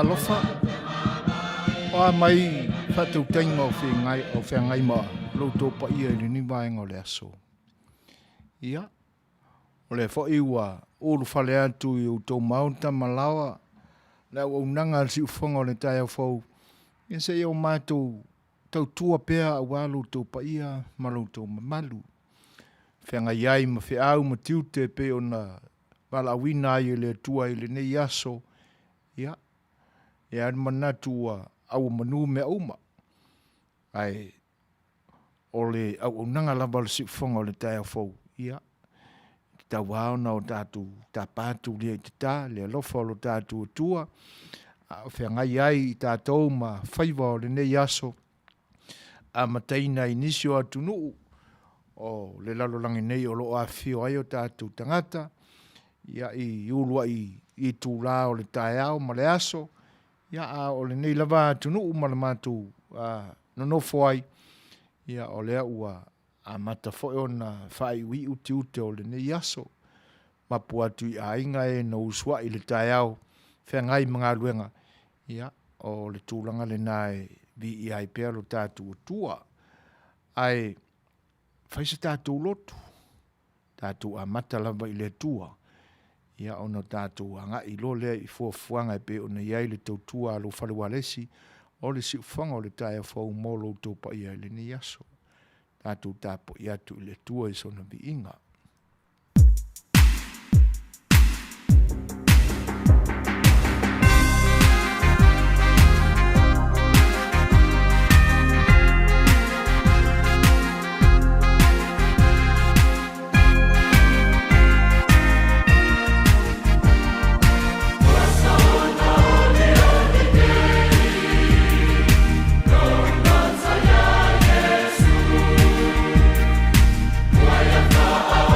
alofa. O mai fatu tengo o whengai ma loutou pa ia ili ni vaenga o le aso. Ia, o le Fai'oa ulu whale atu i utou maunta malawa na unanga si ufonga o le tai au fau. Ia se iau mātou tau tua pēa au loutou pa ia ma loutou mamalu. Whengai ai ma whiau ma tiute pe o na wala awina ai le tua i le nei aso. Ia, ia manatu au manu me uma. Ai, o le au unanga lava le si ufonga o le tai au fau. Ia, ta wao na o tatu ta patu le ta le lofa lo tatu tua fe ngai ai tatou ma Fai'oa le nei aso a mataina inisio atunu o le lalo langi nei o lo afio ai o tatu tangata ia i ulua i tula o le taeao ma le aso ia o le nei lava atunu ma le matu no foi ia o le ua a mata foi ona Fai'oa uti o le nei aso mapu atu i ainga e no usua i le taeao whengai mga luenga ia o le tūlanga le nae vi i ai pēr lo tātu tua ai whaisa tātu lotu tātu a mata lava i le tua ia ono tātu anga i lo lea i fuafuanga e pe ona iai le tautua lo whalewalesi o le si ufanga o le tae fau molo topa ia le ni aso tātu tāpo i atu i le tua i sona vi inga. Oh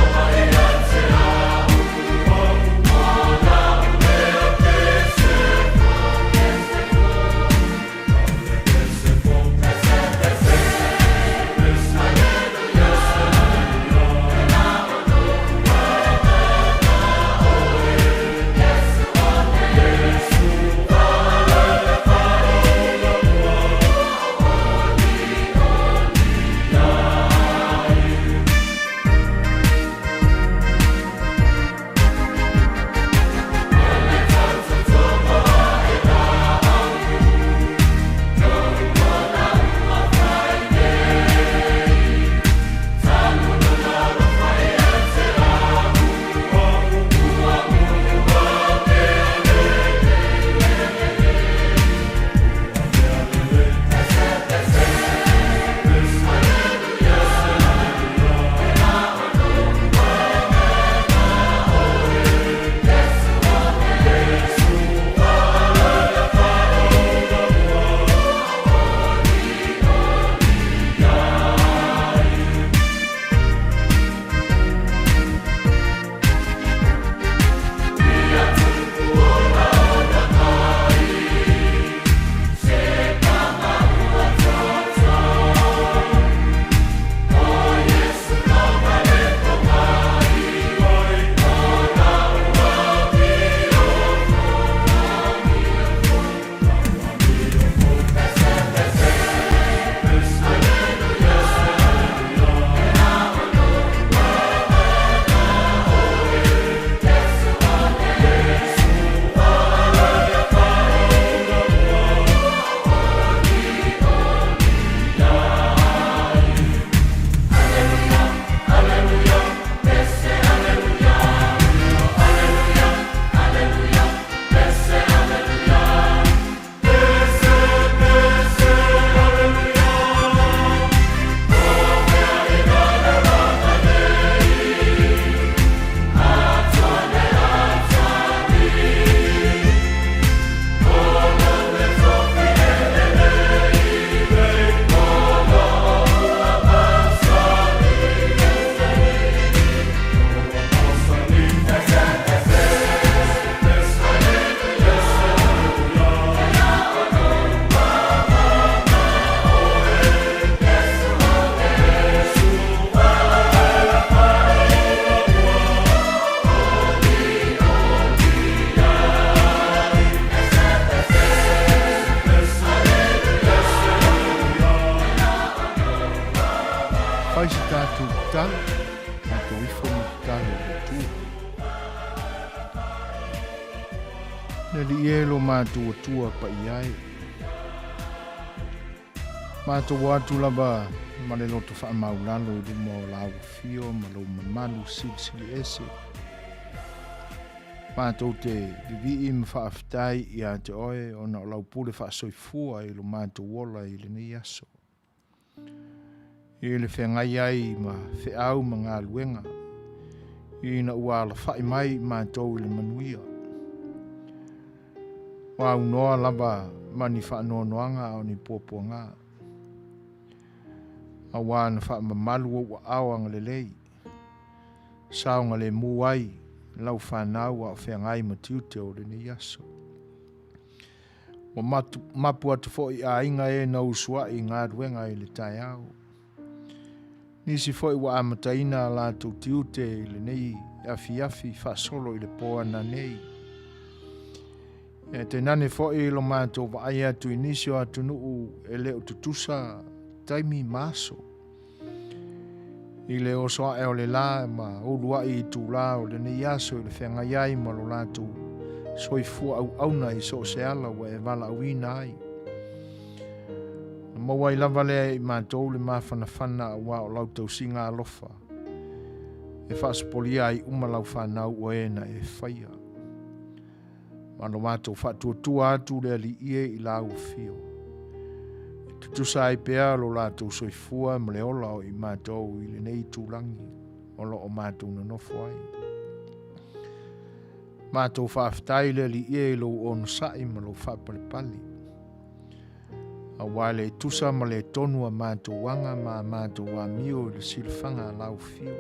tala. Mātou ifo ma tala le tu. Neli elo mātou atua pa iai. Mātou watu laba ma le loto wha maulalo i lumo o lau fio ma lau mamalu sili ese. Mātou te vivi im whaaftai i a te oe o na o lau pule whaasoi i lo mātou wola i le nei aso. I le whengai ai ma whiau ma ngā luenga. I na uala whai mai mātou i le Manuia. Wa unoa lava mani whaanoanoanga o ni pōpōngā. A wāna whaamamalu o awanga le lei. Saonga le muai, lau whanau a whengai matiute o le ni aso. O mapu atu fōi a inga e na usua i ngā ruenga i le tai au. Nisi fōi wa amataina la tu tiute i le nei afi whasolo i le poa na nei. E te nane fōi lo mātou wa ai atu inisio atu nuu e leo tutusa taimi maso. I le osoa e o le la ma ulua i tu la o le nei aso i le whenga iai ma lo lātou soifua au auna i so se ala wa e wala awina ai. Mawai lava lea i mātou le mawhanawhana wa o lau tau singa alofa. E whaaspolia i umalau whanau o e na e whaia. Mano mātou whatuatua atu lea li ie i lau fio. Tutusa i pea lo lātou soifua ma le ola o i mātou i le nei tūrangi o lo o mātou na nofo ai. Mātou whaaftai lea li ie i lo onu sai ma lo whaapalepali. A wale tusa ma le tonu a mātou wanga ma mātou wa mio i le silfanga lau fio.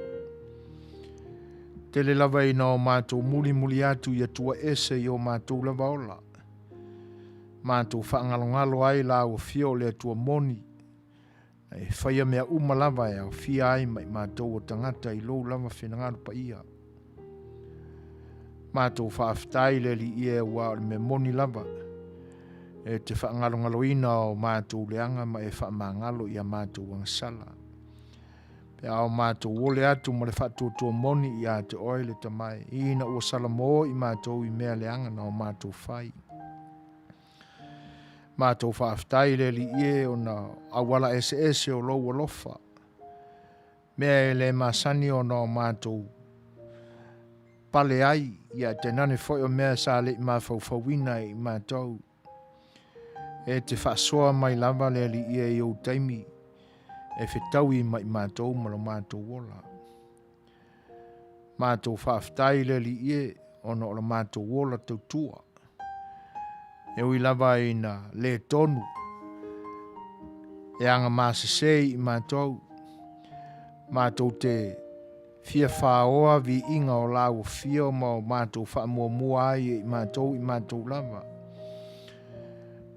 Tele lava i na o mātou muli atu i atua ese i o mātou lava ola. Mātou whaangalongalo ai lau fio le atua moni. E whaia mea lava e au fia ai mai mātou o tangata i lou lava whenangaru pa ia. Mātou whaaftai le li ia ua o me moni lava. E te whaangalongalo ina o mātou leanga ma e whaamangalo i a mātou wangsala. Pe ao mātou wole atu ma le whatuatua moni i a te oile tamai. Ina ua salamo i mātou i mea leanga na o mātou whai. Mātou whaaftai le li ie o na awala ese o lou alofa. Mea e le masani o na o mātou pale ai ia te nane foi o mea sa le ma fauwina i mātou. E te whaasoa mai lava le li ia i o taimi e whetaui mai mātou ma lo mātou wola. Mātou whaaftai le li ie o na o mātou wola tautua. E ui lava i na le tonu. E anga māsesei i mātou. Mātou te fia Fai'oa vi inga o lau fia ma o mātou whaamua ai i mātou lava.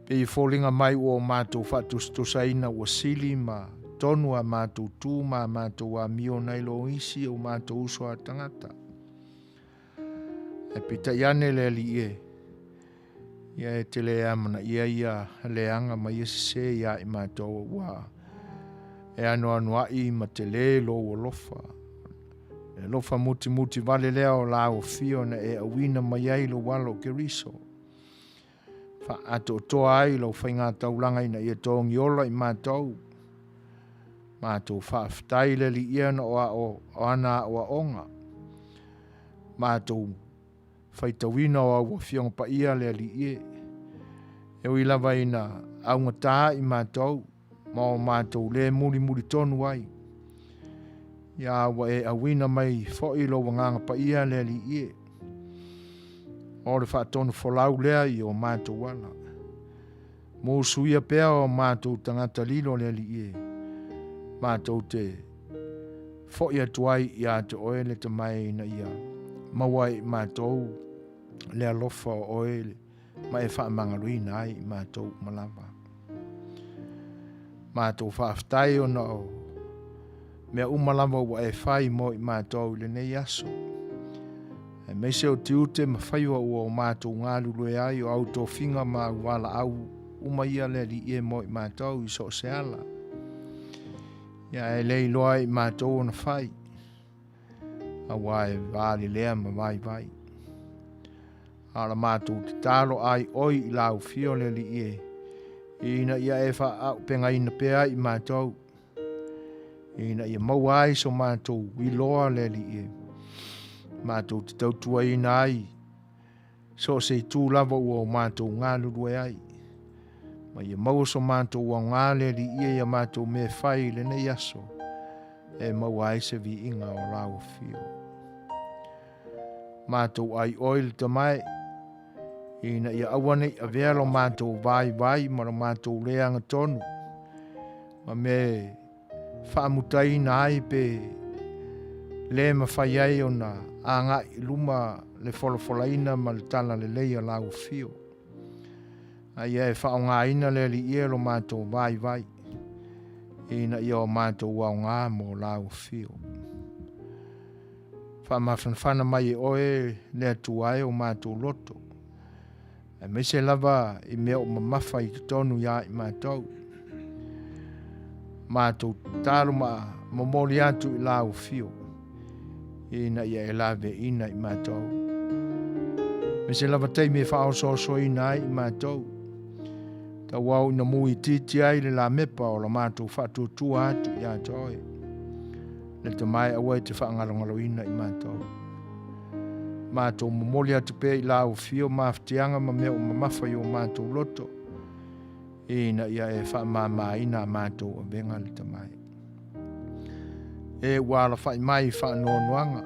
Pe i fōlinga mai o mātou whatustosaina ua sili ma tonu a mātou tū ma mātou a mio nei lo isi o mātou uso a tangata. E pita iane le li e. Ia e te le amana ia le anga ma ia se ia i mātou ua. E anu ai ma te le lo o lofa. E lofa muti vale lea o lao fio na e awina ma iai lo walo ke riso. Fa ato toa ai lo whainga taulanga ina ia tōngi ola i mātou. Mātou whaaftai le li ia na o ana o onga. Mātou whaitawina o au whionga pa ia le li ie. E ui lava ina aunga tā i mātou. Ma o mātou le muri tonu ai. Ia wa e awina mai fōi lo wanganga pa ia le li ie. O le whaatonu wholau lea i o mātou wala. Mō suia pēa o mātou tangata lilo le li ie. Mātou te fōi atuai i a te oele te mai na ia. Mawai mātou le alofa o oele. Ma e whaamangaruina ai mātou malava. Mātou whaaftai o na o. Mea umalama wa e whai mo i mātou le nei aso. E meise o te ute ma Fai'oa ua o mātou ngā lulu e ai o auto whinga ma wala au umaia le li e mo i mātou i so se ala. Ia e lei loa I mātou na whai. A wai vāli lea ma vai. Ala mātou te talo ai oi I lau fio le li ie. Ina ia e wha au penga ina pea I mātou. Ina ia mau ai so mātou I loa le li ie. Mātou te tautua ina ai. So se tū lava ua o mātou ngā lurue ai. Ma ia mau so mātou wa ngā le li ie ia mātou me whai le nei aso. E mau ai se vi inga o lau fio. Mātou ai oil te mai. Ina ia awane a velo mātou vai ma mātou leanga tonu. Ma me whaamutai na ai pe le ma whai ai o na anga I luma le folofolaina ma le tala le leia lau fio. Ai e whaonga ina le li ie lo mātou vai. Ina ia o mātou wau ngā mo lau fio. Whamawhanwhana mai e oe le atu ai o mātou loto. E me se lava I mea o mamafa I tonu ia I mātou. Mātou tāru mamoli atu I lau fio. Ina ia e lawe ina I mātou. Me se lava tei me whao so ina I mātou. Ta wau ina mui titi ai le la mepa o la mātou whatu tua atu I atoe. Le te mai awa te whaangalongalo ina I mātou. Mātou mamoli atu pe I lau fio mawhtianga ma mea o mamawhai o mātou loto. Ina ia e whaamama ina mātou o venga le te mai. E wala whai mai whaanoanuanga.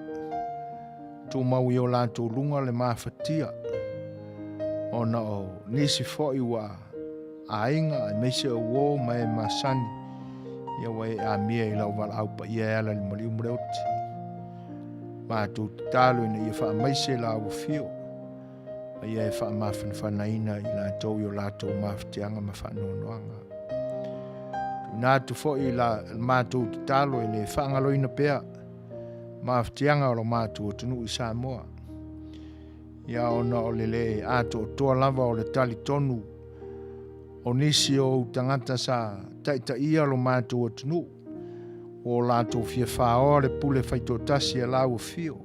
Tū mau I o lātou lunga le mawhatia. Ona o nisi fo I wa ainga a meise o wō mai masani. Ia wai a mia I lau wala aupa ia ala li mali umreoti. Mātou tālu ina ia wha maise lau fio. Ia e wha mawhanwhana ina I lātou I o lātou mawhatianga ma whaanoanuanga. Nā tu fo I la mātou te tālo I le whaangalo ina pea. Mawhatianga o lo mātou o tunu I Samoa. Ia ona o le ato o toa lava o le tali tonu. O nisi o tangata sa taita ia lo mātou o tunu. O lātou fia Fai'oa le pule whaitotasi a lau fio.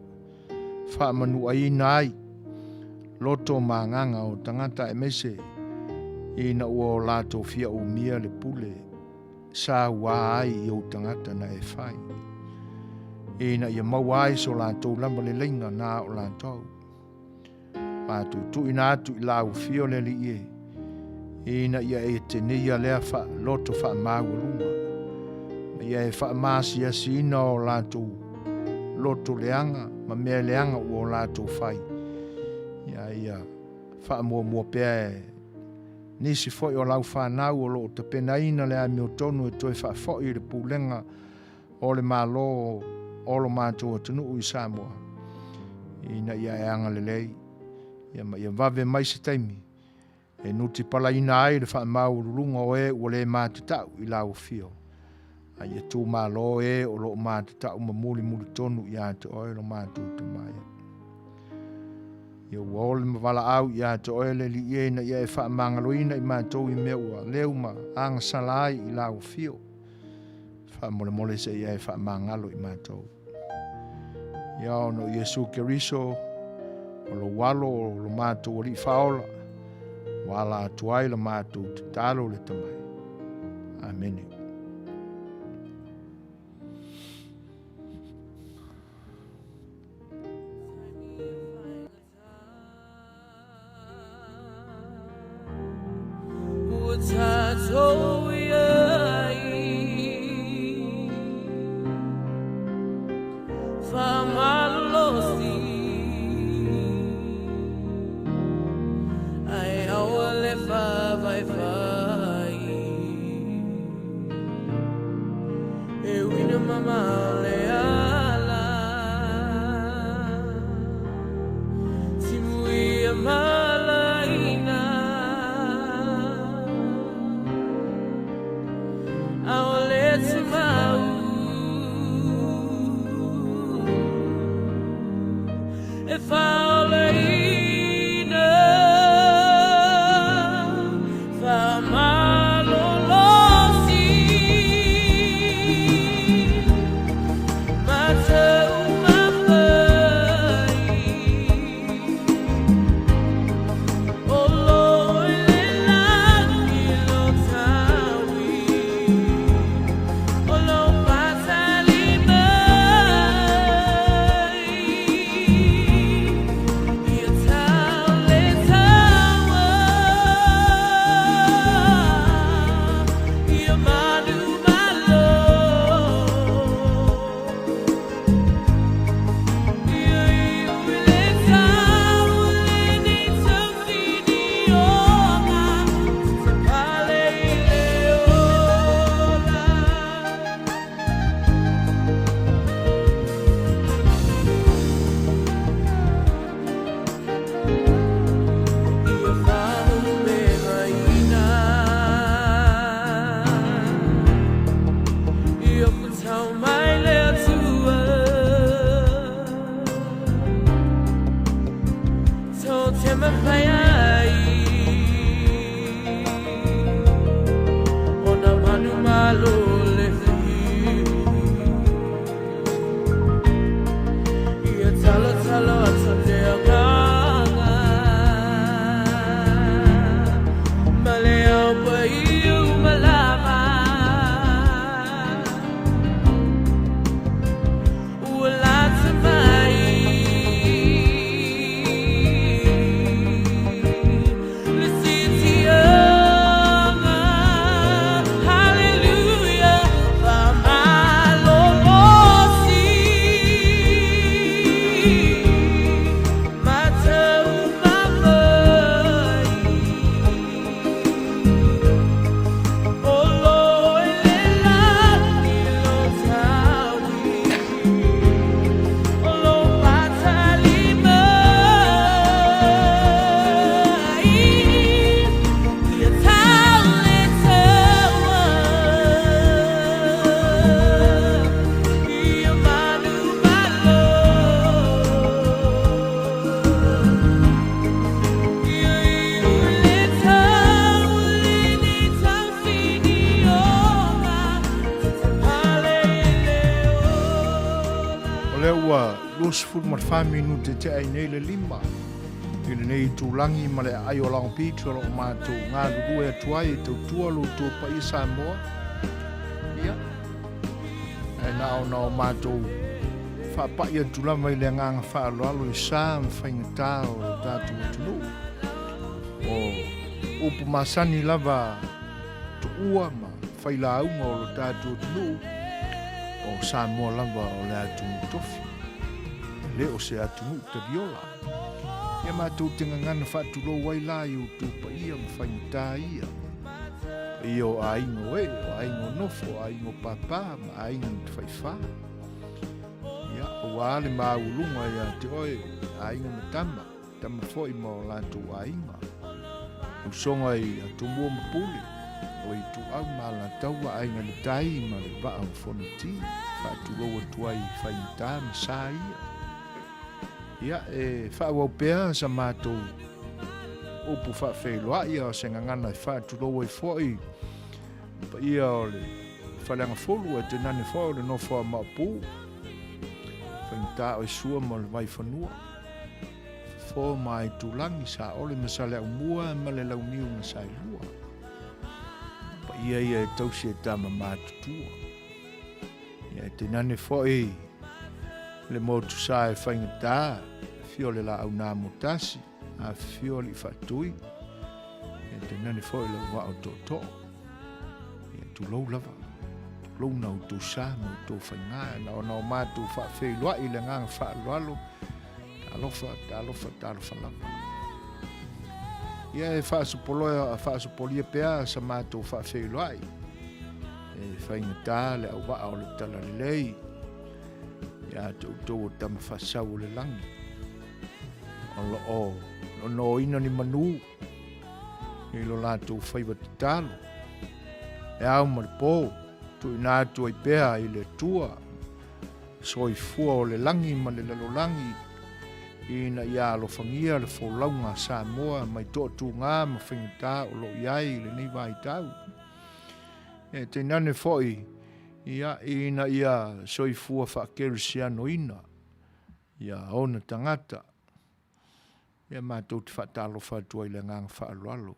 Whaamanu aina ai. Loto maanganga o tangata e mese. Ina ua o lātou fia o mia le pule. Sa wā ai I o tangata na e whai. Ina ia mau ai so lātou lamba le lenga nā o lātou. Mātou tu ina atu I lau fio le li ie. Ina ia e te nia lea wha loto wha māua lunga. Ia e wha māsi asi ina o lātou loto leanga. Ma mea leanga o lātou whai. Ia wha mua pēa e nisi foi o lau whanau o lo te penaina le a meo tonu e toi wha foi le pūlenga o le mālo o lo mātou o tunu I Samoa. Ina ia e anga le lei. Ia vave mai se taimi. E nuti pala ina ai le wha mau rurunga o e o le mātatau I lau fio. Ia tū mālo e o lo mātatau ma muli tonu I ate oe lo mātou te maia. Ia wole ma wala au ia te oele li ie na ia e wha mangaloina I mātou I meua leu ma anga salai I lau fio. Wha mole se ia e wha mangalo I mātou. Ia ono Yesu Keriso o lo walo o lo mātou o li whaola. Wala atuai lo mātou te talo le tamai. Amen. Useful mat 5 minute te ai nei le lima. Ile nei tulangi ma le ai o lang pitro lo mato ngā lulu e tuai e tau tua lo tō pa i Samoa. Ia. E na o mato wha pa i atula mai le nganga wha alo i sā mwhaingatā o tātu tunu. O upu masani lava tu ua ma whaila aunga o lo tātu tunu. O Samoa lava o le atu tofi. Leo se atungu te viola. Ia mātou tenga ngana whātulo wai la i o tūpa ia mwhaingatā ia. Ia o aingo e, o aingo nofo, o aingo papa, ma aingo te whaiwha. Ia, o ale māulunga ia te oe, aingo matama, tama fo i mao lātou ainga. Usonga i atumua mapuli, o i tu au mā lātou wa ainga le tai ma le vaa mfonoti, whātulo wa tuai whaingatā ma sā ia. Ia e Fai'oa pea sa mātou upu Fai'oa ia o se ngangana i whaatulo i foi pa ia o le whalanga folu e te nane foi o le nofo a mapu whaingatā o i sua mo le vai whanua fo mai tulangi sa ole masale au mua ma le launiu na sa ilua pa ia e tausi e tama mātutua ia te nane foi le motu sa e whaingatā, fiole la au nā motasi, a fiole i whatui, e te nani fwoi la wao tō. E tu lau lava, tu lau nau tō sa, mau tō whaingā, na o nao mātu whawhewhilua i le nganga whaalualo, tā alofa lava. Ia e whaasupolia pea sa mātu whawhewhilua i, e whaingatā le au wao le tala lei, ia tau tama whasau le langi. O no ina ni manu, i lo lātou whaiwa te talo. E au maripō, tu i nātua i pēa i le tua, so i fua o le langi ma le lalo langi, i na ia alo whangia le wholaunga Samoa, mai tō tū ngā ma whingatā o lo iai le nei vai tau. E te nane whoi, Ia ina ia soifua whakerisiano ina. Ia ona tangata. Ia mātou te whaatalo whaatua i le ngang whaalualo.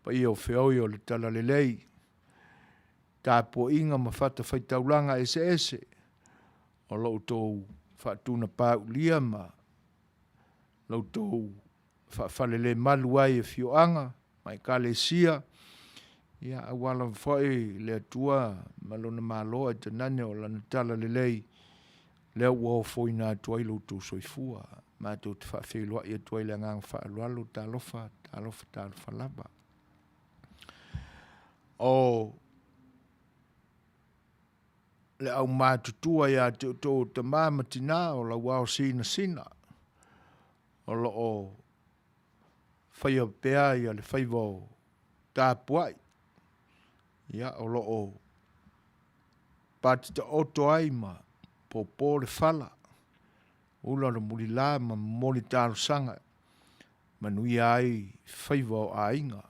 Pa ia o whioi o le tala le lei. Tāpo inga ma whata whaitaulanga ese. O lau tōu whaatuna pāu lia ma. Lau tōu whaalele malu ai e whioanga. Mai ka le sia. Ia awala whai le atua malona māloa te nane o lana tala le lei. Lea ua o fwoi nā tuai lau tōu soifua. Mātou te whaawhiloa i tuai le ngang whaalualo tālofa lava. O le au mātutua ia te tō te māmatina o la wao sina. O lo o whaia pēa ia le whaiva o tāpuai. Ia o lo o pāti te oto ai ma pōpō le whala. Ula le muli la ma moli tāro sanga. Manuia ai whaiva o ainga.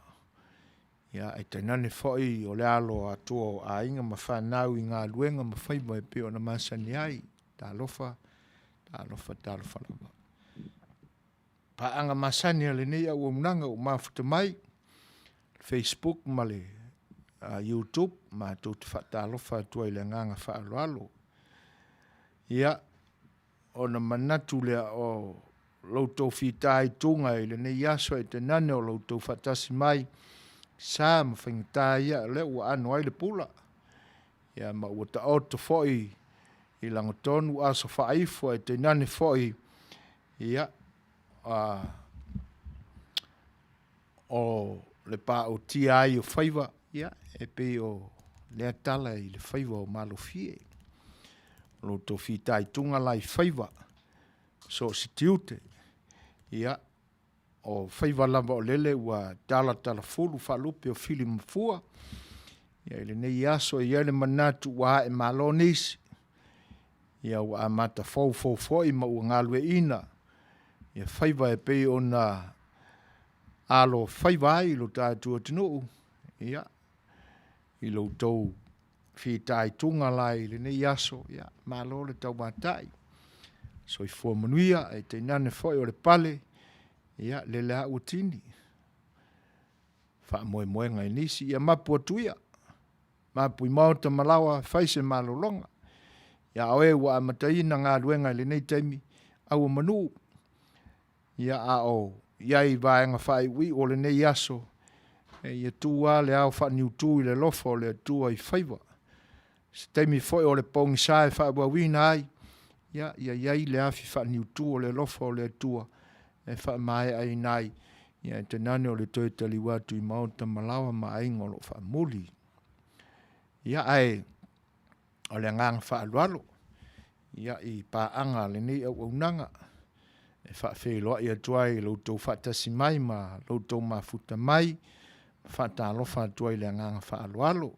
Ia e tainane whai o le alo atua o ainga ma whanau i ngā luenga ma whaiva e peo na masani ai. Tālofa lava. Paanga masani ale nei au unanga o mafuta mai. Facebook ma le YouTube ma tō te whaatalofa atua i le nganga whaaloalo. Ia o na manatu lea o loutou whitai tunga i le nei aso e te nane o loutou whatasi mai sa ma whaingatai ia le ua anu ai le pula. Ia ma ua ta oto foi i langotonu aso whaifo e te nane foi ia o le pā o tia ai o whaiva ia e pe o lea tala i le whaiva o malofie. Loutou whitai tunga lai whaiva. So si tiute. Ia. O whaiva lava o lele ua tala fulu whalupe o whili mafua. Ia ele nei aso ia le manatu ua e malo nisi. Ia ua amata fau i ma ua ngalue ina. Ia whaiva e pei o na alo whaiva ai lo tātua tinu. Ia. I loutou whitai tunga lai le nei aso, ia, malo le tau mātai. So i fua Manuia, e te nane foi o le pale, ia, le lea utini. Wha moe ngai nisi, ia mapu atuia. Mapu i maota malawa, whaise malolonga. Ia oe wa amataina ngā ruenga le nei taimi, au manu. Ia a o, ia i vaenga whai ui o le nei aso. Ia tua le au wha niutu i le lofo le tua i whaiva. Taimi foi o le pongi sae wha wawina ai. Ia i le afi wha niutu o le lofo o le tua. E wha mai ai nai. Ia te nane o le toi tali watu i maota malawa ma aingo lo wha muli. Ia ai o le ngang wha alualo. Ia i paanga le nei au nanga. E wha wheloa i atuai loutou wha tasi mai ma loutou mafuta mai. Wha ta lofa atuai le ngang wha alualo.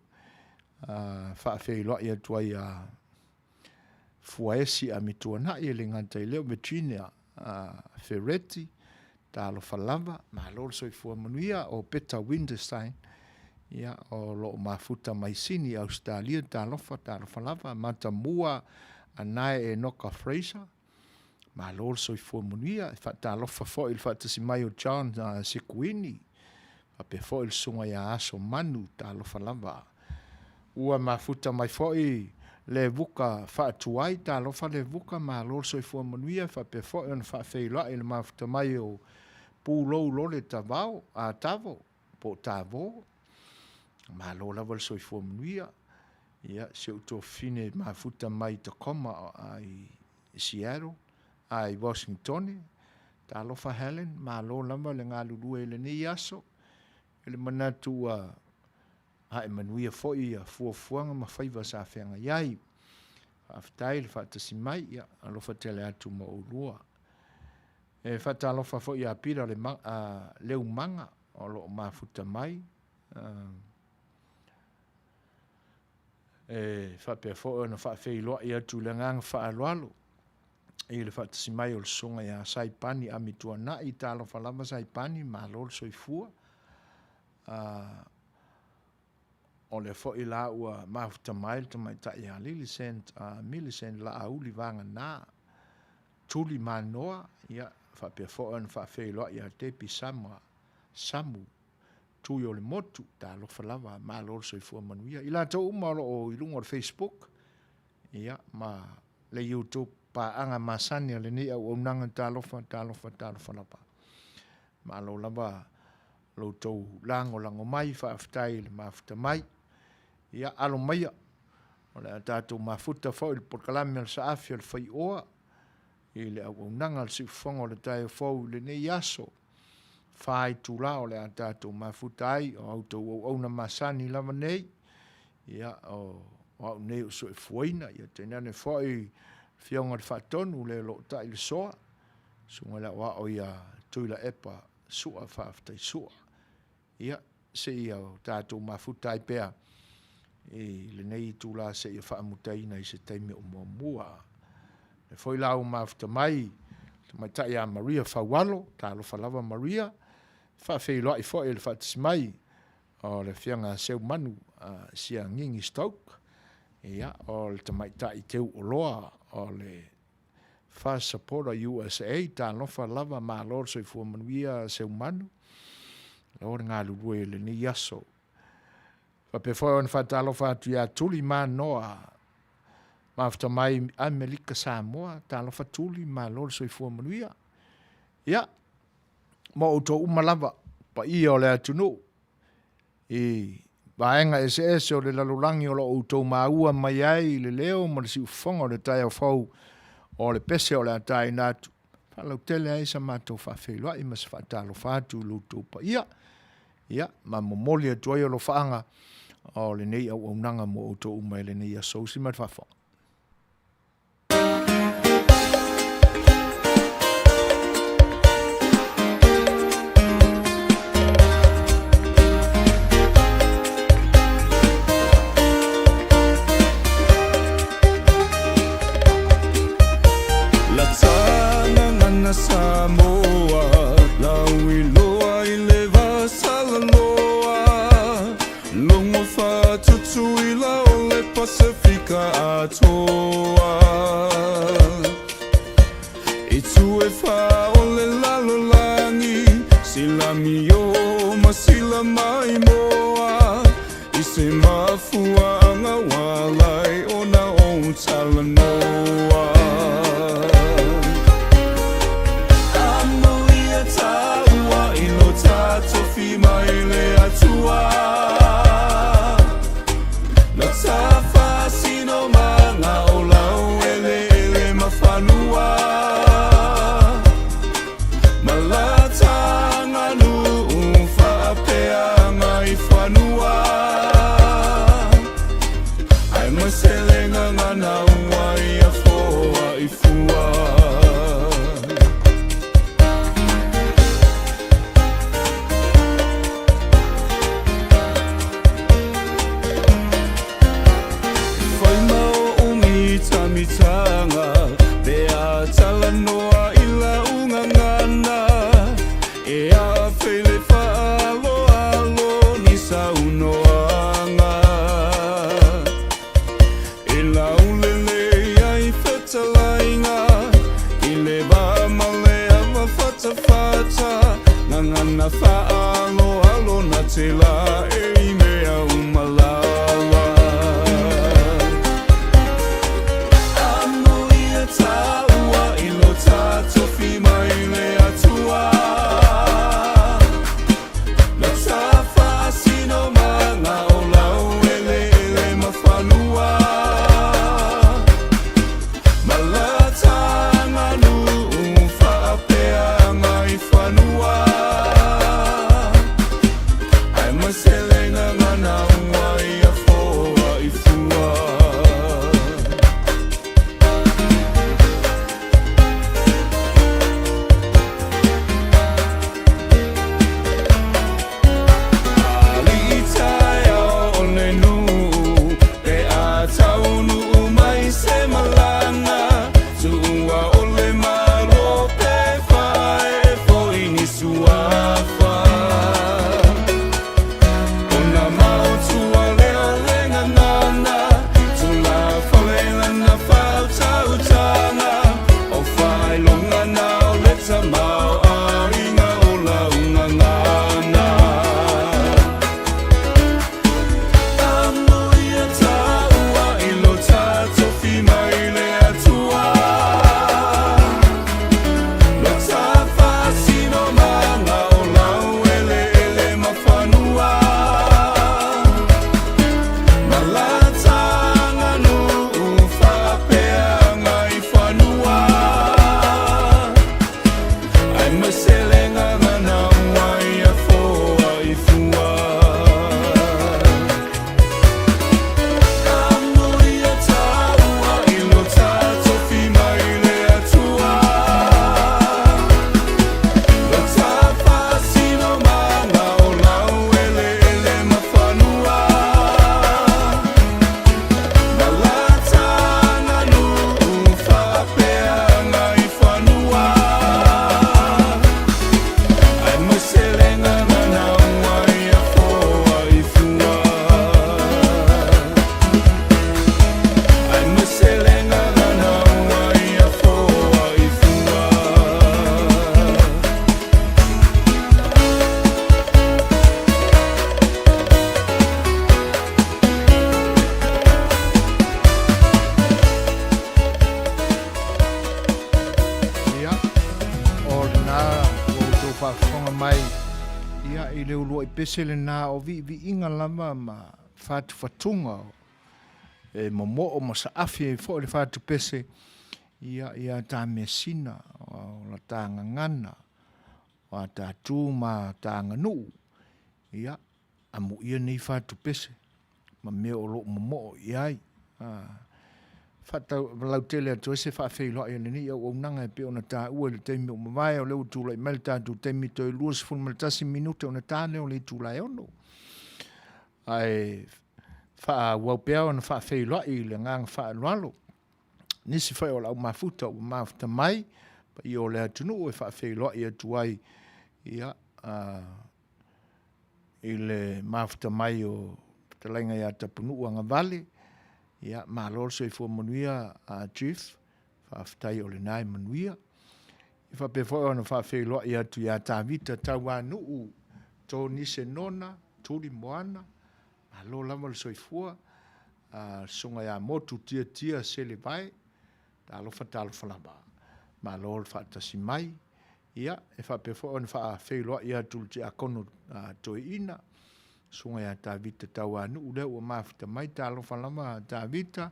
Whaafeiloa ia tuai a fuaesi a mituana i le ngata i leo Virginia Ferretti, Seigafolava, ma lor soi fua Manuia o Peter Winterstein, ia o lo mafuta maisini Australia, Seigafolava, Masinamua, anae e Noka Fraser, ma lor soi fua Manuia, whaatalofa fo il whaatasi mai o John Sekuini, pe fo il sunga ia aso manu Seigafolava. Ua mafuta mai foi le vuka whaatuai tālofa le vuka ma lor soi fua Manuia whape foi on whaafeiloa le mafuta mai o pūlou lole tavao a tavo po tavo ma lor lava soi fua Manuia ia se uto fine mafuta mai te koma ai Seattle ai Washington tālofa Helen ma lor lava le ngā lulue le ni aso le manatu ai Manuia foi a fuafuanga ma whaiva sa whenga iai. Whaftai le whaatasi mai ia alofa tele atu ma ulua. E whaatalofa foi a pira leu manga o lo mafuta mai. E whapea foi na whaafeiloa i atu le ngang whaalualo. E le whaatasi mai o le songa ia saipani a mitua na i tālofa lava saipani ma lol soifua. o le fo i la ua mafuta mai te mai ta ia Millicent la auli vanga na tuli manoa ia fa pe fo an fa Fai'oa ia te pi samu tu yo le motu ta lo falava ma lo so fu Manuia ila to uma o ilungo Facebook ia ma le YouTube pa anga masani le ni au nanga ta lo fa lapa ma lo lava lo to lango mai fa aftai le mafuta mai ia alo mai o le tatu mafuta fo il porkalame sa afia le Fai'oa i le au nanga le sifongo le tai fo le ne yaso fai tu la o le tatu mafuta ai o auto o na masani lava nei ia o nei so e fuina ia tenane fo i fionga le fatonu le lo tai le soa sunga la wa o ia tuila epa sua fa aftai sua ia se ia tatu mafuta ai pea le nei tu la se ia whaamutai nei se teime o mua. E foi la o mafuta mai tai a Maria Fawalo, ta lo falava Maria, Fai'oa i foi le mai o le fianga seu manu sia ngingi Stoke, ia o le tamai tai teu o loa o le Fast Supporter USA, ta lo falava ma lor so i fu Manuia seu manu, lor ngā lurue le ni yaso. Pe foi on fatalo fatu ya tuli manoa mafuta mai Amerika Samoa talo fatuli ma lor so i fu Manuia ia mo to umalava pa i o le atunu i vaenga SS o le lalulangi o lo to maua mai ai le leo mo si fongo le tai o fau o le pese o le tai natu falo tele ai sa mato fa Fai'oa i mas fatalo fatu luto pa ia ma momoli to yo lo faanga o le nei au nanga mo to umai le nei so si mat fa La tana ngana Samoa la wiloa I le vasalaloa longo fa tutuila o le Pasifika atoa I tue fa o le lalolangi silami o masila mai moa I se mafua anga walai o na o talanoa Tofi mai le atua Na tafa sino manga o lau ele mawhanua Malatanga nu whapea ngai whanua Ai maselenga ngana wai a foa I fua Mitanga Bea talanoa ila ungangana Ea fele fa'alo alo ni saunoanga Ila ulele ai fetalainga Ile ba malea ma fata fata Ngangana fa'alo alo na tela e mea umalawa Taua ilo tofi mai le atua Na tafa sino manga o lau ele mawhanua Malatanga nu whapea ngai whanua Ai masele mai ia i le ulua i pesele nā o vi inga lama ma whātu whatunga e momo o ma sa afi e fo le whātu pese ia tā mea sina o la tā ngangana o tā tū ma tā nganu ia amu ia nei whātu pese ma mea o lo momo iai Fata lau tele atu ese wha whailoa i ni au nanga e pe ona tā ua le teimi o mawai o leu tūlai mele tātu teimi toi luas fun maltasi minute o na tā leo le tūlai ono. Ai wha waupea o na wha whailoa i le ngang wha alualo. Nisi whai o lau mafuta o mafuta mai pa i o le atunu o e wha whailoa i atu ai ia i le mafuta mai o talainga i atapunu anga vale. Ia malol so i fo Manuia chief fa aftai o le nai Manuia i fa pe fo ona fa fe lo ia tu ia ta vita tau anu to ni se nona tuli moana malo la mal so i fo songa ya motu tia se le vai ta lo fa ba malol fa ta si mai ia e fa pe fo ona fa fe lo ia tu ti akono to ina sunga ya ta vita tau anu ule ua mafita mai talo falama ta vita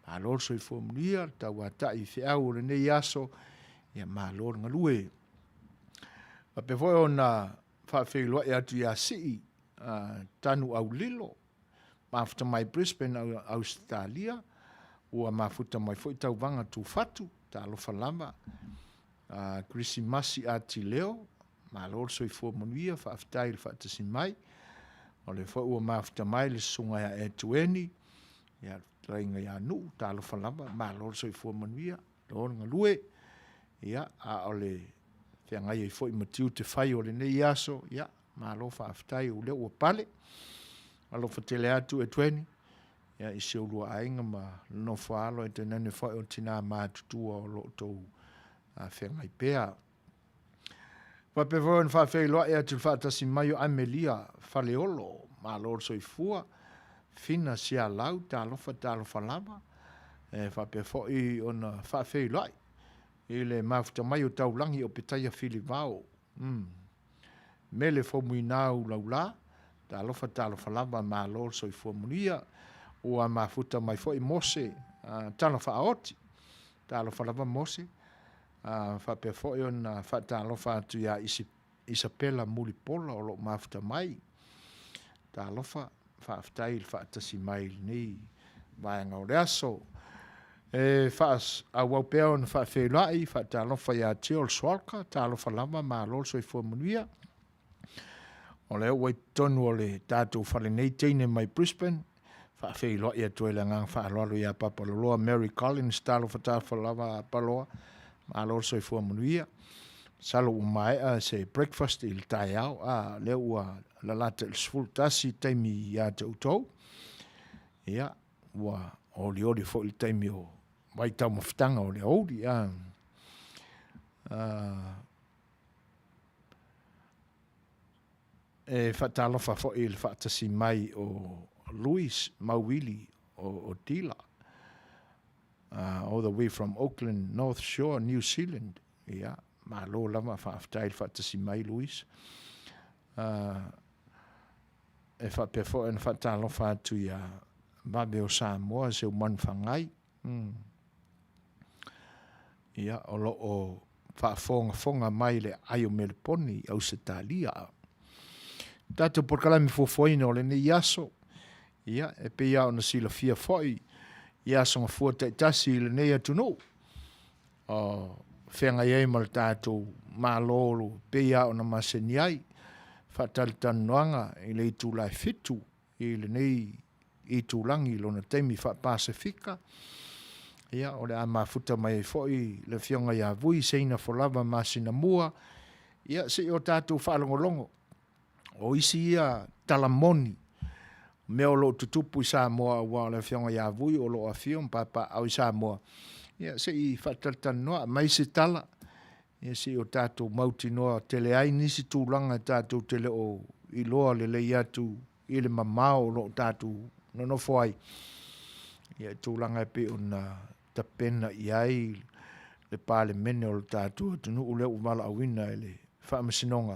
malor so i formulia tau ata i fiau le nei aso ia malor ngalue a pe foi ona fa feilo ia tu ya si tanu au lilo mafita mai Brisbane Australia ua mafuta mai foi tau vanga tu fatu talo falama Chrissy Masi ati leo malor so i formulia fa aftai fa tasi mai o le fo ua mafuta mai le sunga ya e tueni ia trainga ya nu talo falama malor so i fo Manuia lor ngalue ia a o le fianga i fo i matiu te fai o le nei aso ia malo fa aftai o le ua pale alo fa tele atu e tueni ia i se ulua ainga ma no faalo e te nene fo o tina mātutua o lo tou fianga i pea pa pe von fa fe lo e tu fa tasi mai o Amelia Fai'oa ma lor so i fua fina sia lau ta lo fa lava e fa pe fo i ona fa fe lo i le mafta mai o taulangi o petaia filivao mele fo muinau laula ta lo fa lava ma lor so i fua munia o ma futa mai fo i mose ta lo fa oti ta lo fa lava mose fa pe fo ona fa ta lo fa tu ya isapela mulipola o lo mafuta mai ta lo fa aftai fa tasi mai ni vai nga o aso e fa a wapea on fa fe lai fa ta lo fa ya tiol swalka ta lo fa lama ma lo so i fo Manuia o le wai tonu o le tatu fa le nei teine mai Brisbane fa fe lo ia tu le ngang fa lo ya papa lo Mary Collins ta lo fa ta fa lava paloa malo so i fo Manuia salo mai se breakfast il taiao le ua la lata il sfultasi taimi ya tautou ia ua oli fo il taimi o mai tau maftanga o le oli e fatalo fa fo il fatasi mai o Louis Mawili o Tila all the way from Auckland, North Shore, New Zealand. Yeah, malo lama fa aftail fa tasi mai Louis. E fa pe fo en fa talo fa tu ya babe o Samoa se o man fangai. Yeah, o lo o fa fonga mai le ayo melponi au Italia. Tato por kala mi fo foino le ni yaso. Yeah, e pe ya ona sila fia foi. Ia songa fuata i tasi le nei atu no. Whenga iei mal tātou mālolo peia o na maseni ai. Whatali tanuanga i le itu lai fitu i le nei i tūlangi lo na teimi wha Pasifika. Ia o le a mafuta mai foi le whionga ia vui Seigafolava Masinamua. Ia se o tātou whaalongolongo. O isi ia talamoni. Me o lo tutupu i Samoa wa le whionga ia vui o lo a whiong papa au i Samoa. Ia se i whataltan noa mai se tala. Ia se o tātou mauti noa tele ai nisi tūlanga tātou tele o i loa le lei atu i le mamao lo tātou no fwai. Ia tūlanga pe o na tapena i ai le pale mene o tātou tunu ule umala awina ele whaamasinonga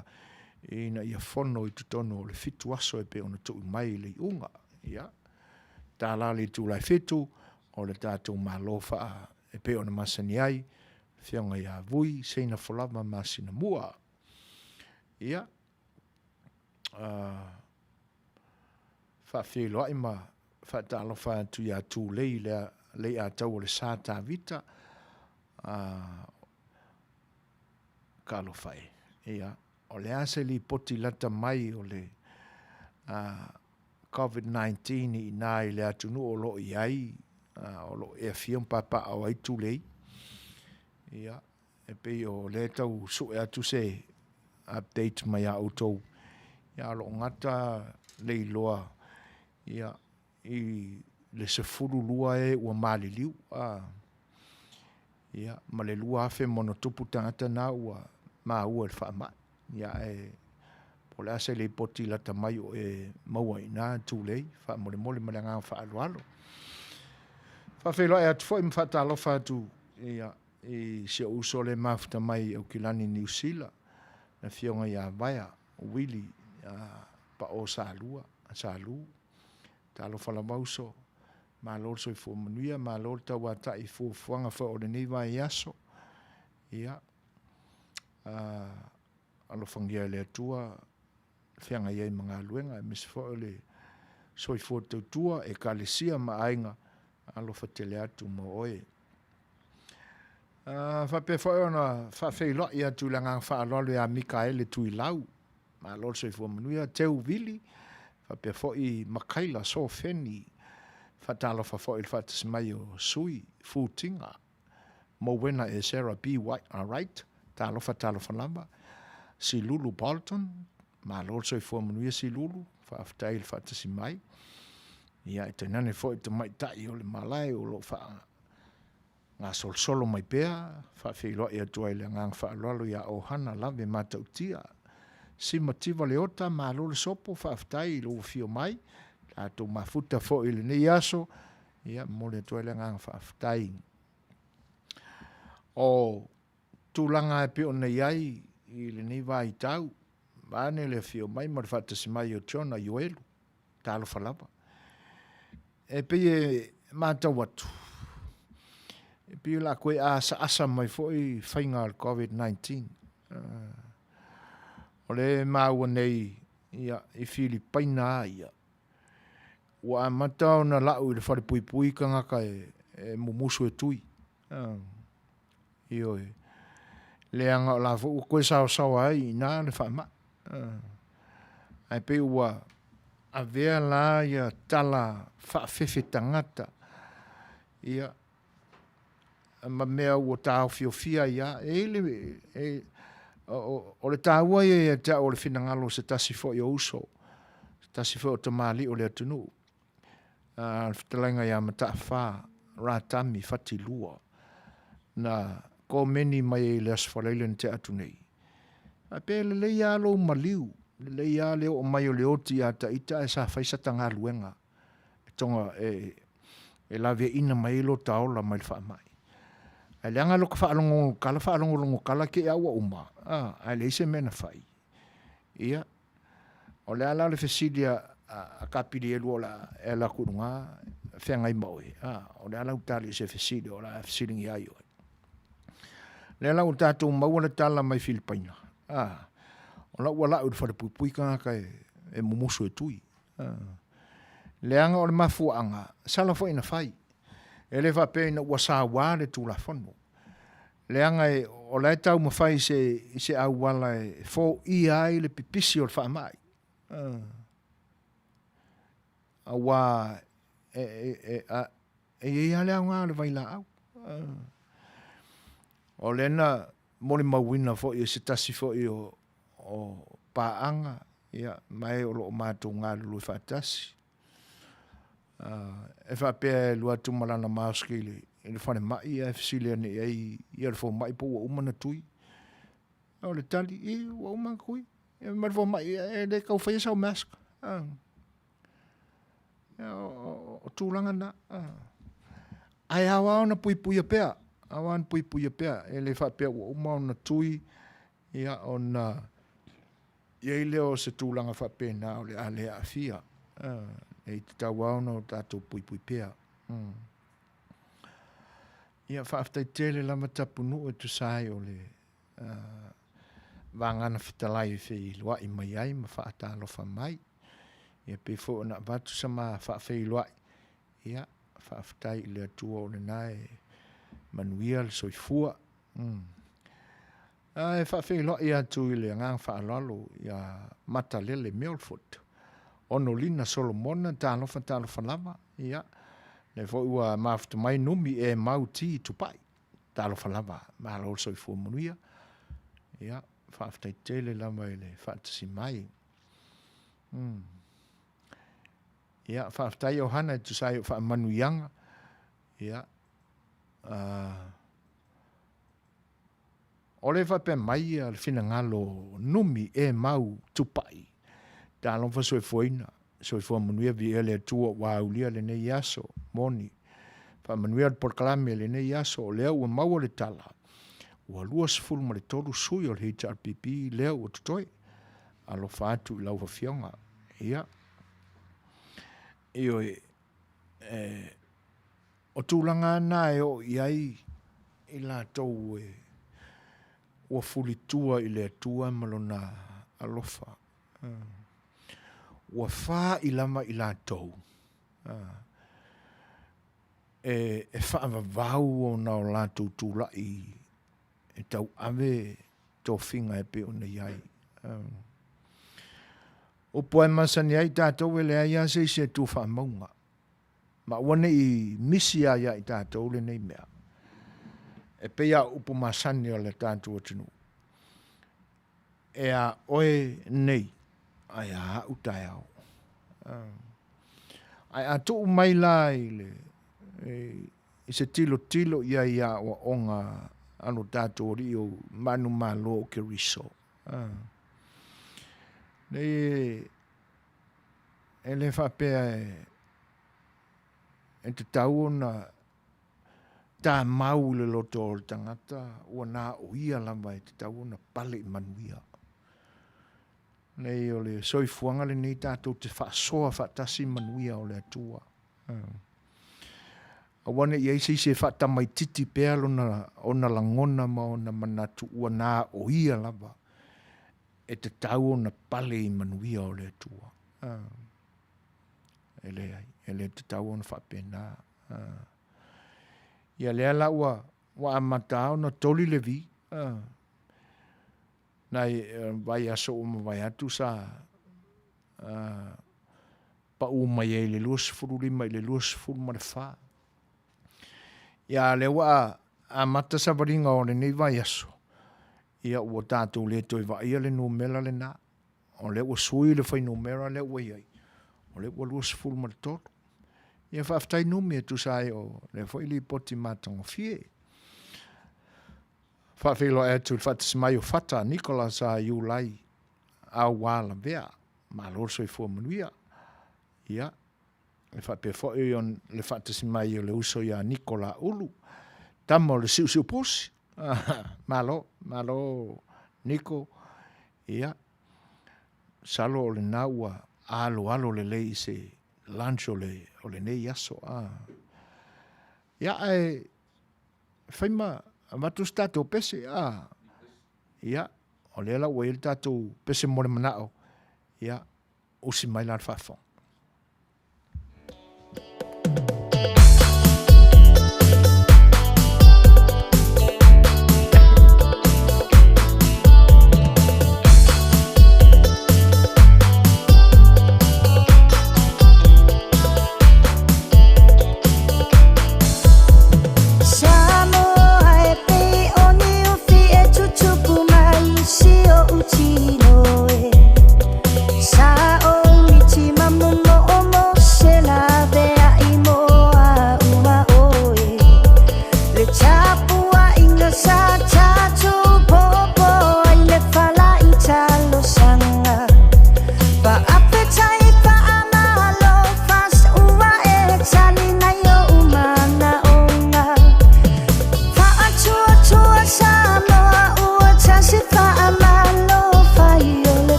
ina ia fono I tutono o le fitu aso e pe ona tu mai le unga. Ia. Tā la le tu lai fitu, o le tātou malofa e pe ona masani ai, whianga ia vui, Seigafolava Masinamua. Ia. Whawhiloa ima, whatalofa atu ia tū lei le a tau o le sātā vita, ka alofa e. Ia. O le ase li poti lata mai o le COVID-19 I nā I le atunu o lo I ai, o lo e fiam papa au ai tū lei. Ia. E pe o le tau su e atu se update mai a autou. Ia lo ngata le loa. Ia. I le sefuru lua e ua maliliu. Ia. Ma le lua afe monotupu tangata na ua maa ua le whaama. Ia e po le ase le poti lata mai o e maua ina tūlei. Wha mole mole ma le ngā wha alo alo. Wha wheloa e atu fo I mwhata alofa atu. Ia. I se uso le mafuta mai au kilani New Zealand. Na fionga ia vaia. Wili. Pa o Salua. Salu. Ta alofa la mauso. Ma lor so I fu Manuia. Ma lor ta wata I fu fuanga fa o le neiva I aso. Ia. Alofangia le atua. Whianga iei mga luenga. Mis fo le soi fo tautua. E kalesia ma ainga. Alofa tele atu mo oe. Whape fo ona whawheiloi I atu langa whaalolo a Mikaele tui lau. Ma lor soi fo Manuia. Teu vili. Whape fo I makaila so feni. Whatalo fo I whatas mai o sui. Futinga. Mo wena e Sarah B. White. Alright. Talo lamba. Si Lulu Bolton. Ma lor soi fo Manuia si Lulu. Whaaftail whatasi mai. Ia te nane fo I te mai tai o le malai o lo wha. Ngā solo mai pēa. Whawhilo I atua I le ngang whaalolo ia ohana lawe matautia. Si mativa le ota ma lo le sopo whaaftai lo fio mai. Tātou mafuta fo I le nei aso. Ia mo le atua I le ngang whaaftai. O tūlanga e peo nei ai I le nei vai tau. Mane le fio mai ma le whatasi mai o tiona Ioelu. Tālo whalapa. E pie mātau atu. E pio la koe asa mai foi whainga al COVID-19. O le maua nei ia I Filipaina ia. Wa matau na lau I le whare pui pui ka ngaka e mumusu e tui. Io e. Le anga o la fu koe sao ai nā le whaama. Ai pe ua a vea la ia tala whaafefe tangata. Ia. Ma mea ua tāo fiofia ia. O le tāua ia te o le finangalo se tasi fo I uso. Se tasi fo o tamali o le atunu. Fitalainga ia mata wha. Rātami whati lua. Na ko meni mai le asfalaile te atunei. A pe le ia lo maliu. Le ia le o mai o le oti a ta ita e sa whaisata ngā luenga. E tonga e lawe ina mai lo taola mai le wha mai. Ai leanga lo ka whaalongo kala ke awa uma. Ai le ise mena whai. Ia. O le ala le fesilia a kapiri e luola e la kurunga whengai maui. O le ala utali se fesilia o la fesilingi ai oi. Le ala utatou maua le tala mai Filipaina. O la ua lau whare pui kanga e mumusu e tui. Leanga o le mafuanga. Sala fo ina whai. E le whape ina ua sāwā le tūla whanu. Leanga e o lai tau mawhai se au wala e fo I ai le pipisi o le whaamai. A wā e ale au ngā le vaila au. O lena mori mawina fo I se tasi fo I o paanga. Ia mai o lo mātou ngā lulu whatasi. E whapea lua tumalana māski I le whane mai e fisilia ni ei I le fo mai po ua umana tui. O le tali ua umana kui. E mai fo mai e le kau whaia sau mask. O tūlanga na. Ai awa ona pui pui a pea. Awan pui pui a pea. E le whapea ua umana tui. Ia ona Ia i leo se tūlanga whapena o le ale a fia. E te tauauna o tātou pui pea. Ia whaaftai tele lama tapunu e tu sai o le vangana fitalai e whi lua i mai ai ma whaatalofa mai. Ia pe fo na vatu sama whaafei lua. Ia whaaftai i le atua o le nae Manuia le soifua. E whaafei lua i atu i le ngang whaalalo ia matalele Milford. Ono lina Solomona talofa lava. Ia. Le fo ua mafta mai numi e mauti tupai. Talofa lava. Mahalo soifua Manuia. Ia. Whaaftai tele lama i le whaatasi mai. Ia. Whaaftai o hana tu sai o wha Manuianga. Ia. Ole whape mai al fina ngalo numi e mau tupai. Talofa soifuina. Soifua Manuia vi ele tua waulia le nei aso. Moni. Wha Manuia porkalame le nei aso o leo ua mau le tala. Ua lua sifuru ma le tolu sui o le HRPP leo o tutoi. Alo whaatu i lau whawhionga. Ia. Io o tūlanga nā e o iai i la tau ua fulitua i le atua malona alofa. Ua wha i lama i la tau. E wha vau o na o la tau tūla e tau ave tō whinga e pe o na iai. O poe masani ai tātou e le aia se tū wha maunga. Ma wane i misi aia i tātou le nei mea. E pea upo masani o le tātou atinu. E a oe nei. Ai a utai au. Ai a tō mai la i le. I se tilo ia o onga anu tātou ri o manu malo o ke riso. Nei e le whapea e te tau na tā mau le loto o le tangata ua nā o ia lama e te tau na pale i Manuia. Nei o le soifuanga le nei tātou te whaasoa whaatasi Manuia o le atua. A wane i eisi se whaatamai titi pēr o na langona ma o na manatu ua nā o ia lama. E te tau na pale i Manuia o le atua. Ele te tau na whapena. Ia lea la ua amatao na toli le vi. Nai vai aso o ma vai atu sa pa u mai e le luas furu lima i le luas furu ma le wha. Ia le ua amata sa varinga o le nei vai aso. Ia ua tātou le toi va ia le numela le nā. O le ua sui le whai numera le ua iai. O le ua luas furu ma le toro. Ia whaaftai numi e tu sai o le whai li poti mātango fie. Whaafelo e tu whaatasi mai o whata Nikola sa iu lai a wala vea. Ma lorso i fua Manuia. Ia. Le whape whai on le whaatasi mai o le uso ia Nikola ulu. Tamo le siu posi. Malo, Niko, ia, salo o le naua, alo le lei se lunch o le nei aso. Ia, whaima, matu stato pese, ia, o le ala ue il tato pese more manao, ia, usi mai lan whafong. Sa o michi mamu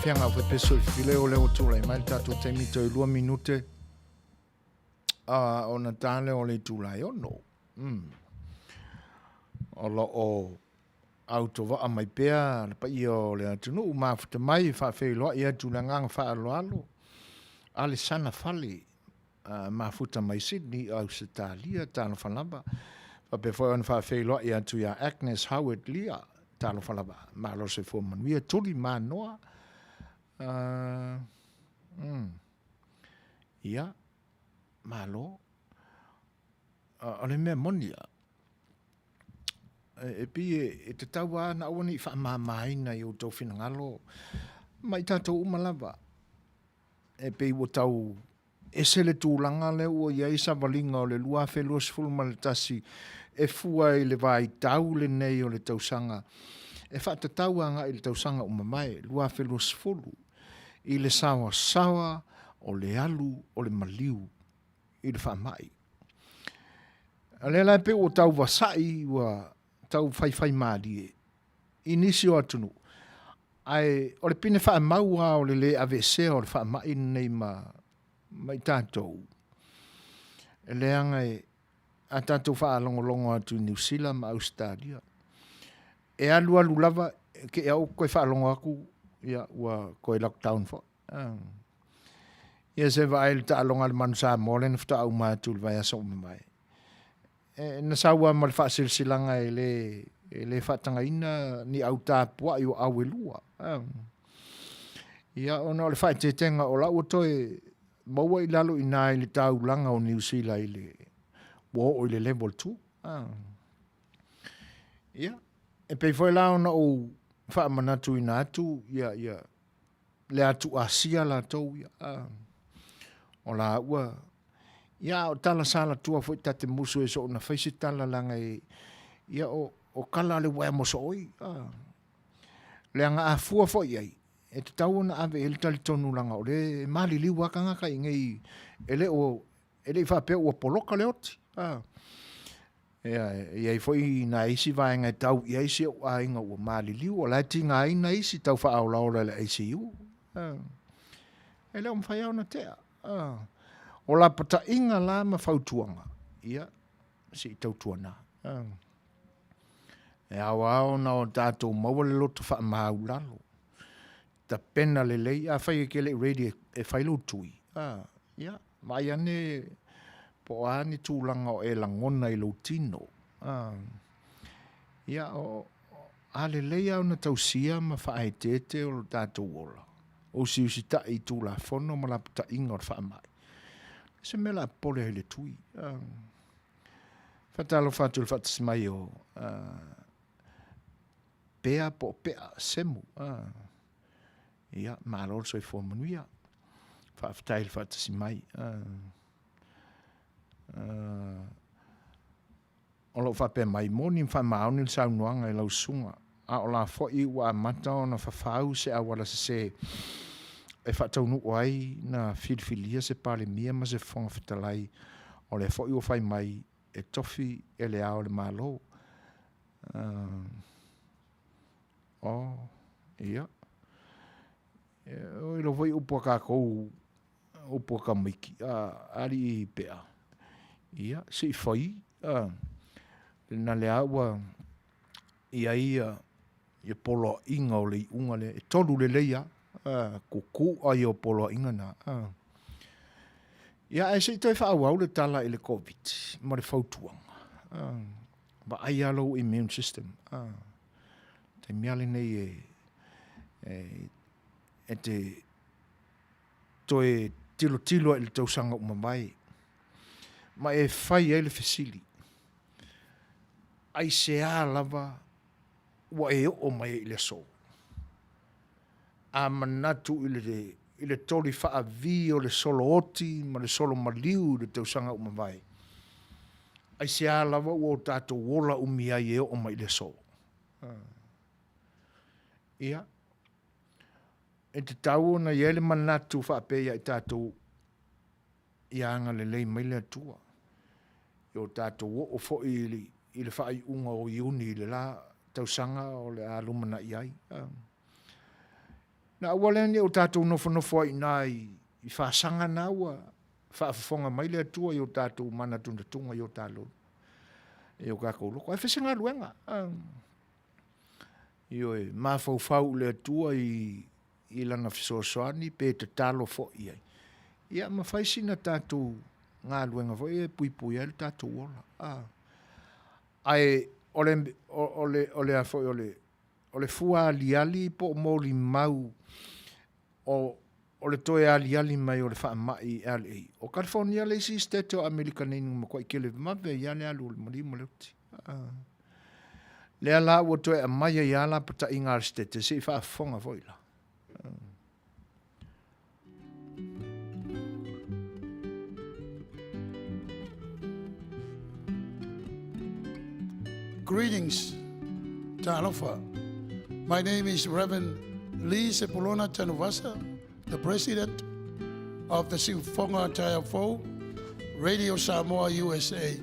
Fianga o peso file o leo tu lai mai tato te mito I 2 minute o na tane o le tu lai o no. O lo o auto va mai pea pa io le atu no ma fta mai fa fe lo ia tu na ngang fa lo alo. Ale sana fali ma futa mai Sydney au Australia tano falaba. Pa pe foi on fa fe lo ia tu ya Agnes Howard Lia tano falaba. Ma lo se fo Manuia tuli Manoa. Ia malo ole me monia e pi e te taua na woni fa mai na yo to fina ngalo mai tato umalava e pe wo tau e sele tu langa le o ia isa valinga o le lua felos ful maltasi e fua I le vai tau le nei o le tausanga e fa te taua nga I le tausanga umamai lua felos fulu I le sawa o le alu o le maliu I le whamai. A le lai pe o tau wasai wa tau whai maari e. I nisi o atunu. Ai, o le pine wha maua o le avese o le whamai nei mai tātou. E le anga e a tātou wha longo atu New Zealand ma Australia. E alu lava ke au koe wha longo aku ia ua koe lockdown fo. Ia se vai le ta'alonga le manusa molen fta au mātul vai aso mai. E na saua ma le whaasilsilanga e le whatanga ina ni au tāpua I o au elua. Ia ona o le whaetetenga o lau toe maua I lalo I nai le taulanga o New Zealand I le o le level 2. Ia. E pei foi lao na o whaamanatu I nātu, ia, le atu asia la tau, ia. O la ua, ia o tala sala tua foi tate musu e so na faisi tala langa ia o kala le wea mo so oi. Le anga a fua foi ai, e te tau na ave ele tali tonu langa o le mali li waka ngaka I ngei ele I whapea ua poloka le oti. Ia foi na isi vai ngai tau ia isi o ai nga o mali liu o la tinga ai na isi tau fa au la le isi u. E leo mwhai au na tea. O la pata inga la ma fautuanga. Ia, si tau tuana. E au na o tātou maua le loto wha mahau lalo. Ta pena le lei, a whai ke le radio e whailo tui. Ia, mai ane po ane tūlanga o e langona i lo tino. Ia, a le lei au na tausia ma whae tete o tātou ola. O si usi ta i tūla whono ma la pata inga o wha mai. Se me la pole hele tui. Whatalo whatul whatasmai o pea po pea semu. Ia, maalor so i fo manuia. Whaaftail whatasimai. O lo whape mai moni wha maoni le saunuanga i lau sunga. A o la fwoi ua mata o na whawhau se awala se e whataunu oai na whirwhilia se pale mia ma se whonga whatalai o le fwoi o whai mai e tofi e le ao le malo. Ia. O ilo voi upua kākou, upua ka miki. Ari i pea. Ia, se i whai. Na le aua ia ia polo inga o le unga le. E tolu le leia. Kuku ai o polo inga na. Ia, e se i toi whaau au le tala i le COVID. Ma le whautuanga. Ma ai alo immune system. Te miale nei e te toi tilo i le tausanga umamai. Ma e whai e le fesili. Ai se a lava wa e o mai i le so. A manatu i le tori wha vi o le solo oti, ma le solo maliu le tausanga umamai. Ai se a lava o tātou wola umi ai e o mai le so. Ia. E te tau na iele manatu whaapea i tātou ianga le lei mai le atua. I o tātou o fo i le whaai unga o iuni le la tausanga o le alumana i ai. Na awale ni o tātou nofo ai nai i whaasanga na ua whaafafonga mai le atua i o tātou mana tundatunga i o tālo. I o kākou loko. Ai whesenga luenga. I o e mawhau le atua i lana fisosoani pe te talo fo i ai. Ia ma whaisina tātou ngā luenga fo e pui ai le tātou ola. Ai ole a fo ole fua aliali po moli mau o le toe aliali mai o le wha mai LA. O California le si state o Amerika nenu ma kwa ikele mawe ia le alu le mali mo leuti. Le ala ua toe a maia ia la pata inga state se i wha fonga foila. Greetings, Talofa. My name is Reverend Lee Sepulona Tanuvasa, the president of the Siufonga Taiafo, Radio Samoa, USA.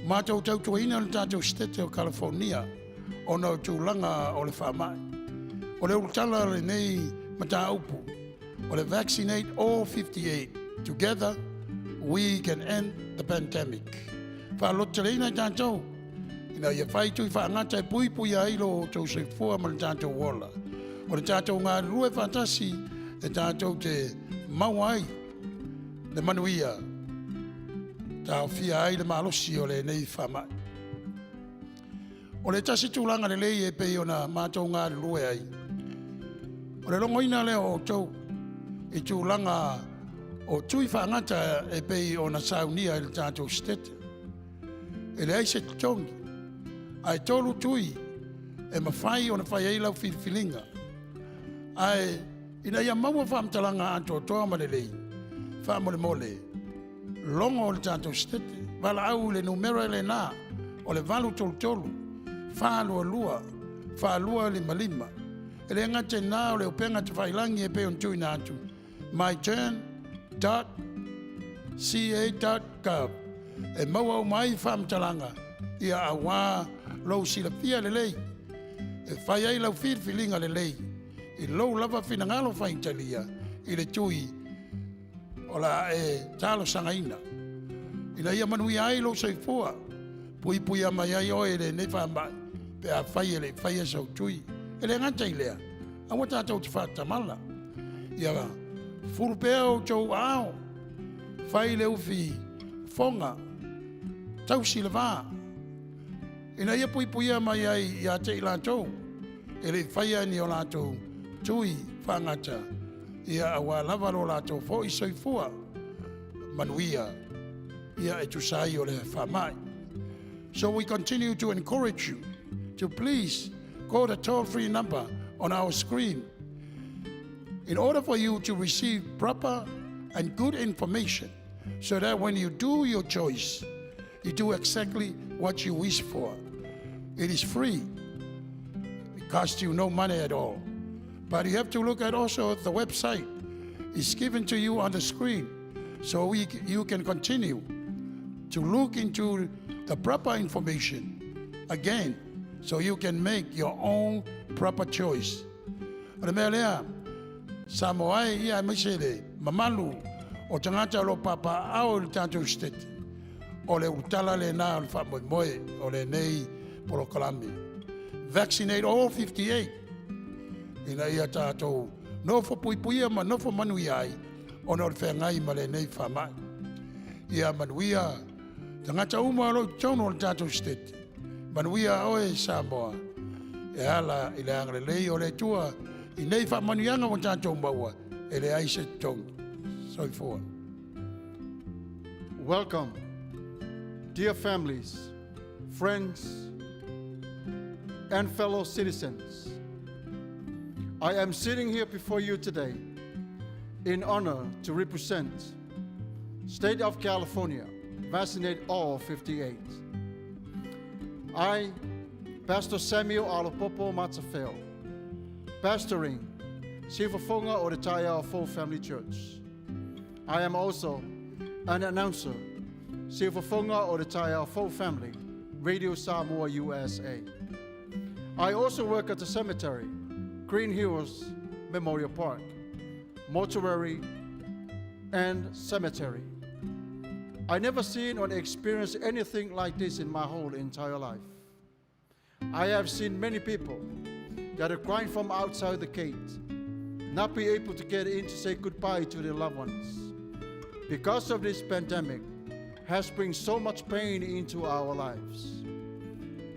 Mātou tautuaina le tātou stete o California, o nau tūlanga o le whamai. O le urtala le nei mata upu, o le Vaccinate all 58. Together, we can end the pandemic. Whaalotelina tātou, ina ia whai tui whaangata e pui ailo tau Seifua ma le tātou wola. O le tātou ngā rue whatasi e tātou te mauai le Manuia. Tāo fia ai le malosi o le nei whamai. O le tasi tūlanga le lei e pei o na mātou ngā rue ai. O le longoina leo o tau i tūlanga o tui whaangata e pei o na saunia i le tātou stete. E le aise tongi. Ai tolu tui e mawhai o na whai eilau whirwhilinga. Ai ina ia maua whamtalanga anto toa ma le lei. Whamole mole. Longo o le tātou stete. Wala au le numero le nā. O le valu tolu. Whaalua lua. Whaalua lima lima. E le ngate nā o le upenga te whailangi e pe on tui nātu. myturn.ca.gov. e maua o mai whamtalanga ia a wā lau sila pia le lei. E whai ai lau whirwhilinga le lei. I lau lava whinangalo whaintalia i le tui o la e talo sangaina. Ina ia manuia ai lau Seigafolava. Pui pui a mai ai oe le ne whamai. Pe a whai ele whai e sau tui. Ele ngata i lea. A wata tau te whatamala. Ia furu pea o tau ao. Whai le uwhi whonga. Tau sila wā. Ina ia pui pui a mai ai i a te i lātou. Ele whai ani o lātou tui whangata. Ia a wā lava lo lātou fo i Seigafolava. Manuia. Ia e tu sai o le whamai. So we continue to encourage you to please call the toll-free number on our screen in order for you to receive proper and good information so that when you do your choice, you do exactly what you wish for. It is free. It costs you no money at all. But you have to look at also the website. It's given to you on the screen so you can continue to look into the proper information again so you can make your own proper choice. O le mea lea, sa moai ia mesele, mamalu o tangata lo papa au le tātou steti. O le utala le nā o le whamoimoe o le nei polokalami. Vaccinate all 58. Ina ia tātou nofo puipuia ma nofo manuia ai o no le whengai ma le nei whamai. Ia manuia tangata uma lo tono le tātou steti. Manuia oe Samoa. E ala i le angre lei o le tua i nei whamanianga o tātou maua e le aise tonu. Seigafolava. Welcome, dear families, friends, and fellow citizens. I am sitting here before you today in honor to represent State of California, Vaccinate all 58. I, Pastor Samuel Alopopo Matafeo, pastoring Seigafolava o the Seigafolava Family Church. I am also an announcer, Seigafolava o the Seigafolava Family, Radio Samoa, USA. I also work at the cemetery, Green Hills Memorial Park, mortuary, and cemetery. I never seen or experienced anything like this in my whole entire life. I have seen many people that are crying from outside the gate, not be able to get in to say goodbye to their loved ones. Because of this pandemic has brought so much pain into our lives.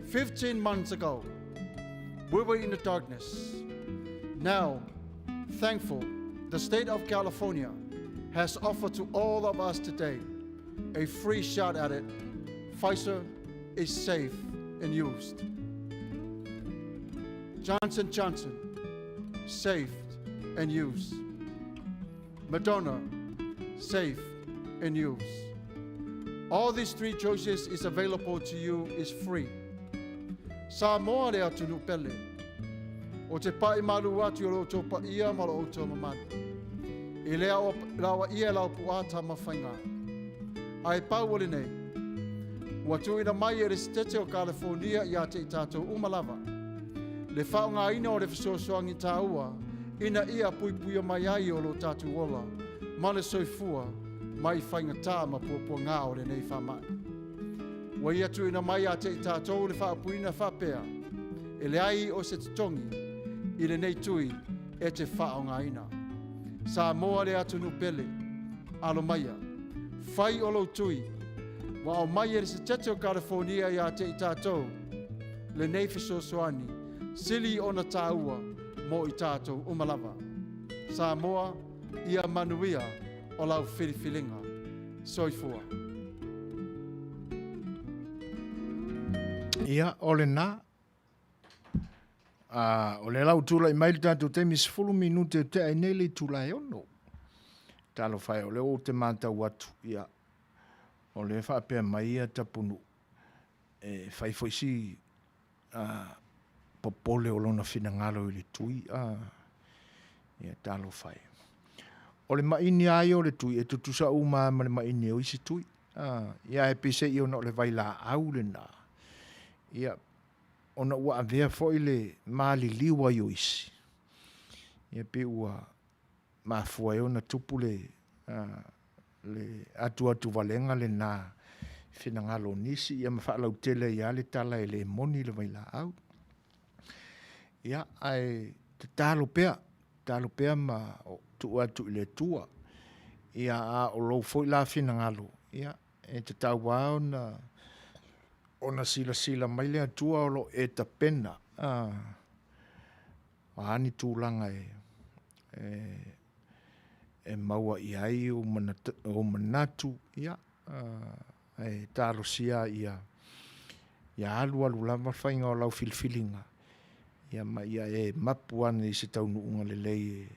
15 months ago, we were in the darkness. Now, thankful, the state of California has offered to all of us today a free shot at it. Pfizer is safe and used. Johnson & Johnson, safe and used. Moderna, safe and used. All these three choices is available to you, is free. Samoa le atunu pele. O te pai malu atu o lo pa ia ma lo to mamani. I lea o lawa ia lau puata mawhainga. Ai pau nei. Watu ina mai e Setu o California i a te tātou umalava. Le whaonga ina o le Suasua tāua, ina ia puipuia mai ai o lo tātou ola, ma le soifua, mai whainga tā ma puapua ngā o le nei whamai. Wa ia tu ina mai a te tātou le whaapuina whapea, e le ai o se tongi, i le nei tui e te whaonga ina. Samoa le atunu pele, alo maia, whai o lo tui, wa o mai e se Setu o California i a te tātou, le nei Suasua sili ona tāua mo i tātou umalava. Samoa ia Manuia o lau whiriwhilinga. Seigafolava. Ia, ole nā. O le lau tūla i maili tātou te misfulu minute te ainele tūla e ono. Tālo whai o le o te mātau atu. Ia, o le whapea mai ia tapunu. Whai whaisi popole o lona whinangalo i le tui. Ia, tālo whai. O le maini ai o le tui, e tutusa uma ma le maini o isi tui. Ia e pise i ona o le vai la au le na. Ia ona ua avea fo i le maali liwa i o isi. Ia pe ua mafua e ona tupu le atu valenga le na fina ngalo nisi ia mawhaalau tele ia le tala e le moni le vai la au. Ia ai te talo pea ma tu atu i le tua. Ia a o lou foi la fina ngalo. Ia e te tau wao na ona sila mai le atua o lo e ta pena. Ani tūlanga e maua i ai o manatu. Ia e talo sia ia alu lava whainga o lau filfilinga. Ia ma ia e mapu ana i se tau nuunga le lei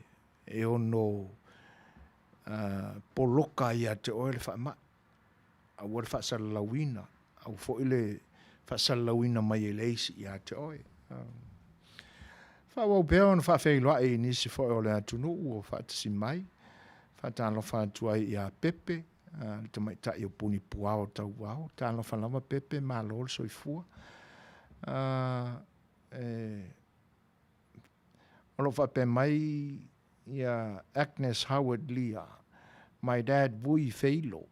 e ono poloka ia te oe le whaama. Au le whaasalalawina. Au fo ile whaasalalawina mai e leisi ia te oe. Whawau pēo na whaafeiloa e nisi fo e o le atunu o whaatasi mai. Whaatalo whaatua ia pepe. Te mai tai o puni puao tau wao. Talo whalawa pepe ma lol soifua. Olo whape mai ia Agnes Howard Leah. My dad Vui Feilo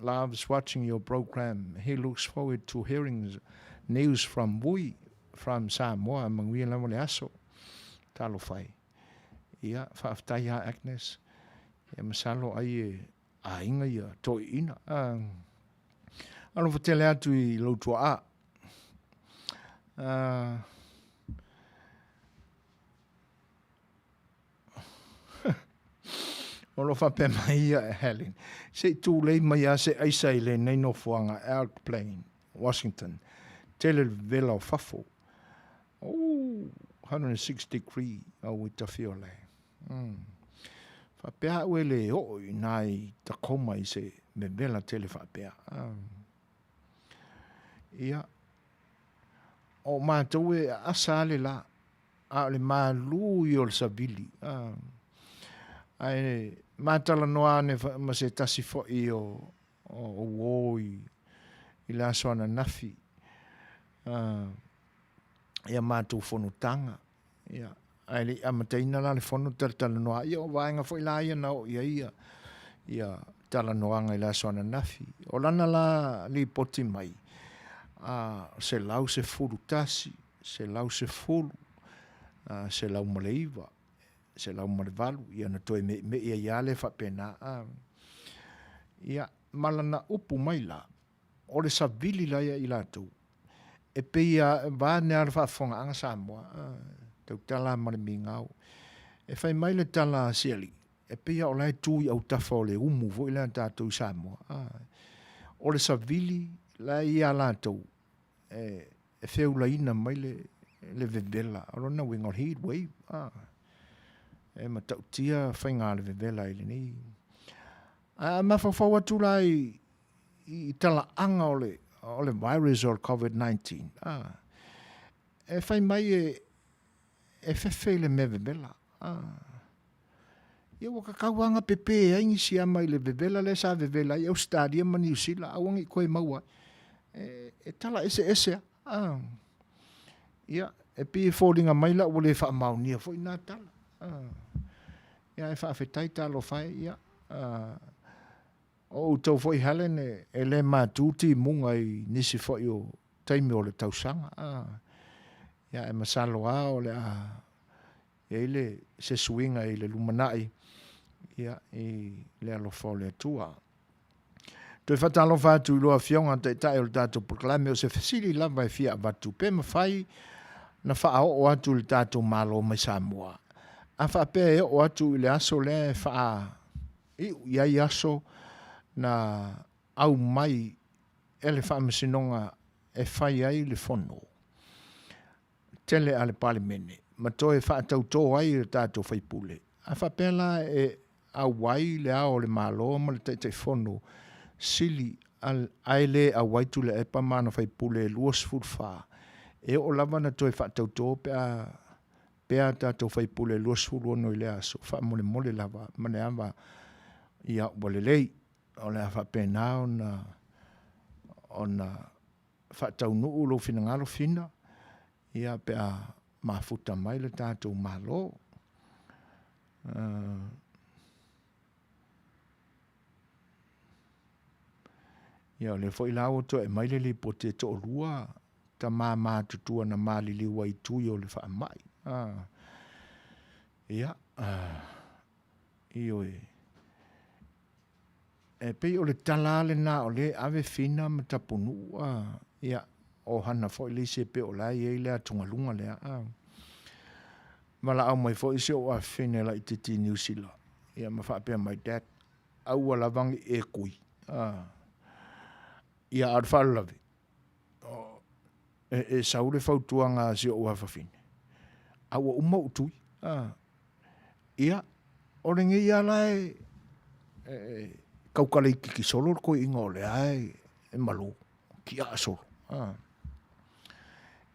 loves watching your program. He looks forward to hearing news from Vui, from Samoa, Manuia lama le aso. Talo whai. Ia, whaaftai ha Agnes. Ia masalo ai a inga ia toi ina. Alo whatele atu i loutua a. Olo whape mai ia Helen. Se tū lei mai a se aisa i le nei no fuanga Elk Plain, Washington. Tele vela o fafo. 106 degree au i tawhio le. Whapea ue le o i nai Tacoma i se me vela tele whapea. Ia. O mātou e asa ale la. A le mālu i o le savili. Ai matala noa ne ma se tasi fo i o woi i la soana nafi. Ia mātou fono tanga. Ia. Ai le amateina la le fono tala noa. Ia o vaenga fo i la ia nao ia. Ia tala noanga i la soana nafi. O lana la li poti mai. Se lau se fulu tasi. Se lau se fulu. Se lau maleiva. Se lau marivalu, ia na toi me ia iale whapena. Ia malana upu mai la, o le savili la ia i lātou. E pe ia vāne ar whaafonga anga Samoa, tau tala mare mi ngau. E whai mai le tala siali, e pe ia o lai tui au tafa o le umu vo i la tātou Samoa. O le savili la ia lātou, e whiaula ina mai le vevela, arona wing on heat wave, e matautia whainga le vevela ili ni. Ma whawhaua tula i tala anga o le virus o COVID-19. E whai mai e whewhei le me vevela. Ia waka kauanga pepe e ingi si ama i le vevela le sa vevela i au stadia ma New Zealand awangi koe maua. E tala ese. Ia e pi fōringa mai la wale wha maunia fo i nā tala. Ia e whaafetai talo whai, ia. O tau foi Helen e le mātūti munga i nisi foi o taimi o le tausanga. Ia e masalo o le e le se suinga i le lumanai. Ia i le alofa o le atua. Toi whatalo whātu i loa fionga te tae o le tātou proklame o se fesili lava e fia avatu. Pe mawhai na whaao o atu le tātou malo mai Samoa. A whaapea e o atu i le aso le wha iai aso na au mai e le whaamasinonga e whai ai le whono. Tele ale palimene. Ma toi whaatau tō ai le tātou whaipule. A whaapea la e au wai le ao le malo ma le teitei whono sili ai le au waitu le epa mana whaipule luas fulwha. E o lava na toi whaatau tō pea tātou whaipule luas fulu ono i le aso. Wha mole lava, mane ava ia walelei. o le whapena o na whataunu lo fina ngalo fina. Ia pe a mafuta mai le tātou malo. Ia le fo ila o to e mai le li po te to lua ta mā tutua na mā li wai tui o le wha mai. Ia, io e pei o le tala le nā o le ave fina ma tapunu. Ia, o hana fo ili se pe o lai e le atunga lunga le Mala au mai fo isi o a fine la ititi New Zealand. Ia ma wha pia mai dad. Au ala vangi e kui. Ia ar whalawe. E saure fautuanga si o whawhine. Au o umau tui. Ia, o ringi ia lai kaukale ki solo ko inga o le ai e malo. Ki a solo.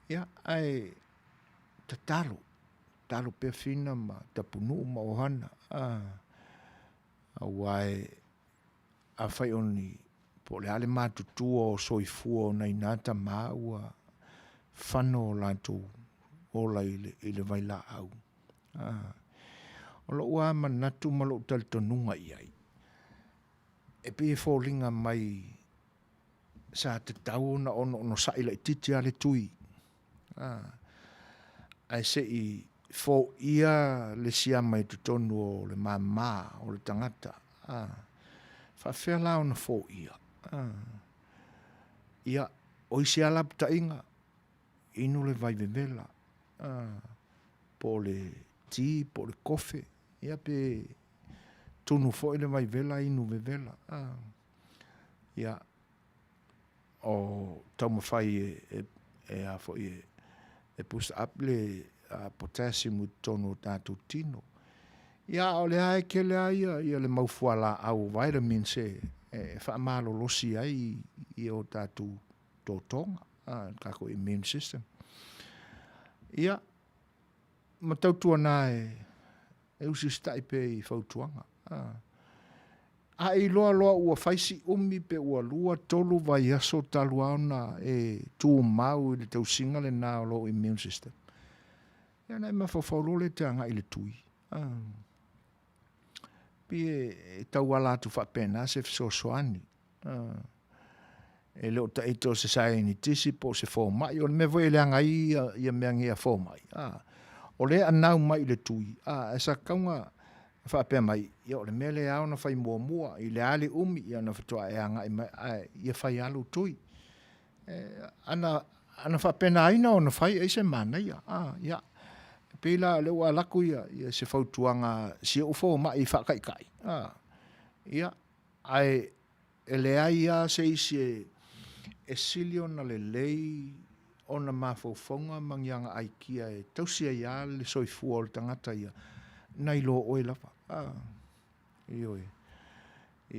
Ia, ai tatalo. Talo pe fina ma tapunu ma ohana. Awai a Fai'oni po le ale matutua o soifua o nei nata maua whano lantou o la ile vai la au. O lo ua manatu ma lo talitonunga iai. E pe fōlinga mai sa te tau na ono saila i titi ale tui. Ai se i fo ia le sia mai tutonu o le mama o le tangata. Whawhea lao na fo ia. Ia, o isi ala puta inga, inu le vai vevela. Po le ti, po le kofe. Ia pe tunu fo le vai vela, inu vevela. Ia, o tau mawhai e a fo i e pusa up le potassium tonu tātou tino. Ia o le ai ke le ai ia le maufuala au vitamin se whaamalo losi ai i o tātou tōtonga, kako immune system. Ia, matautua nā e usi stai pe i whautuanga. A i loa ua whaisi umi pe ua lua tolu vai aso talu auna e tū mau i le tausinga le nā o lo immune system. Ia nei mawhawhaulo le te anga i le tui. Pie tau ala tu whapena se Suasua. E leo ta ito se sae ni tisi po se fōmai. O le me voi le anga ia mea ngia fōmai. O le anau mai le tui. E sa kaunga whapea mai. Ia o le me le au na whai mua. I le ali umi ia na whatua e anga ia whai alu tui. Ana whapena aina o na whai eise mana ia. Ia. Pila le ua laku ia se fautuanga si o fōmai i whakaikai. Ia. Ai e le ai ia se isi e silio na le lei o na mawhauwhaunga mangianga ai kia e tausia ia le soifua o le tangata ia nai lo oe lapa. Ioi.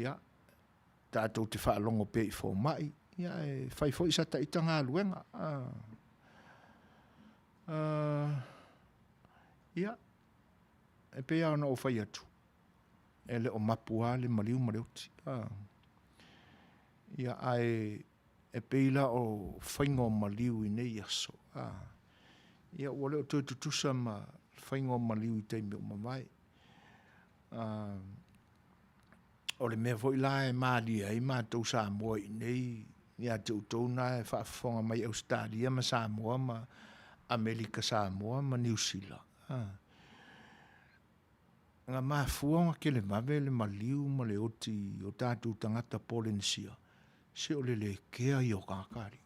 Ia. Tātou te whaalongo pe i fōmai. Ia e whaifo isa ta itanga aluenga. Ia. E pe au na o whai atu. E le o mapua le maliu mareuti. Ia ai e peila o whaingo maliu i nei aso. Ia ua leo tui tutusa ma whaingo maliu i teime o mawai. O le mea voi la e maalia i mātou Samoa i nei. Ia te utona e whaafonga mai Australia ma Samoa ma Amerika Samoa ma New Zealand. Nga mafuanga ke le mawe le maliu ma le oti o tātou tangata Polynesia. Se o le kea i o kakari.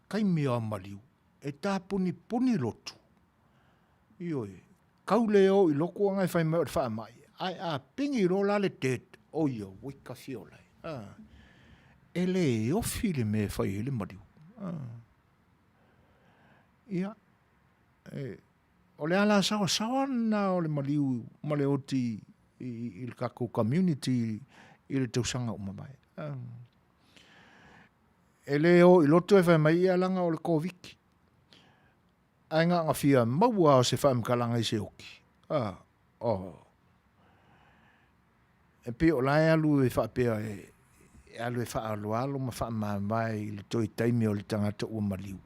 Kai mea maliu. E tā puni lotu. Ioi. Kau leo i loko angai whai mai o le whaamai. Ai a pingi rola le tet. O ia, wika fiolai. E le ofi le me whai ele maliu. Ia. O le ala sawa na o le maliu ma le oti i le kako community i le tausanga umamai. E leo i loto e whai mai ia langa o le koviki. Ai ngā ngawhia maua o se whaamkalanga i se oki. e pe o lai alu e whaapea e alu e whaaloalo ma whaamamai le toi taimi o le tangata ua maliu.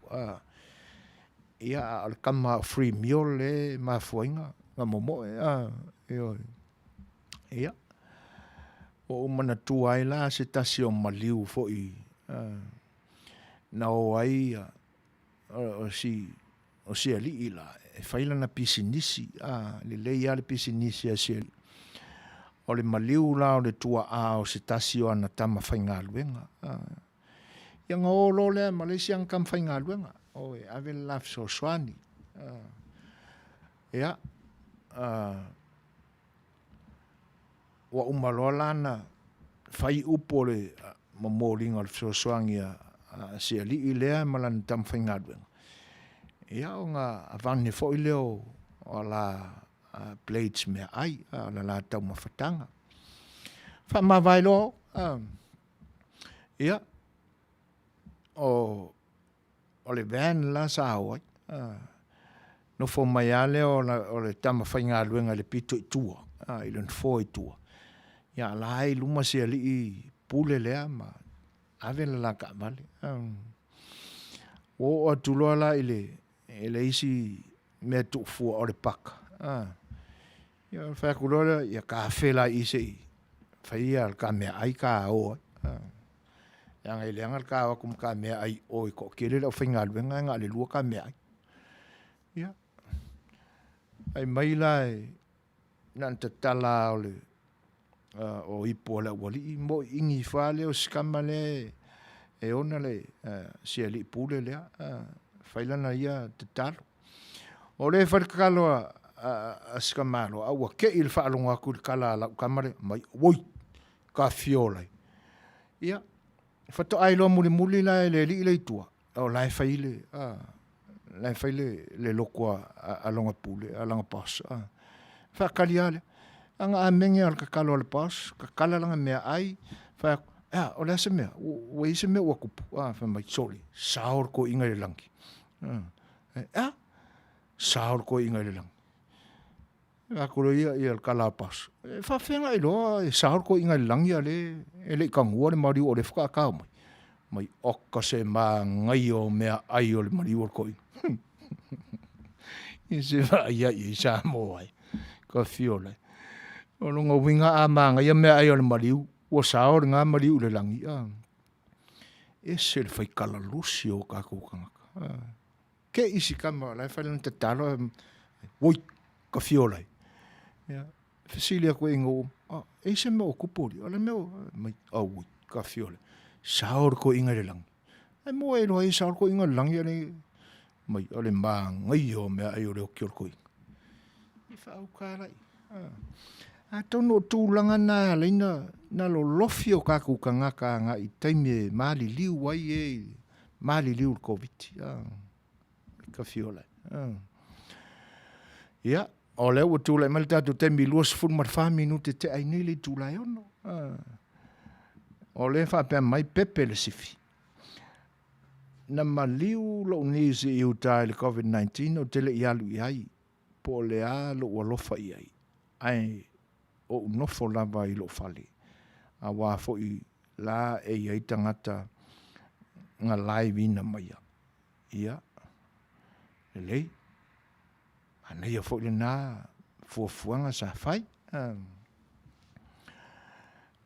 Ia le kama free meal le mafuainga nga momo e oi. Ia. O mana tu ai la se tasi o maliu fo i na o ai o si ali ila e faila na pisinisi le leia le pisinisi a si ali. O le maliu la o le tua o se tasi o ana tama whainga luenga. Ia ngā o lo le Malaysia ang kam whainga luenga. O e ave le laf so swani. Ia. Wa umaloa lana whai upo le mamoringa le so swangi si ali i lea malana tam whainga luenga. Ia o ngā avane fo i leo o la blades mea ai, la tau mawhatanga. Whamawai lo, ia, o le van la sa awai, no fo mai ale o le tama whainga luenga le pito i tua, i lun fo i tua. Ia la ai luma se ali i pule lea ma ave la ka vale. O atuloa la ele isi mea tuufua o le paka. Ia whakuloa ia ka whela isi whaia ka mea ai ka o. Ia ngai leanga ka wakum ka mea ai o i ko kere la whainga luenga ngā le lua ka mea ai. Ia. Ai mai lai nan te tala o le o ipo la wali mo ingi whale o skamale e ona le si ali pule lea whailana ia te talo. O le wharekalo a skamalo aua ke il whaalonga aku kala la kamare mai woi ka fiolai. Ia whato ailo muli la le li le tua o lai whaile le lokoa alonga pule alonga pas. Whakali ale anga amengi al kakalo le pas kakala langa mea ai fa o le se mea o ise mea o kupu fa mai soli saor ko inga le langi saor ko inga le langi ko ia el kala pas fa fenga ilo saor ko inga le langi ale ele kangua le mari o le fka ka mai okka se ma ngai o mea ai o le mari o ko ise va ia isa mo ai ko fiola o longa winga a manga ia mea ai o le mariu o sao ngā mariu le langi e se le fai kala lusi o kako kangaka ke isi kama lai whai lana te talo woi ka fiolai Fesilia ko ingo e se mea o kupori ala mea mai woi ka fiolai sao ko inga le langi ai mo e loa e sao ko inga le langi ane mai ole maa ngai o mea ai o leo ki orkoi i whau kārai a tono tūlanga nā leina nā lo lofi o kāku ka ngaka ngā i taime maali liu wai maali liu COVID ka fiolai ia o leo o tūlai mali tātou taimi luas fun mar 5 minute te ai nei le tūlai ono o le whapea mai pepe le sifi na maliu lo nisi i utai le COVID-19 o tele i alu i ai po le a lo alofa i ai ai o nofo lava i lo fale a wā fo i la e i tangata ngā lai vina maia ia lei ana ia fo i nā fuafuanga sa fai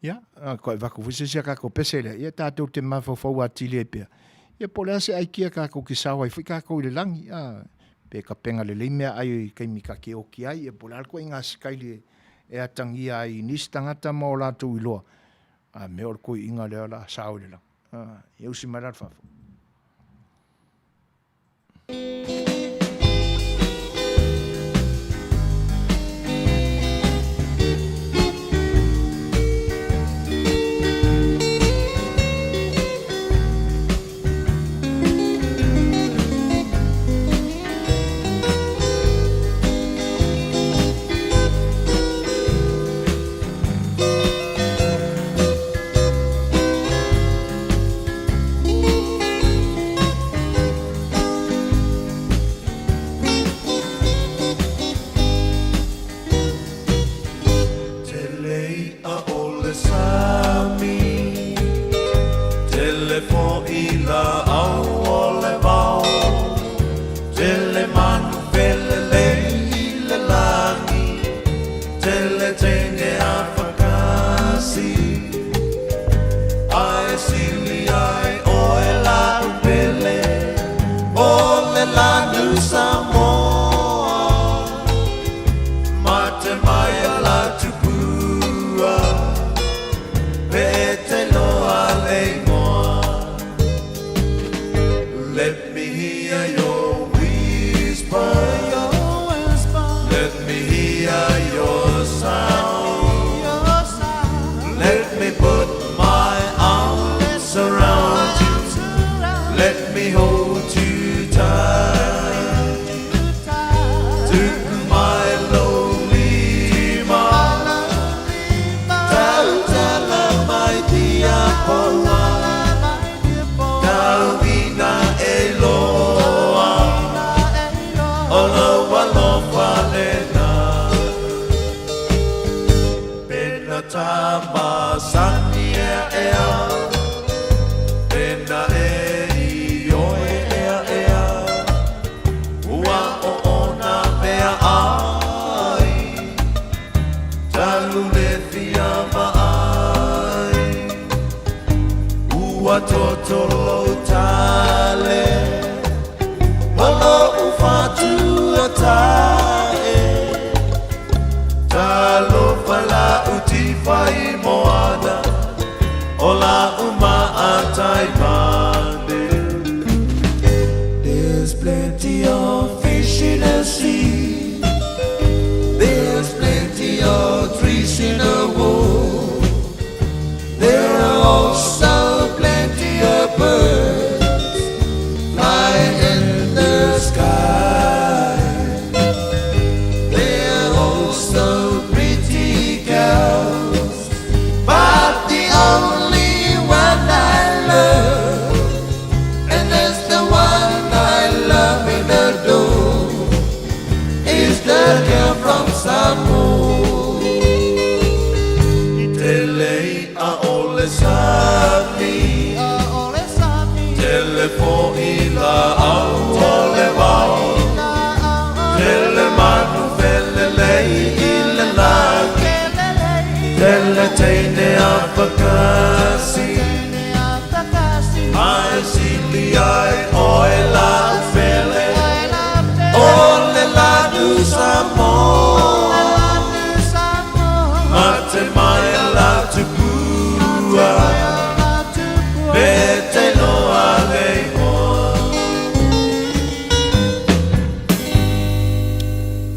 ia koe waku visisia kako pesele ia tātou te mawhawhau atili e pia ia po lea se ai kia kako ki sawa i fui kako i le langi pe ka penga le leimea ai kai mika ke o ki ai e po lea alko i ngā sikaili e atangi ai nisi tangata mo lātou i loa me or koi inga lea la sao le lang i usi marar whawhu Tele fo ila au o le vau Tele manu pele le i le langi Tele tenge a whakasi Ai sili ai o e la upele O le lanu Samoa Ma te mai a la tupua Pe te loa le moa Let me hear your whisper Let me hear your sound Let me put my arms around you Let me hold you tight To my lonely mama Tala my dia poa Tawina eloa Ola walofa lena Pena tama sania ea Pena e oe ea Ua o ona mea ai Talu le fia ai Ua totolo tale Malo ufatu atae Talo fala uti fai moana Ola uma atai mande There's plenty of fish in the sea There's plenty of trees in the world There are also plenty of birds flying in the sky There are also pretty girls But the only one I love And that's the one I love and adore Is the girl from Samoa Tele a ole sami Tele fo ila au ole wau Tele manu fele lei ila laki Tele teine a whakasi Ai sili ai oe la fele Ole la du Samoa Mate mai la tupua Pe te loa le moa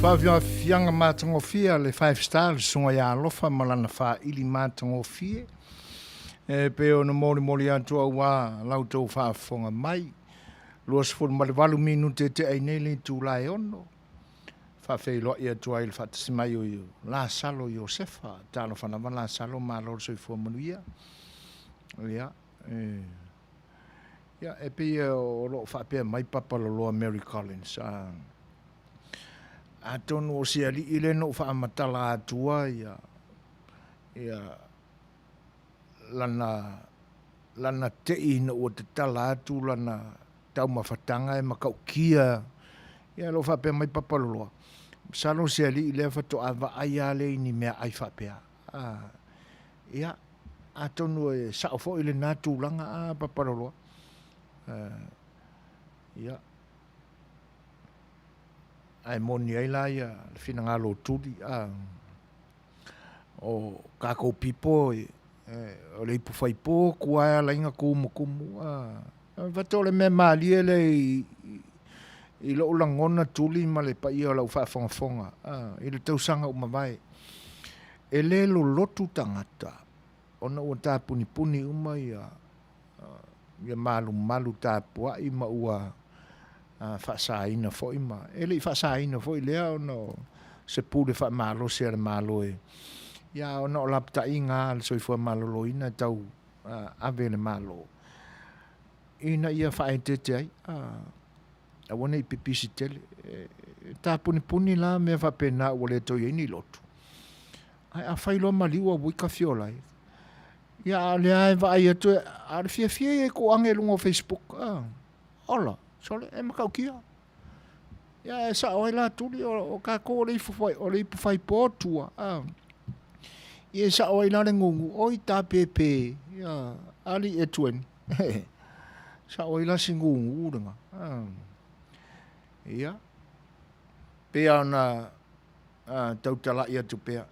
Whawhia whianga mātangofia le 5 star le sunga ia alofa malana wha ili mātangofia. Pe o na mori atu au wā lautou whaafonga mai. Luas furu male walu minu te ainele tu lai ono. Whawhelo ia tu ai le whatasimai o la salo Iosefa. Tālo whanama la salo mā lor soi fua Manuia. Ia. Ia, e pe o lo whapea mai papa lo loa Mary Collins. A tonu o sia li ile no whaamatala atua ia lana te ina o te tala atu lana tau mawhatanga e makau kia ia lo whapea mai papaloa salo sia li ile whato awa ai ale ni mea ai whapea ia a tonu e saofo ile nā tūlanga a papaloa ia ai moni ai la ia fina ngalo tuli o kako pipo o le ipu fai po kua la inga kumu vato le me mali ele i lo langona tuli ma le pa ia la ufa fonga i le tausanga uma vai ele lo lotu tangata ona o ta puni uma ia malu ta pua i ma ua whaasaina fo ima. Ele i whaasaina fo i lea ono se pule wha malo se ara malo e. Ia ono o lapta i ngā le soifua malo lo ina tau ave le malo. Ina ia whaetete ai. A wana i pipisi tele. Tā puni la mea whapena ua le toi ini lotu. Ai a whailo maliua wika fiolai. Ia le ai vai atu ar fia ko ange lungo Facebook. Ola, sole e makaukia. Ia e sa oi la tuli o ka ko le fufai o le fufai potua. Ia sa oi la le ngungu oi ta pepe. Ia ali e tuen. Sa oi la singungu uranga. Ia. Pea na tautala ia tu pea.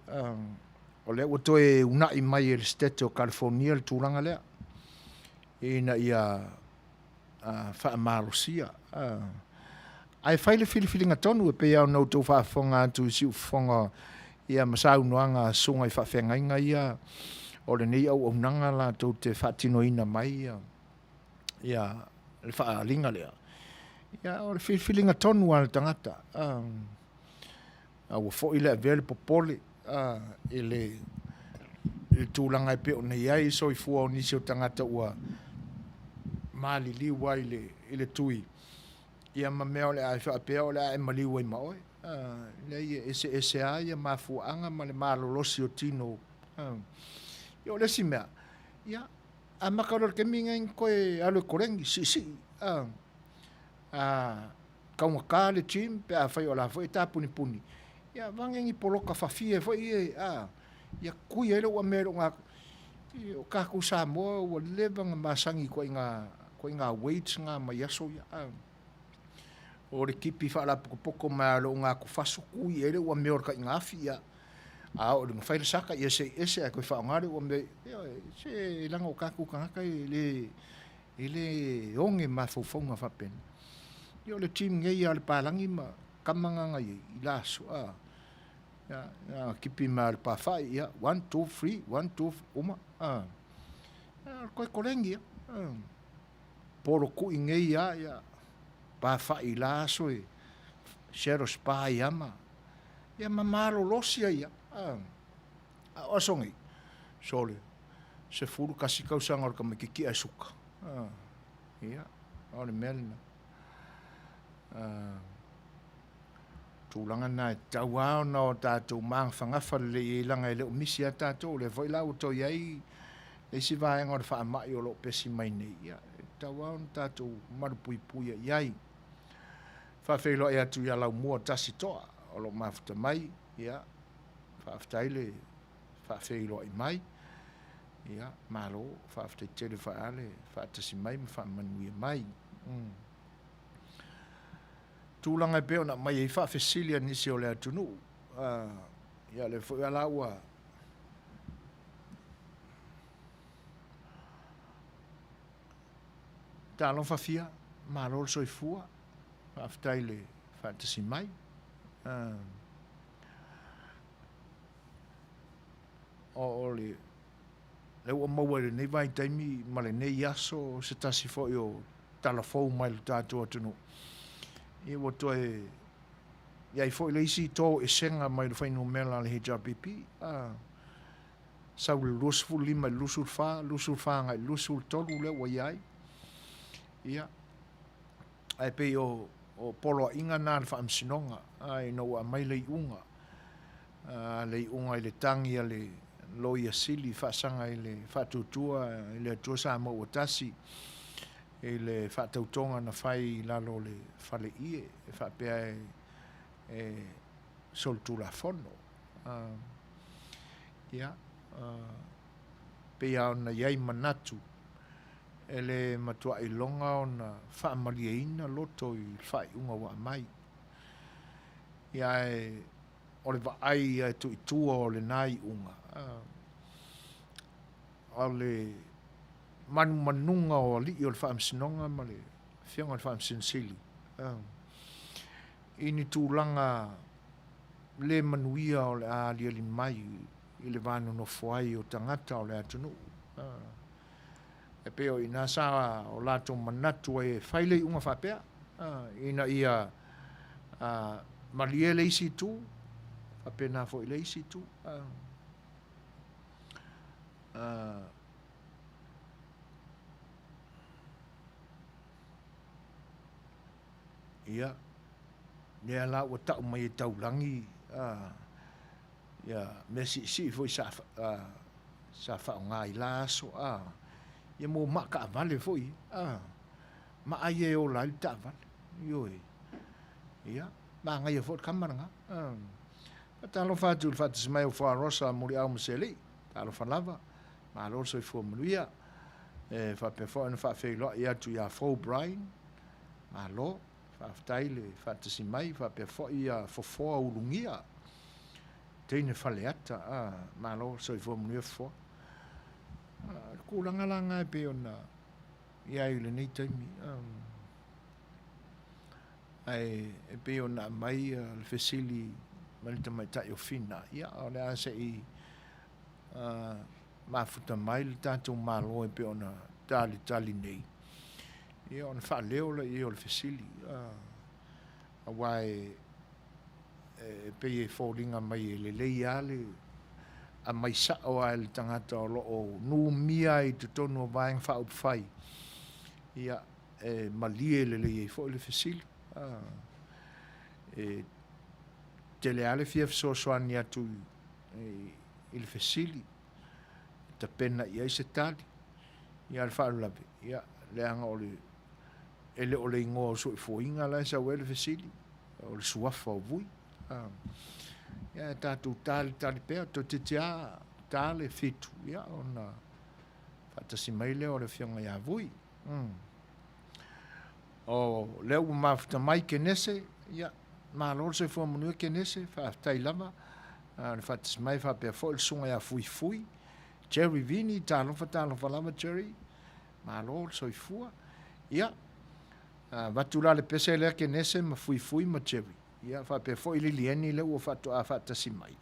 O le wato e una i mai el Setu o California le tūranga lea. Ina ia wha marosia. Ai whaile whiliwhilinga tonu e pea o nau tau whaafonga atu i siu whonga ia masau noanga sunga i whawhengainga ia o le nei au nanga la tau te whaatino ina mai ia le whaalinga lea. Ia o le whiliwhilinga tonu a le tangata. Au fo ile vele popole ele tūlanga e pe o nei ai so i fua o nisi o tangata ua mali liwa ile tui. Ia ma mea o le ai whaapea o le ai maliwa i maoi. Lei ese a ia mafuanga ma le malolosi o tino. Ia o le si mea. Ia a makaror ke minga in koe alo korengi si. Kaunga ka le chim pe a whai o la whai ta puni. Ia vangengi poloka whawhie whai ia kui ele ua mero ngā o kaku Samoa ua levanga masangi koe ngā weights ngā mai aso ia. O le kipi whaala poko mai alo ngā kufaso kui ele ua mero ka ngā fi ia. O le mwhaile saka ia se ese a koe whaongare ua me se langa o kaku kangaka ele onge mawhauwhaunga whapena. Ia o le team ngei a le pālangi ma kamanga i laso kipi ma le pawhai ia 1 2 3 1 2 uma koe korengi poro ku ingei ia pawhai laso e shero spa iama ia mamalo losia ia osongi sole se furu kasi kausanga o ka makiki a suka ia o le melina tūlanga nai tau ao na o tātou maang whangafa le i langa e leo misi a tātou le voi lau to iai le si vaenga o le wha mai o lo pesi mai nei ia tau ao na tātou marupui puia iai whawhelo e atu ia lau mua tasi toa o lo mafuta mai ia whaafutai le whawhelo i mai ia malo whaafutai tere whaale whaatasi mai ma whaamanuia mai tūlanga e peo na mai e whaafesilia nisi o le atunu. Ia le fo ala ua. Tā lon whawhia, mā rol soi fua, whaaftai le whaatasi mai. O le ua maua le nei vai taimi, ma le nei aso se tasi fo i o talafou mai le tātua atunu. I wato e ia i foi le isi tō e senga mai le whainu mela le HRPP sau le lusu lima lusu wha ngai lusu tolu le wa iai ia ai pe o polo inga nā le whaamsinonga ai no a mai le unga i le tangi a le loia sili whaasanga i le whaatutua i le atua sa mo watasi e le whaatautonga na whai lalo le whale ie e whapea e soltula fono ia pea ona iai manatu e le matua i longa ona whaamalia ina loto i whai unga wa mai ia e o le vaai e tu i tua o le nai unga o le manunga o li o le whaamsinonga ma le whianga o le whaamsinsili. Ini tūlanga le manuia o le ālia li mai i le vānu no fuai o tangata o le atunu. E peo i nā sā o lātou manatu e whaile i unga whapea. Ina ia malie leisi tū, whapena fo i leisi tū. Ia, nea la ua tau mai e taulangi, ia, me si foi sa sa whaonga I la so ia mo maka vale foi ma ai e o lai ta vale ioi ia ma ngai e fot kamaranga talo fatu fatu smai o Fai'oa muri au maseli talo falava ma lo so fo Manuia fa pe fo na fa Fai'oa ia tu ia fo Brian ma lo fa taile fatu simai fa pe fo ia fo ulungia tene faleata ma lo so fo Manuia fo kulanga langa pe ona ia ile nei taimi ai pe ona mai le fesili malita mai tai o fina ia ona ase I mafuta mai le tatou malo pe ona tali nei ia ona fa leo le ia o le fesili awai pe e folinga mai le le a mai sa o ai le tangata o lo o nu mia I te tonu o vaeng fa up fai ia malie le fo le fesili te le ale fia Suasua ni atu il fesili ta pena ia se tali ia le fa labe ia le anga ole ele ole ngo so foinga la sa wel fesili o le suafa o vui ia tatu tali pe to te tia tale fitu ia ona fatasi mai le o le fionga ia vui o le u mafta mai kenese ia ma lo se fo Manuia kenese fa tai lava na fatis mai fa pe fo il sunga ia fui Jerry Vini talo fa lava Jerry ma lo so fua ia vatula le pese le kenese ma fui ma Jerry ia fa pe fo Lilieni le u fa to a fatasi mai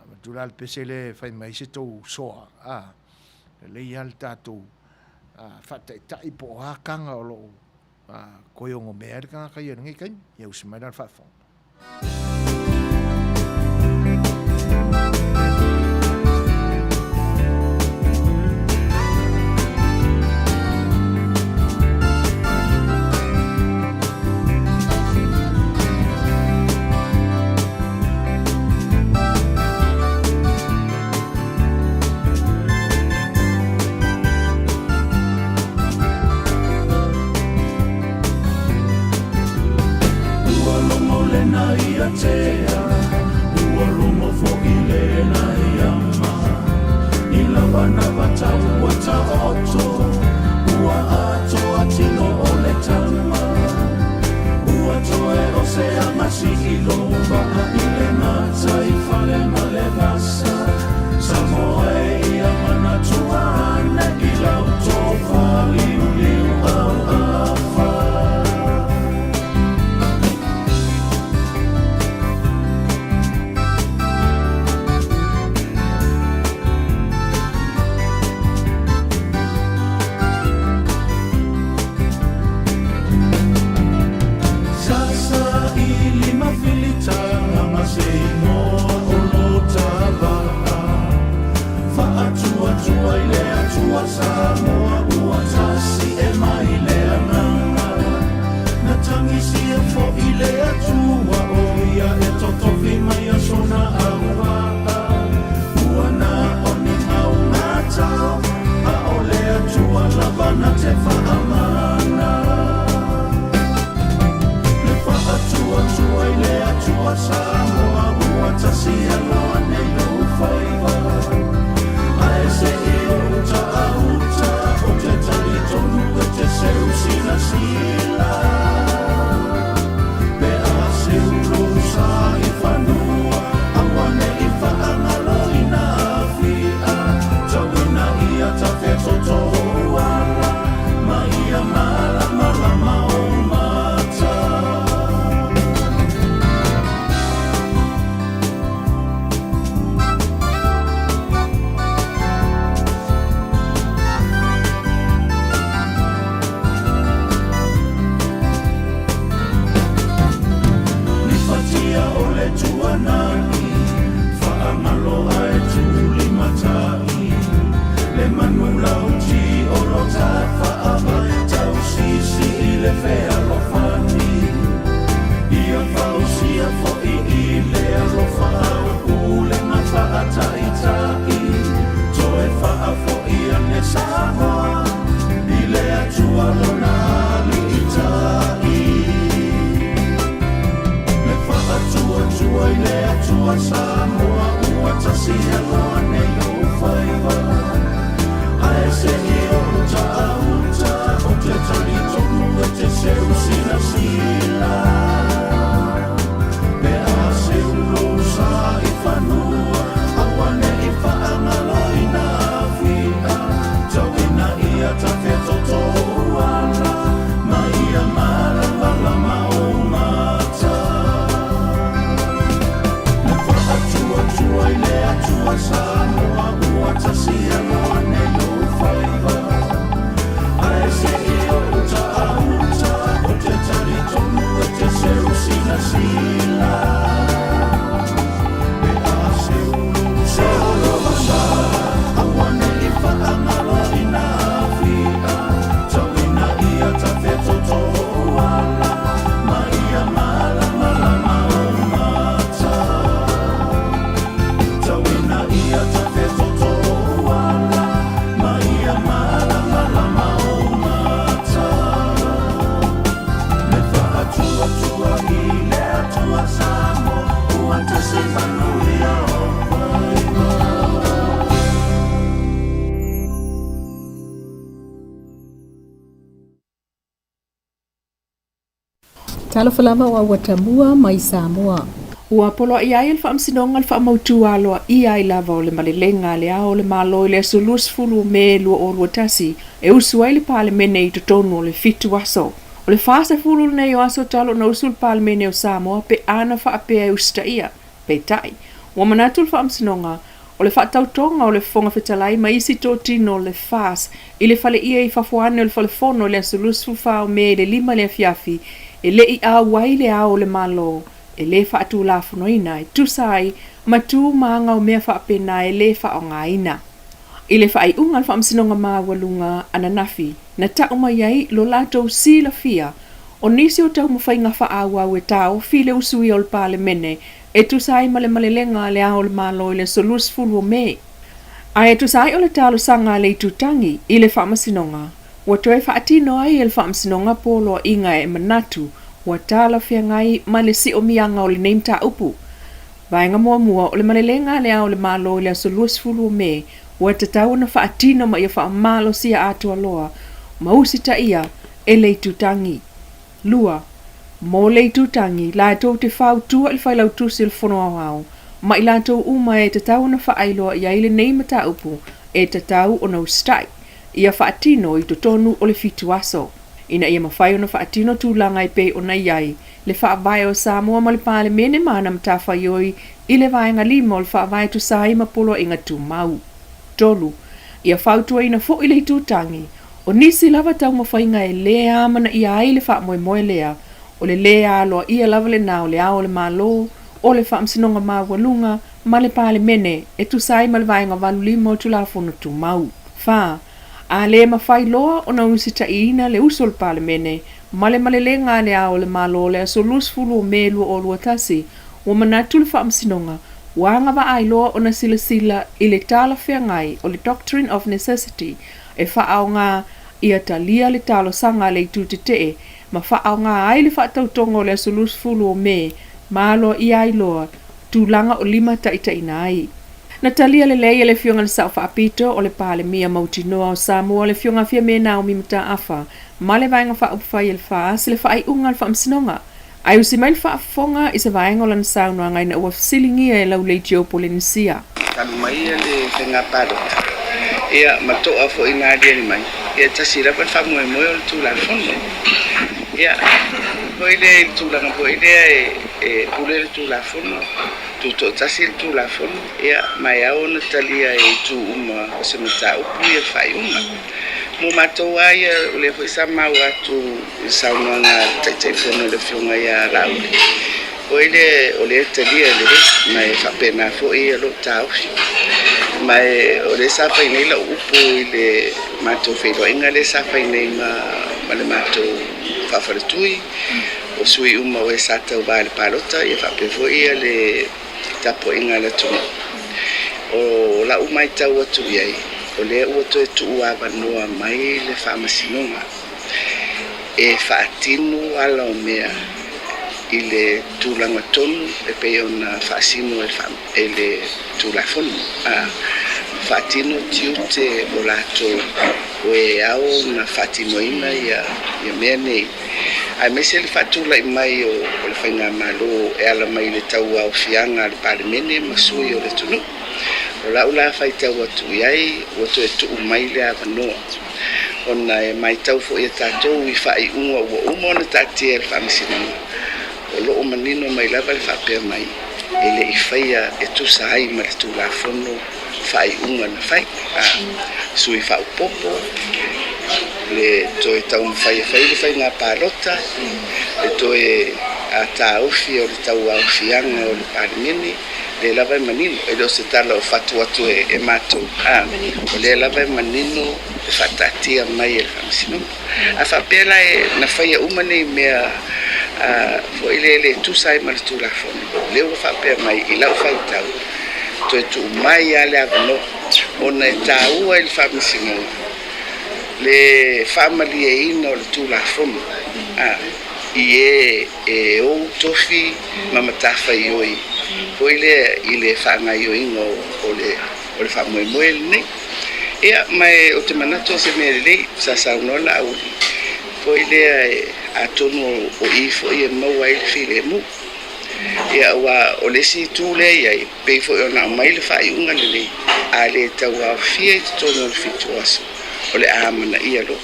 vatula le pese le fa mai se to soa le ia le tatou fa tai po hakanga o lo ko yo ngo mer ka ia ngai kan ia usmai dar fa fo atua Samoa ua tasi aloa nei o Fai'oa. Ae se i o ta auta o te tali tonu e te seu sina sila. Me a seu losa i whanua, awane i whaangalo i na awhia. Tauina ia ta whetoto uala, ma ia maranga lama o mata. Me whaatua tua i le atua Samoa ua tasi aloa nei o Fai'oa. Ae se i o ta auta o te tari tonu e te seu sina sila. Me a seu losa, awane i whaangalo i na awhia. Tauina ia ta whetoto uala, ma ia malama lama o mata. Tauina ia ta whetoto uala, ma ia malama lama o mata. Me whaatua tua i le atua Samoa, ua tasi Manuia o Fai'oa. Seigafolava o Watamua mai Samoa. Ua polo i ai le whaamsinonga le whaamautu aloa i ai lava o le malelenga le ao le malo i le asulus fulu me lua o ruatasi e usu ai le pale mene i totonu o le fitu aso. O le fasa fulu nei o aso talo na usul pale mene o Samoa pe ana whaapea e usta ia, pe tai. Ua manatu le whaamsinonga o le whaatautonga o le fonga fetalai ma isi tō tino le fas i le fale ia i whafuane o le falefono le asulus fufao me le lima le afiafi e le i a wai le ao le malo. E le whaatu la funoina e tusai ma tu maanga o mea whaapena e le whaongaina. I le whaai unga le whaamsinonga mawalunga ananafi na tau mai ai lo lato sila fia o nisi o tau mawhainga whaawa e tau file usui o le pale mene e tusai male lenga le ao le malo i le solus fulu o me. A e tusai o le talo sanga le tutangi i le whaamasinonga. Wa toe whaatino ai e le whaamsinonga polo inga e manatu wa tala whiangai ma le si o mianga o le neimta upu. Vaenga mua o le malelenga le ao le malo i le asolus fulu o me wa te tau na whaatino ma ia whaamalo sia atua loa ma usita ia e le tutangi. Lua, mo le tutangi la tau te whau tua il whailau tusi le whono au ma i la tau uma e te tau na whaailoa ia i le neimta upu e te tau o na ustai ia whaatino i totonu o le fitu aso. Ina ia mawhai ona whaatino tūlanga i pei ona iai, le whaavai o Samoa ma le pāle mene mana mta whaioi, i le vaenga limo le whaavai tu sai ma polo inga tu mau. Tolu, ia whautua ina fo i le tūtangi, o nisi lava tau mawhainga e lea mana ia ai le wha moe lea, o le lea aloa ia lava le nao le ao le malo, o le whaamsinonga mawalunga, ma le pāle mene, e tu sai ma le vaenga valu limo tu la fono tu mau. Wha, a le mawhai loa o na usita ina le usol pale mene, male lenga le ao le malo le aso lus fulu o melu o luatasi, o manatu le whaamsinonga, wanga wa ai loa o na sila i le tala whiangai o le Doctrine of Necessity, e whaao ngā ia talia le talo sanga le tutitee, ma whaao ngā ai le whaatautongo le aso lus fulu o me, malo i ai loa, tūlanga o lima taitaina ai. Na talia le leia le fionga le sao whaapito o le pāle mia mautinoa o Samoa le fionga fia me nao mi mta afa, ma le vaenga whaupwhai le whaas le whaai unga le whaamsinonga. Ai usi mai le whaafonga i se vaenga o lan saunua ngai na ua silingia e lau leitio Polinisia. Kalu mai le whenga paro. Ia matoa fo ina ria ni mai. Ia tasira pa whamoe moe o le tūlafono. Ia, hoi le tūlanga hoi lea e pule le tūlafono. Tuto tasir tūlafono. Ia, mai au na talia e tū uma o se mata upu ia whai uma. Mo matoa ia o le hoi sa mau atu i saunga ngā taitaifono le whiunga ia raule. Hoi le o le talia le mai whapena fo ia lo tauhi. Mai o le sa whai nei la upu i le mato whailoa inga le sa whai nei ma le mato whawharatui. O sui uma o e sa tau ba le parota i whapefo ia le tapo inga la tuma. O la umai tau atu iai. O le ua toe tuu awa noa mai le whaamasinonga. E whaatino ala o mea. i le tūlanga tonu e pe ona whaasino e le tūlafonu. Whaatino tiu te o lato o e au na whaatino ina ia mea nei. Ai mese le whaatula i mai o le whainga malo e ala mai le tau au fianga le parimene masui o le tunu. O laula whai tau atu iai o to e tuu mai le avanoa. Ona e mai tau fo i tātou i whai unga ua umona tātia le whamisinama. O loo manino mai lava le whapea mai. E le i whaia e tusa ai ma le tūlafono whai unga na whai. Sui whau popo. Le toe tau mwhai e whai le whai ngā pālota. Le toe a tā ofi o le tau au fianga o le parimene. Le lava manino e lo se tala o fatu atu e matou. O le lava manino e whatatia mai e whamsino. A whapela e na whaia umane mea fo ile tusai ma le tūlafono. Leo whapea mai i lau whai tau. To e tu mai ale avano. Ona e tāua i le whamisino. Le whamali e ina o le tūlafono. I e o tofi mamatafa i oi. Po ile whaangai o ingo o le whamoemoe nei. Ea mai o te manato se mea lei sa saunola auri. Po ile a tonu o ifo i e maua i le while mu. Ea wa o le si tūle iai pei fo i ona o mai le whai unga le nei. A le tau au fia i te tonu o le fitu aso. O le amana ia lo.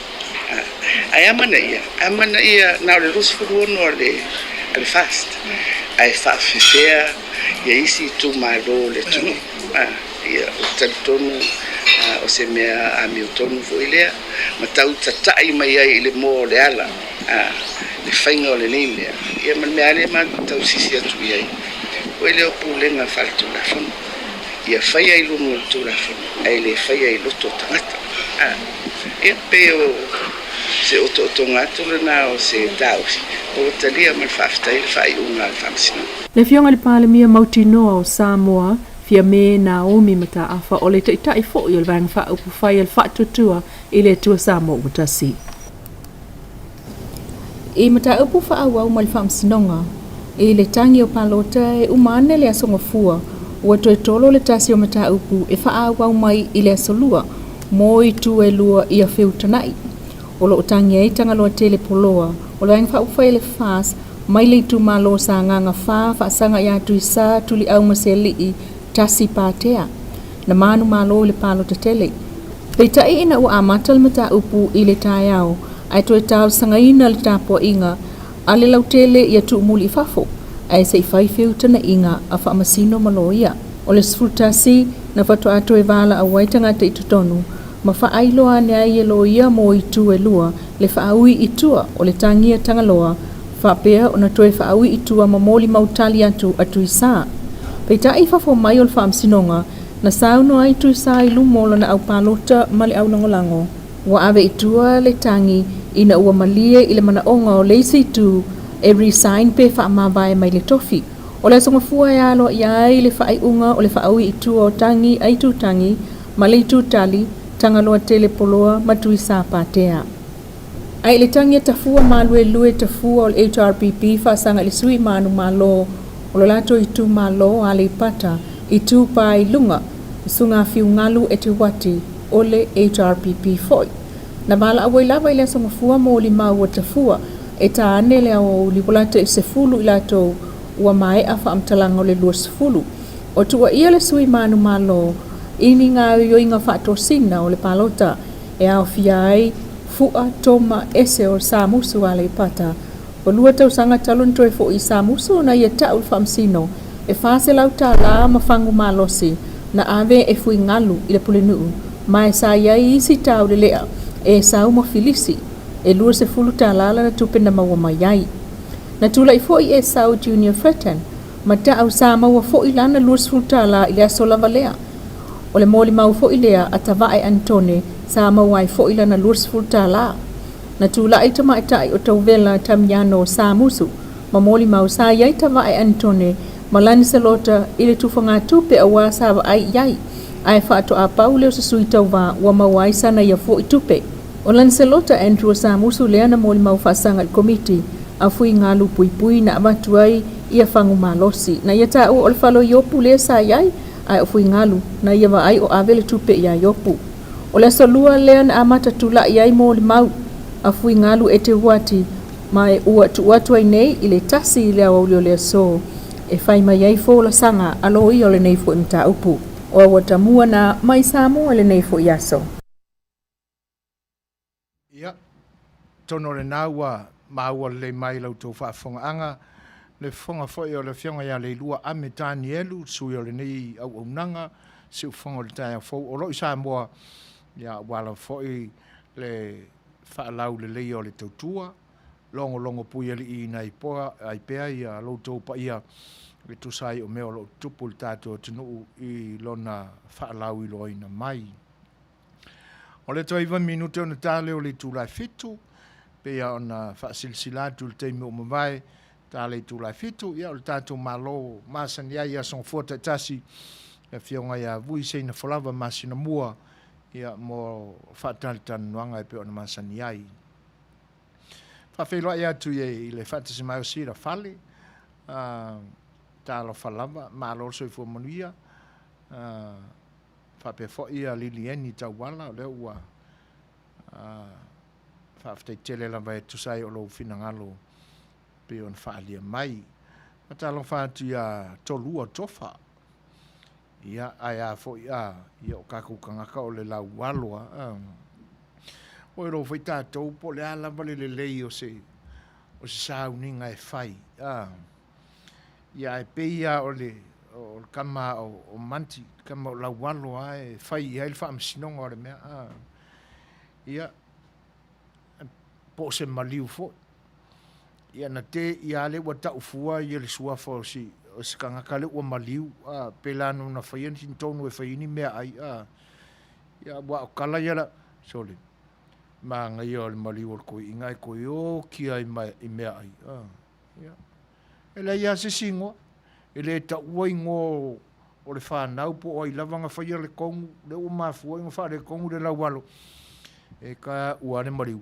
Ai amana ia na o le rusfuru ono le fast. Ai whaafifea ia isi tu malo le tunu. Ia o talitonu o se mea a mi o tonu fo ilea. Ma tau tatai mai ai i le mo le ala. Le whainga o le nei mea. Ia man mea le ma tau sisi atu iai. O ile o pūlenga whale tūlafono. Ia whaia i lumu o tūlafono. Ai le whaia i loto tangata. Ia pe o se o ngatu lana o se tausi. O talia man whaftai le whai unga le whamsina. Le fionga le palemia mautinoa o Samoa, fia me Naomi mata afa o le taitai fo i o le vanga wha upu whai al whatutua i le tua Samoa utasi. I mata upu wha awau ma le whamsinonga, i le tangi o palota e umane le asonga fua, ua toe tolo le tasi o mata upu e wha awau mai i le asolua, mo i tu e lua i a whiutanai. O lo tangi e tangaloa tele poloa, o le vanga wha upu whai le fas, mai le tu malo sa nganga wha sanga ia tu isa tuli au maseli i tasi pātea. Na manu malo le palo te tele. Peita e ina ua amatal mata upu i le tai au, ai toi tau sanga ina le tāpua inga, a le lau tele ia tu umuli i fafo, ai se i whaifeu tana inga a wha masino malo ia. O le sfultasi na whatu ato e wala a waitanga te itutonu, ma wha ailoa nea i e lo ia mo i tu e lua, le wha aui i tua o le tangia tangaloa, whapea o na toe whaawi i tua ma moli mautali atu isa. Peita i whafo mai o le whaamsinonga na sauno ai tu isa i lumola na au palota ma le au langolango. Wa ave i tua le tangi ina ua malie i le manaonga o leisi tu e resign pe whaamawai mai le tofi. O le songa fua e alo i ai le whaai unga o le whaawi i tua o tangi ai tu tangi ma le tu tali tangaloa tele poloa ma tu isa pātea. Ai le tangia tafua malue lue tafua o le HRPP whaasanga le sui manu malo o lo lato i tu malo a le pata i tu pa i lunga sunga fiu ngalu e te wati o le HRPP foi. Na bala awai lava i le songa fua mo li mau o tafua e ta ane le au li volata i se fulu i lato ua mai a wha amtalanga o le lua se fulu. O tua ia le sui manu malo ini ngā yo inga wha sina o le palota e au fiai fua toma ese o samusu ale pata. O lua tau sanga talun toe fo i samusu na ia tau whamsino. E whase lau ta la mafangu malosi na ave e fui ngalu i le pulenuu. Mai sa iai isi tau le lea e sau mo filisi. E lua se fulu ta lala na tupenda maua maiai. Na tula i fo i e sau junior fretan. Ma tau sa maua fo i lana lua se fulu ta la i lea solava lea. O le moli mau fo i lea a tawai Antone sa mawai fo ila na lurs fulta la. Na tula ai tama itai o tau vela tamiano sa musu. Mamoli mau sa iai tava ai Antone malani se lota ile tufanga tupe a wasa wa ai iai. Ai whaato a pauleo sa sui tau wa mawai sana ia fo i tupe. O lani se lota Andrew sa musu lea na moli mau whasanga i komiti a fui ngā lu pui pui na amatu ai ia whangu malosi. Na ia tā o le whalo iopu le sa iai, ai o fui ngā lu, na ia wa ai o avele tupe ia iopu. O le solua lea na amata tula iai mo le mau, a fui ngā lu e te wati, mai ua tu ai nei i le tasi i le awau leo le so. E whai mai ai fo la sanga alo i o le nei fo imta upu. O awa tamua na mai Samoa le nei fo iaso. Ia, tono le naua maua le mai lau tō whaafonga anga, le whonga whoi o le whionga ia le lua ame tāni elu, sui o le nei au nanga, si u whonga le tāia whou, o loi Samoa, ia wala whoi le whaalau le lei o le tautua, longo pui ali i nei poa, ai pea ia lau tō pa ia, le tusai o meo lo tupu le tātua tunu i lona whaalau i loina mai. O le toi 20 minute ona tāle o le tūlai fitu, pea ona whaasilsilatu le teimi o mawai, tāle tūlai fitu, ia o le tātua malo, Masinamua ia song fuata tasi, e whionga ia vui Seigafolava Masinamua, ia mo whaatali tanuanga e pea ona Masinamua. Whawheloa ia tu i le whaatasi mai o sira whale, tālo whalava, malo soi fua Manuia, whape fo ia lilieni tau wala, o leo ua whaaftei tele lava e tusai o lo finangalo pe on whaalia mai. Matalo whaatu ia tolua tofa, ia aia fo ia o kakukangaka o le lau waloa, o e ro fai tātou po le ala vale le lei o se sauninga e whai, ia e peia o le kama o manti, kama o lau walo e whai ia il whaamsinonga o le mea, ia po se maliu fo, ia na te ia le wa tau fua ia le suafa o si kangaka le ua maliu, pelano na whaiani sin tonu e whaiani mea ai, ia wa o kala ia la, sole, ma ngai o le maliu o le koe, ingai koe o kia i mea ai, ia. E la ia se singo, e le ta uaingo o le whanau po o i lavanga whaia le kongu, le ua mafua ingo wha le kongu le laualo, e ka ua le mariu,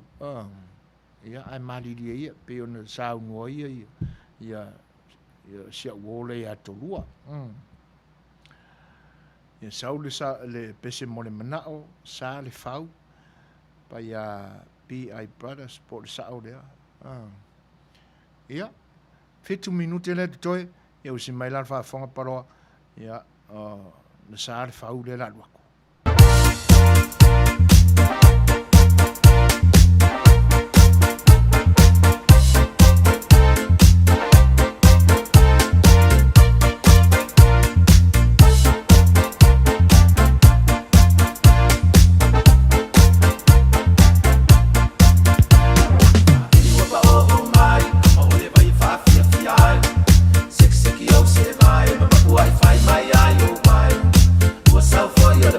ia ai maliri ia, pe ona saunua ia sia uole ia tolua, ia sau le pese mo le manao, sa le fau, pa ia P.I. Brothers, po le sao lea, ia, 5 minute le toi, ia usi mai lan whaafonga paroa, ia, le sa le fau le la luako. Wi-Fi, my eye, oh my. What's up for you?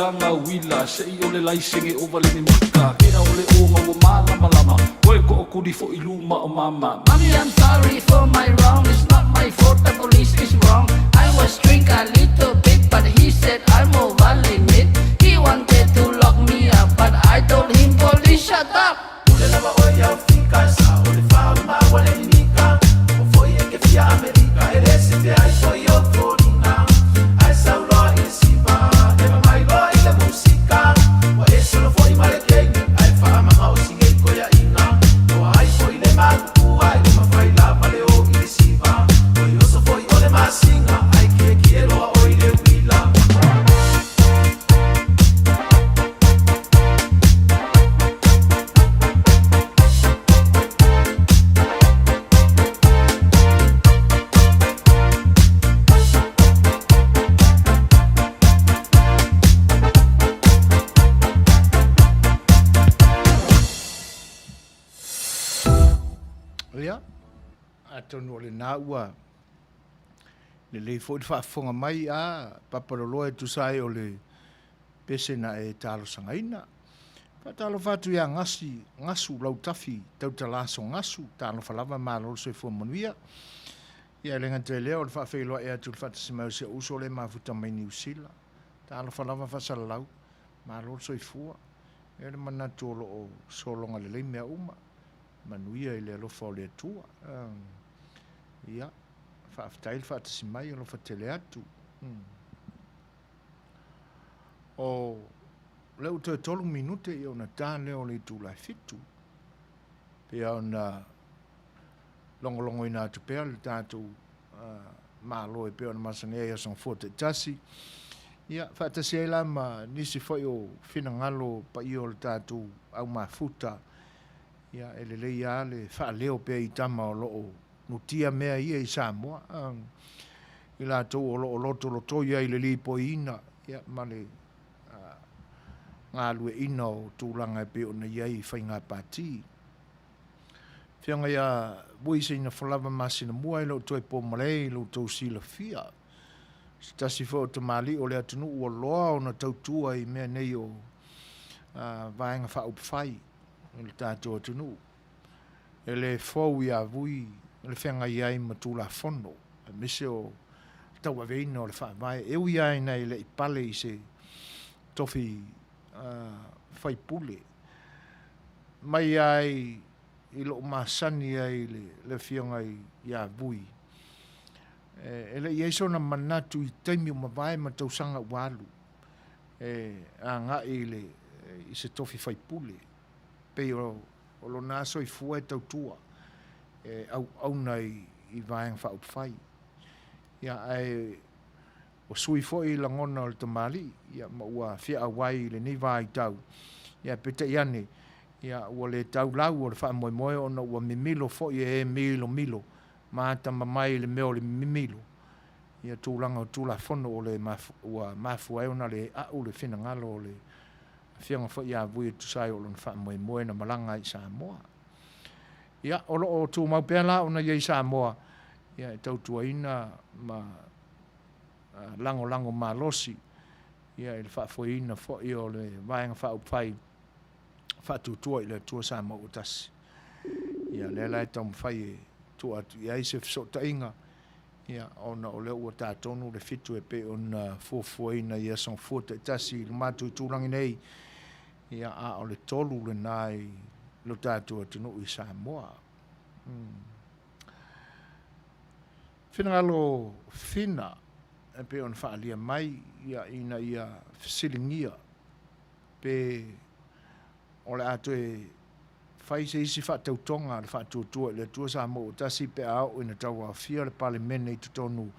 langa wila se I ole lai singe o vale me mika Kera ole o ngau malama lama Koe ko o kuri fo I luma o mama Mommy, I'm sorry for my wrong. It's not my fault, the police is wrong. I was drink a little bit, but he said I'm over limit. He wanted to lock me up, but I told him, police, shut up. Ule lava oia fika sa ole fama wale nika O foi e ke fia Amerika e resi te ai foi o torina Ai sa ulo i siva e ma mai lo i la musika O e solo foi male kengi ai fa ama ngau singe koia ina O ai foi le maku ai le mawhai la male o i siva O i oso foi o le masinga ai ke kielo o i le wila Ia, atonu o le nā ua. Le lei fo i whaafonga mai a papaloloa e tusai o le pesena e talo sangaina. Talo whatu ia ngasu lau tafi, tau talaso ngasu, talo whalava mālo se fua Manuia. Ia lenga te leo le whaafeiloa e atu le whatasimau se uso le mafuta mai New Zealand. Talo whalava whasalau, mālo se fua. E le manatu o loo solonga le lei mea uma. Manuia I le alofa o le atua. Ia, whaaftail whaatasimai alofa tele atu. O leo te tolu minute I ona tā leo le tūlai fitu. Pea ona longolongo I nā tupea le tātou mālo e pea ona masangea ia son fote tasi. Ia, whaatasi ai la ma nisi whai o whina ngalo pa I o le tātou au mafuta. Ia, e le ia le wha leo pea I tama o loo nutia mea ia I Samoa. I la tau o loo loto loto ia I le lipo ina. Ia, ma le ngā lue ina o tūlanga e pe o na iai whai ngā pāti. Whianga ia bui se ina whalava Masinamua I lo toi po malei lo tau sila fia. Stasi wha o te mali o le atunu ua loa o na tautua I mea nei o vaenga wha upwhai. Le tātou atunu. E le fau ia vui, le whenga iai matula fono. E mise o tau aveina o le whaavai. E ui ai nei le ipale I se tofi whaipule. Mai ai I lo masani ai le whianga ia vui. E le iai sona manatu I taimi o mawai ma tausanga walu. A ngā I se tofi whaipule. Pei o lo naso I fua e tautua au nei I vaenga whaupwhai. Ia ai o sui foi I langona o le tamali, ia ma ua whia awai le ni vai tau. Ia pete iane, ia ua le tau lau o le wha moe moe o na ua mimilo foi e milo. Ma tama mai le meo le mimilo. Ia tūlanga o tūla fono o le mafu ai ona le au le whina ngalo o le whianga foi ia vui tu sai o lona wha moe na malanga I Samoa. Ia olo o tū mau pēla o na iei Samoa. Ia e tau tuaina ma lango malosi. Ia e le wha foina foi o le vaenga wha upwhai. Wha tūtua I le tua Samoa o tasi. Ia le lai tau mwhai e tua atu. Ia I se fsota inga. Ia ona o le ua tātonu le fitu e pe ona fuafuaina ia son fuata e tasi le matu I tūrangi nei. Ia a o le tolu le nai lo tātua tunu I Samoa. Whinangalo whina e pe on whaalia mai ia ina ia fisilingia pe o le ato e whai se isi whaatautonga le whaatuatua le tua Samoa tasi pe au ina tau a fia le pale mene I tutonu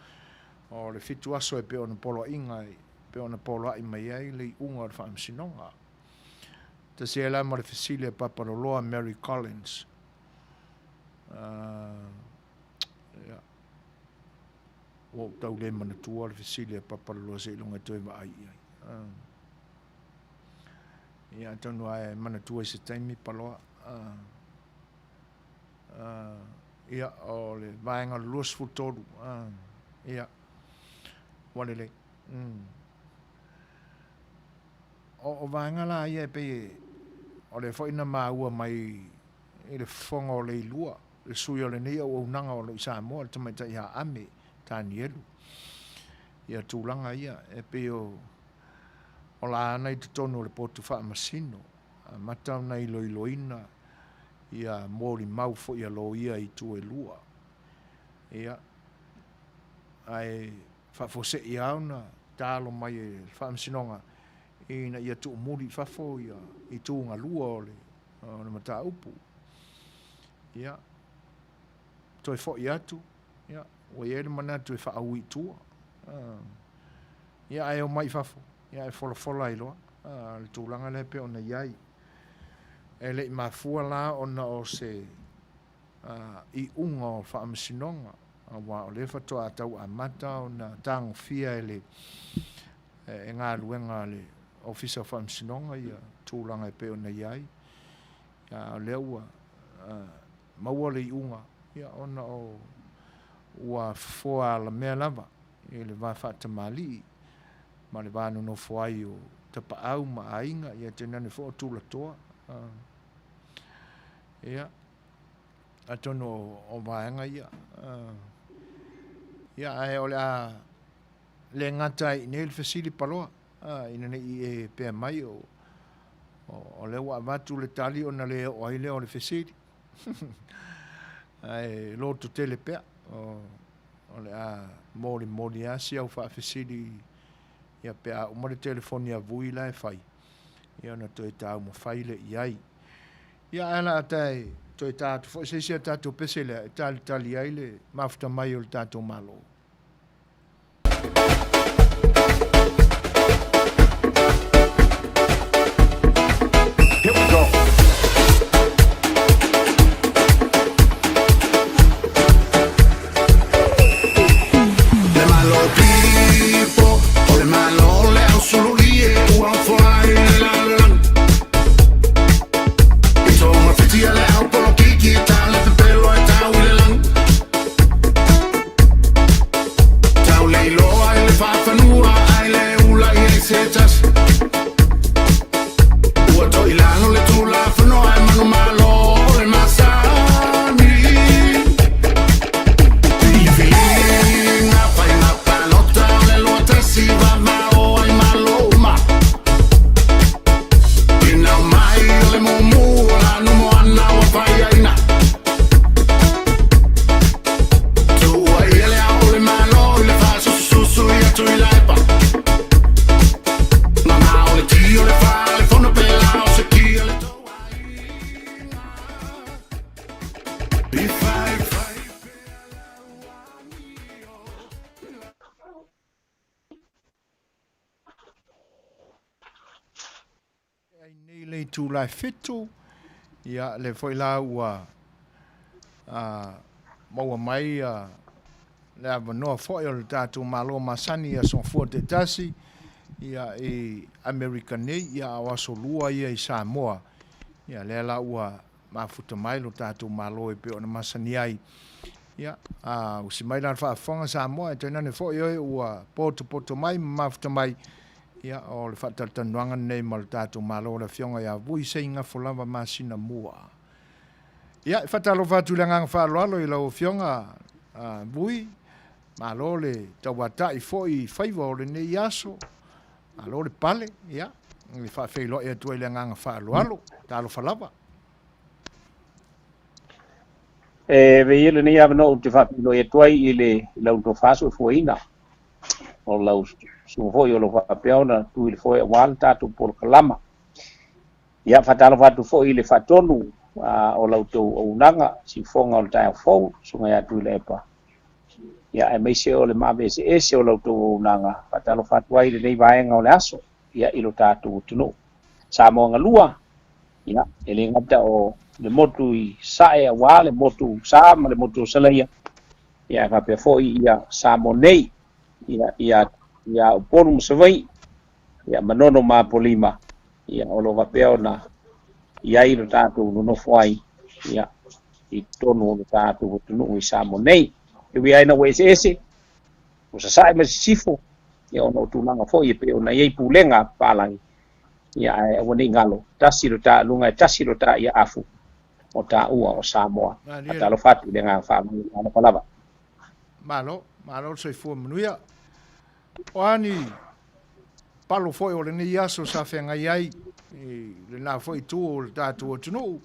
o le fitu aso e pe ona polo inga pe ona polo ai mai ai le unga le whaamsinonga. Ta se e lama le Fisilia Papaloloa Mary Collins. O tau le manatua le Fisilia Papaloloa se ilunga toi wa ai. Ia tonu ai manatua I se taimi paloa. Ia o le vaenga luas futoru. Ia. Walele. o vanga la ia pe o le foi na maua mai e le fonga o le ilua le sui o le nei o nanga o le Samoa le tamaita ia ame tani elu ia tūlanga ia e pe o la ana i te tonu le potu wha masino matau nei loiloina ia mōri mau fo ia lo ia i tu e lua ia ai whafose i auna tālo mai e whaamsinonga ina ia tu muri whafo ia i tūnga lua o le mata upu ia toi fo i atu ia o ele mana tu e whaau i tua ia ai o mai whafo ia e fola i loa le tūlanga le pe ona iai e le i mafua la ona o se i unga o whaamsinonga wa o le whatoa atau a mata o na tango fia ele e ngā luenga le ofisa whaamsinonga ia tūlanga e pe ona iai ia o le ua maua le i unga ia ona o ua foa la mea lava e le wa whaatamali ma le wānu no foai o tapa au ma ainga ia tenane fo o tūla toa ia atono o vaenga ia ia ai o le ngata i ne le fesili paloa ina nei e pe mai o le wa vatu le tali ona le o ai le o le fesili ai lo tu tele pe o le mori asi au fa fesili ia pe o mo le telefonia vui la e fai ia na to eta mo fai le iai ia ana tai to eta fo se sia tato pesele tali ai le mafta mai o tato malo Here we go. Le malo tipo, o le malo le han solo lie, o han fuai la la. Insomma, fiti alle auto lo kiki, tale te pelo e tau le lang. Tau le lo ai le fafanua, ai le ula i le setas. Uato ilano le tula fano ai manu malo le masani. Ifilinga fai na panota le lota si va mao ai malo ma. Ina mai le momu la no mo ana wa fai aina. Tu ai ele au le malo le fa su ia tu ilaipa. Mama le tio le fa le fono pelao se kia le toa ina. Fai ai nei le tu lai fitu ia le foi la ua maua mai le avanoa foi o le tatou malo masani ia son fua te tasi ia e American nei ia awaso lua ia i Samoa ia le la ua mafuta mai lo tatou malo e pe ona masani ai ia usi mai la whaafonga Samoa e tenane foi oi ua poto mai mafuta mai ia o le whaatatanuanga nei ma le tatou malo le fionga ia vui Seigafolava Masinamua ia e whatalo whatu le ngang whaaloalo i lau fionga vui malo le tauatai foi Fai'oa o le nei aso malo le pale ia le whaafeilo e tuai le ngang whaaloalo talo falava Ve ile ni avno te fa no e toi ile lau to faso foina o lau su foi o lo fa peona tu ile foi wan tatu por kalama ia fatalo fatu foi ile fatonu o lau to unanga si fonga o tai fo sunga ya tu ile pa ia e mai se o le mabe se o lau to unanga fatalo fatu ai le nei vaenga o le aso ia ilo tatu tunu sa mo ngalua ia ele ngata o le motu i sae wa le motu sa ma le motu salaia ia ka pe foi ia sa mo nei ia o ponu msavai ia manono ma polima ia o lo vapeo na ia i lo tatu no foi ia i tonu o tatu tunu i sa mo nei e wi ai na we ese o sa sai ma sifo ia o no tu nanga foi pe o na ia pulenga palangi ia e wani ngalo tasi lo ta lunga tasi lo ta ia afu o ta ua o Samoa ata lo fatu le nga fa ana palava malo se fu Manuia o ani palo foi o le ni aso sa fenga iai le na foi tu o le tatu o tunu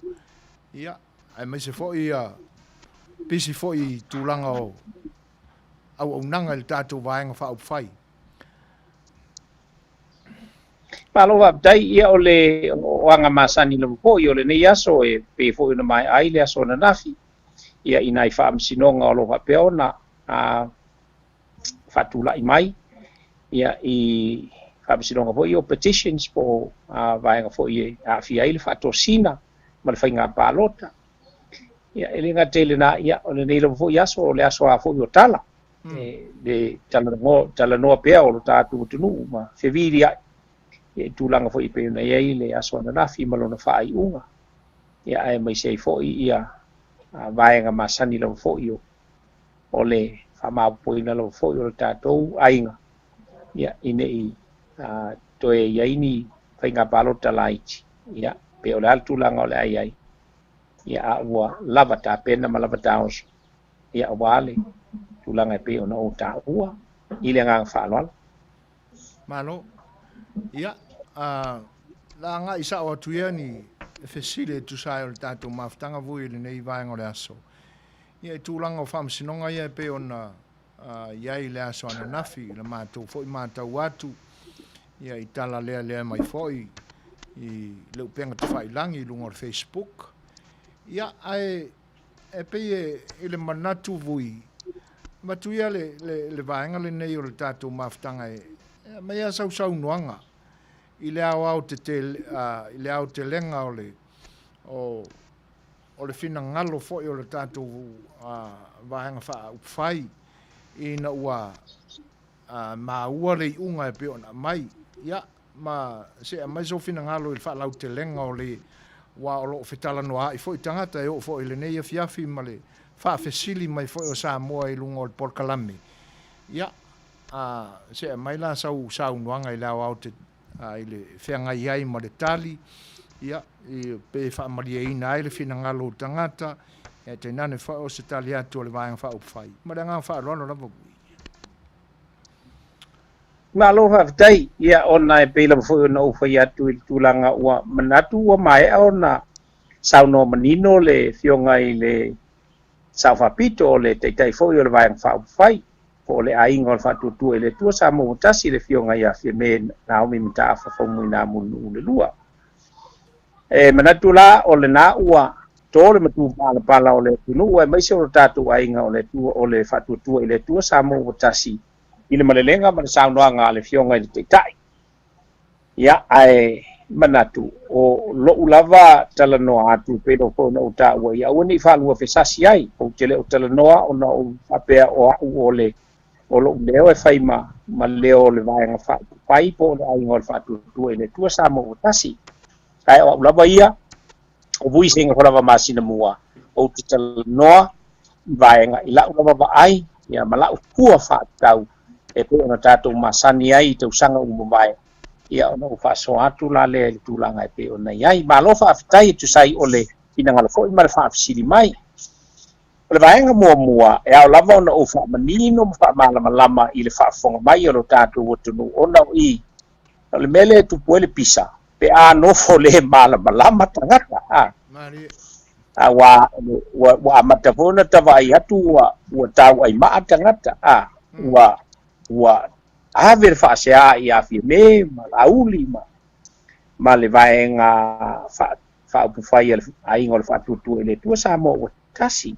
ia ai mai se foi ia pisi foi tulanga o au nanga le tatu vaenga fa fai malo va dai ia o le o anga masani le foi o le ni aso e pe foi na mai ai le aso na nafi ia ina i fa amsinonga o lo va peona a fatula i mai ia i Fabsidonga po i o petitions po vaenga po i a fia ile fatosina ma le fainga palota ia ele nga tele na ia o le nei po ia so le aso a fo o tala de tala no pe o ta tu tunu ma se viria e tu langa fo i pe na ia ile aso na nafi ma lo na fa i unga ia ai mai sei fo i ia vaenga masani lo fo i o le fa ma po ina lo fo i o ta to ainga ia ine i toe yaini fainga palota laiti ia pe o le altu langa o le ai ia a ua lava ta pena ma lava ta os ia wale tu langa pe ona o ta ua ile nga fa malo ia la nga isa o tu ia ni fesile tu sai o tatu maftanga vui le nei vai ngore aso ia tu langa o fam sinonga ia pe ona ia ile aso ana nafi le matu foi mata watu ia i tala lea mai foi i leu penga te whai langi lunga o Facebook ia ai e pei le manatu vui matu ia le vaenga le nei o le tatu maftanga mai a sau nuanga i le au te lenga o le fina ngalo foi o le tatu vaenga whai ina ua ua le unga e pe ona mai ia ma se mai so fina ngalo il fa lau te lenga o le wa o lo fetala no ai foi tangata e o foi le nei fiafi male fa fesili mai foi o Samoa i lunga o Porkalami ia se mai la sau nuanga i lau au te ile fenga iai ma le tali ia i pe fa malia ina ile fina ngalo tangata e te nane fa o se tali atu le vai fa fai ma nga fa lo la ma lo ha tai ia ona e pela fo no fo ia tu langa ua manatu ua mai ona sau no manino le fionga i le sau fapito le tai fo i le vai fa fai po le ai ngol fa tu le tu sa mo tasi le fionga ia fi me na o mi mta fa fo mu na mu le lua e manatu la o le na ua tole matu pala o le tunu ua mai se o tatu ai nga o le tu o le fa tu i le tu sa mo tasi ile malelenga ma sa nga le fionga i te tai ia ai manatu o lo ulava tala no atu pedo ko no ta wa ia woni fa lu fe sasi ai o tele o tala no o no apea o le o lo leo e fai ma leo le vai nga fa pai po ai ngol fa tu le tu sa mo tasi ai o ulava ia o vui singa ko lava Masinamua o tala no vai nga ila ulava ba ai ia mala ku fa tau e pe ona tatou masani ai te usanga umumai ia ona fa so atu la le tulanga e pe ona ai malo fa aftai tu sai ole ina ngala fo ima fa afsiri mai ole vaenga mua e au lava ona o fa manino fa malama ile fa fonga mai o tatou o tunu ona i ole mele tu puele pisa pe a no fo le malama tangata wa matavona tavai atu wa tau ai ma tangata wa ave fa sea ia fi me malauli ma le vaenga fa fai ai ngol fa tu ele tu sa mo kasi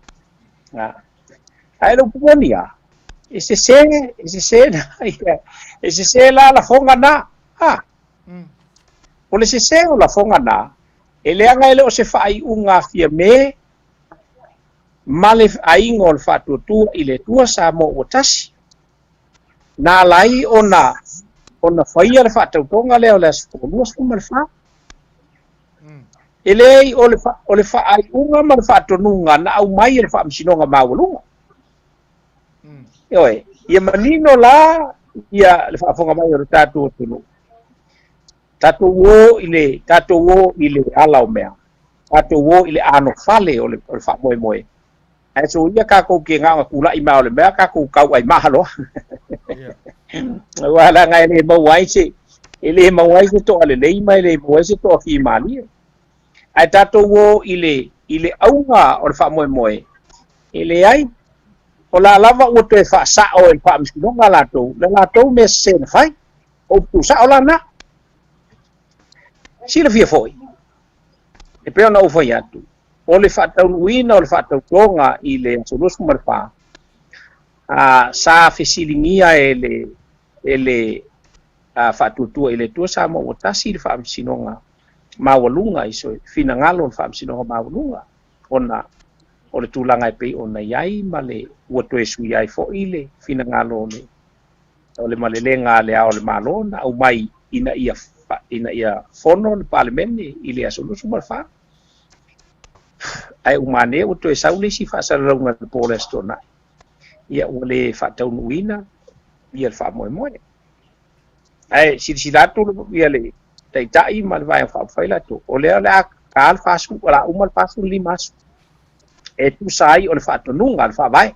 ai lo punia ese se la fonga na o le se o la fonga na ele anga ele o se fai unga fi me male ai ngol fa tu ile tu sa mo kasi na lai ona faia le fatautoga lea o le asupolua suma le fa e lei o le faaiʻuga ma le faatonuga na au mai e le faamasinoga maualuga oe ia manino la ia le faafoga mai o le tatou tunu tato wo ile ala o mea tato wo ile ano fale o le fa moe moe ai so ia ka ko ke nga kula I ma o le mea ka ko kau ai mahalo wala ngai le mo wai se ile mo wai se to ale le mai le mo se to fi mali ai tato wo ile aunga o le fa moe moe ile ai o la lava o te fa sa o e fa msinonga lato me se fai o tu sa o la na sila fia foi e pe ona o foi atu o le fa tau wina o le fa tau tonga I le solus marfa sa fesilingia ele fa tutua ile tu sa mo tasi le fa msinonga mawalunga iso fina ngalo fa msinonga mawalunga ona o le tūlanga pe ona iai ma le ua toe sui ai fo ile fina ngalo o le malelenga le ao le malona au mai ina ia fono le parlemene ile asolusu malfa ai umane o toe saule si fa salonga le polestona ia o le fa taunuina ia le fa moe moe ai silatu ia le taitai ma le vai fa faila to o le ka fa su la umal fa su limas e tu sai o le whaatonunga le whaavai.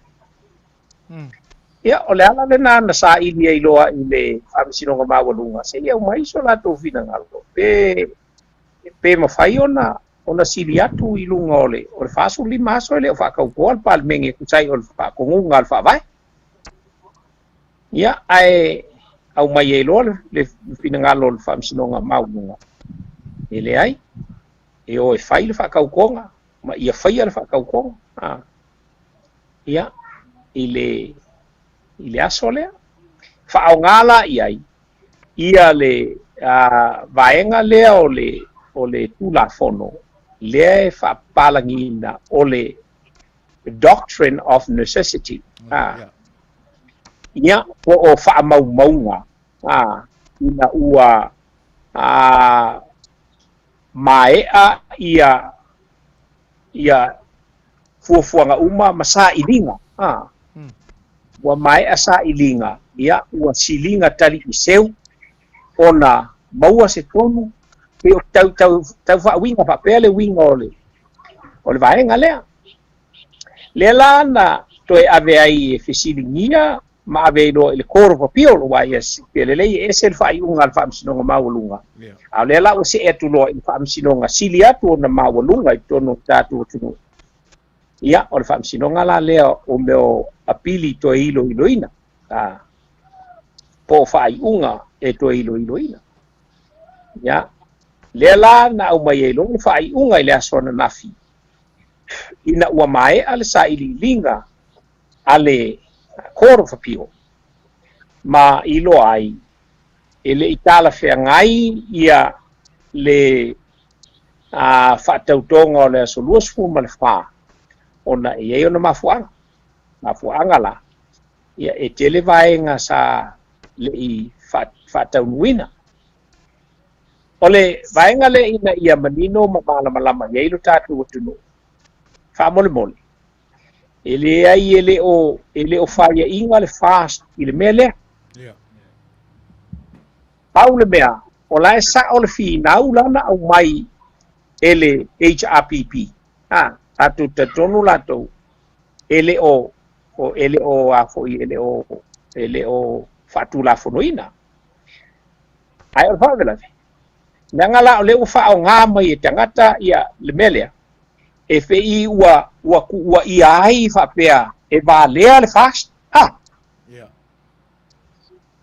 Ia, o le ala le nana sa ili e iloa I le whaamisinonga mawalunga. Se ia umai so la tō whina ngalo. Pe mawhai ona sili atu I lunga o le whaasu lima aso le o whaakaukoa le palmenge kusai o le whaakongunga le whaavai. Ia, au mai e iloa le whina ngalo le whaamisinonga mawalunga. E le ai, e o e whai le whaakaukonga. Ma ia faia le whakaukonga. Ia, ile aso lea. Whaongala iai. Ia le vaenga lea o le tula fono. Lea e whapalangina o le doctrine of necessity. Ia, o whaamaumaunga. Ina ua maea ia fuafuanga uma masa ilinga wa mai asa ilinga ia ua silinga tali I seu ona maua se tonu pe o tau fa winga pa pele winga ole vaenga lea lana toe ave ai fisilingia ma ave do le corpo piolo wa yes pele lei esel fa iunga al famsinonga mawalunga a le la o se etulo I famsinonga siliatu na mawalunga I tono tatu tunu ia o le famsinonga la lea o meo apili to iloina po fa iunga e to iloina ia le la na o mai elo fa iunga ile asona nafi ina ua mai ale sa ililinga ale koro fapio ma ilo ai ele itala fe ngai ia le fatautonga le solus fu malfa ona e ona mafuanga la ia e tele vaenga sa le I fataunuina ole vaenga le ina ia manino malama ia ilo tatu tunu fa mole ele ai ele o faia inga le fast ile mele Paule mea o la sa o le fi na ulana au mai ele HRPP atu te tonu lato ele o ele o fatula fonoina ai o favela ngala o le o fa o nga mai tangata ia le mele e fei ua ia ai fa pea e va le fast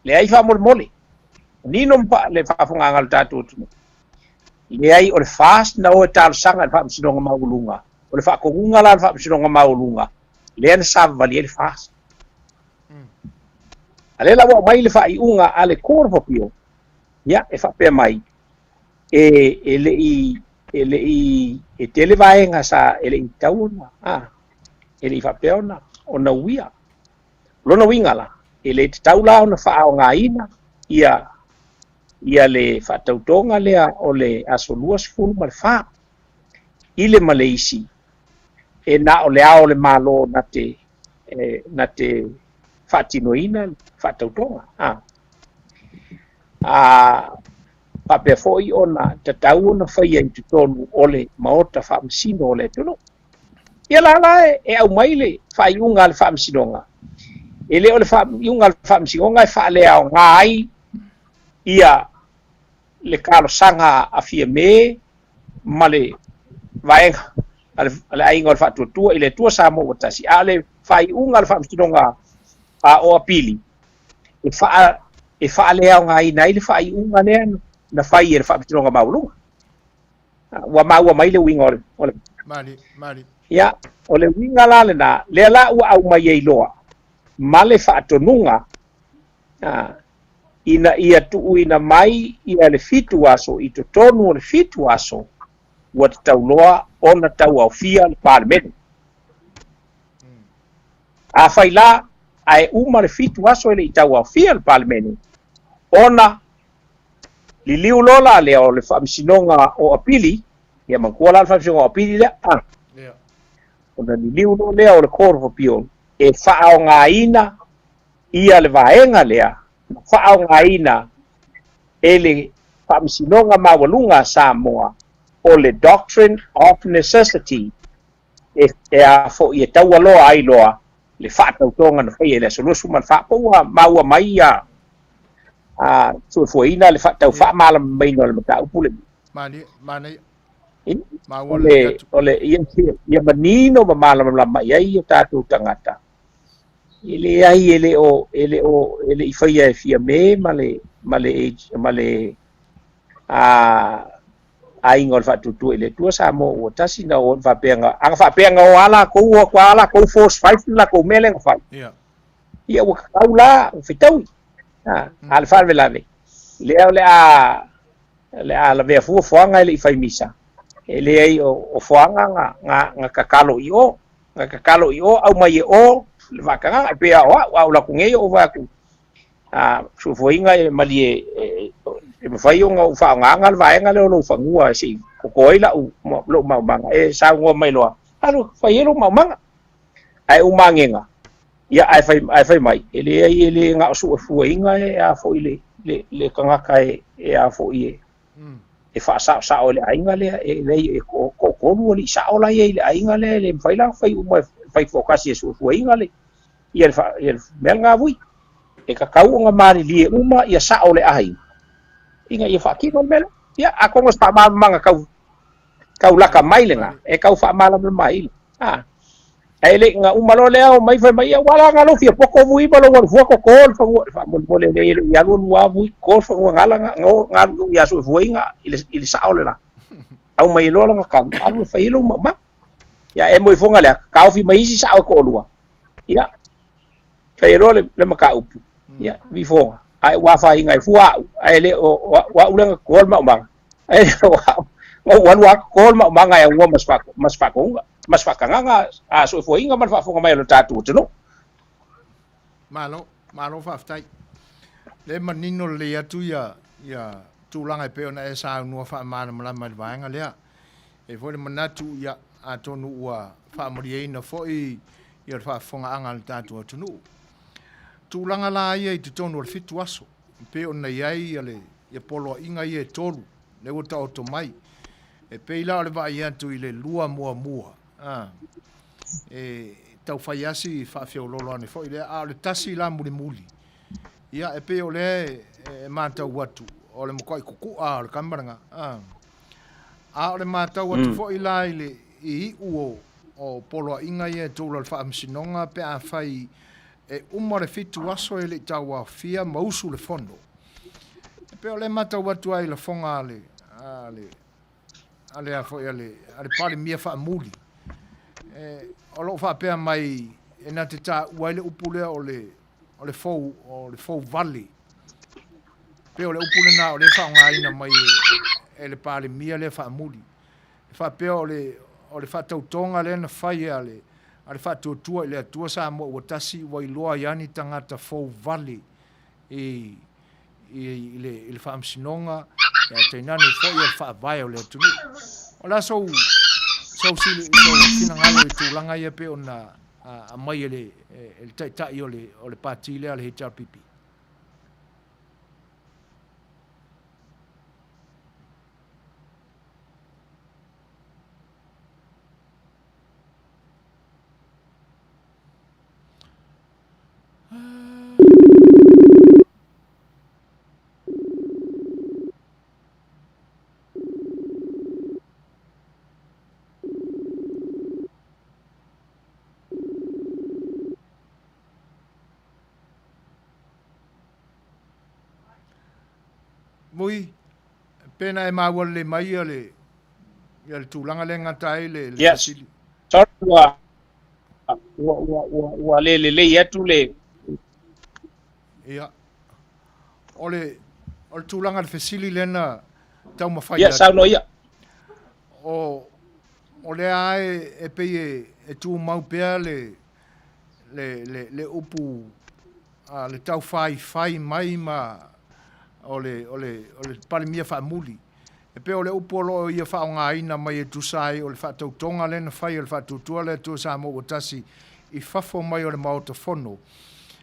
le ai fa mole nino mpa le fa fonga ngal tatu le ai o le fast na o tal sanga fa msinonga maulunga o le fa kongunga la fa msinonga maulunga le an sa vali le fast ale la wa mai le fa iunga ale corpo pio ya e fa pe mai e tele vaenga sa ele I tauna ele fa peona ona uia lona wingala ele taula ona fa o ngaina ia le fatautonga lea o le asolua sefulu ma le fa I le Malaysia e na o le ao le malo na te fatinoina fatautonga pa pe foi ona tatau na fai ai tonu ole maota fa msino ole tunu ia la e au maile fa iunga le fa msinonga ele ole fa iunga le fa msinonga fa le au ngai ia le kalo sanga a fia me male vaenga ale ai ngol fa tu ile tua sa mo tasi ale fa iunga le fa msinonga a o apili e fa le au ngai nai le fa iunga ne na fai e fa msinonga maulu wa mai le winga ole Mali. ia o le winga la le na le la ua au mai ei loa ma le fa'atonunga ina ia tu'u ina mai ia le fitu aso i totonu o le fitu aso ua tatauloa ona tauaofia le palemene afai la ae uma le fitu aso e le'i tauaofia le palemene ona liliu lola lea o le fa'amisinoga o apili ia makua la le fa'amisinoga o apili lea ona liliu lo lea o le korofopio e fa'aogāina ia le vaenga lea fa'aogāina e le fa'amisinoga maualuga Samoa o le doctrine of necessity e a fo'i e taualoa ai loa le fa'atautoga na fai e le asolosu ma le fa'apoua maua mai ia fuefueina le fa'atau fa'amalamaina o le mataupu le Mani. ole ia manino ma malamalama i ai o tatou tagata ele ai ele i faia e fia me ma le aiga o le fa'atutu i le tua sa mo ua tasi na o aga fa'apeaga o ala kou o kua ala kou force five la kou mea lega fai ia ua kakau la ua feitaui a le fa'avelave lea o le a lavea fuafoaga e le'i faimisa e leai o foaga nga kakalo i o au mai e o le va'akagaga e pea o au lakugei o vaku suafuaiga e mali e mafai o gau fa'aogāga le vaega le o lou fagua e se'i koko ai la'u lo'u maumaga e saugoa mai loa alo fai e lou maumaga ae umagega ia ae fai mai e leai e le ga'o su'afuaiga e a fo'i le kagaka e a fo'i e fa'asa'osa'o le aiga lea e lei e ko'okolu o li'i sa'o lai ai le aiga lea le mafai la fai uma fai fo'okasi e su'afuaiga le ia le mea gavui e kakau o ga malilie uma ia sa'o le ai inga ia fa'akino le mea ia akoga se fa'amalamaga kaulaka mai lega e kau fa'amalama mai le ai le nga uma lo lea o mai fai mai wala nga lo fia poko vui ba lo fua koko le fa'amole le ia lo lua vui ko fa'ua ngala nga ia su fuinga ile sa'o le la au mai lo nga ka alu fai lo ma ia e moi fonga le ka fi mai si sa'o ko lua ia fai lo le maka upu ia vi fonga ai wa fai ngai fua ai le wa ulenga ko ma ai wa wa ko ma ngai wa mas fa ko mas whakanganga a so fo inga man whafonga mai lo tātou tino. Malo whaftai. Le manino le atu ia tūlanga e peo na e sāu nua whaamana malama le vaenga lea. E fo le manatu ia a tonu ua whaamori eina fo ia le whaafonga anga le tātou tino. Tūlanga la ia i te tonu le fitu aso. Peo na iai ia polo inga ia e tolu. Le uta o to mai. E peila o le vai atu i le lua mua. E tau fai asi whaafeo lolo ane fo i le a le tasi la muli ia e pe o le mātau watu o le mokoi kuku a o le kamaranga a o le mātau watu fo i la i le i o polo inga i e tūla le whaamsinonga pe a whai e umare fitu aso e le tau a fia mausu le fondo e pe o le mātau watu ai le fonga ale a fo i ale pale mia whaamuli o lo fa pe mai e na te ta wale upule o le fou valley pe o le upule na o le fa nga ina mai e le pale mia le fa muli fa pe o le fa tautonga le na fai ale fa tutua le tua sa mo o tasi wai loa yani tangata fou valley le fa amsinonga ya te nani fo ia fa vai o le tunu o la so kina ngalo i tūlanga ia pe ona a mai ele tai o le pati le ale HRPP. Mui, pena e maua le mai le tūlanga le ngatai le Yes. fasili. Sorry, wa le atu le. Ia. Ole tūlanga le fasili lena tau mawhai Ia, sau no ia. O le ai e pe e tū mau pea le upu le tau whai mai ma o le palimia whaamuli. E pe o le upu o loo ia wha o ngā ina mai e tusai o le wha tautonga lena whai o le wha tutua le tu sa mo o tasi i whafo mai o le maota whono.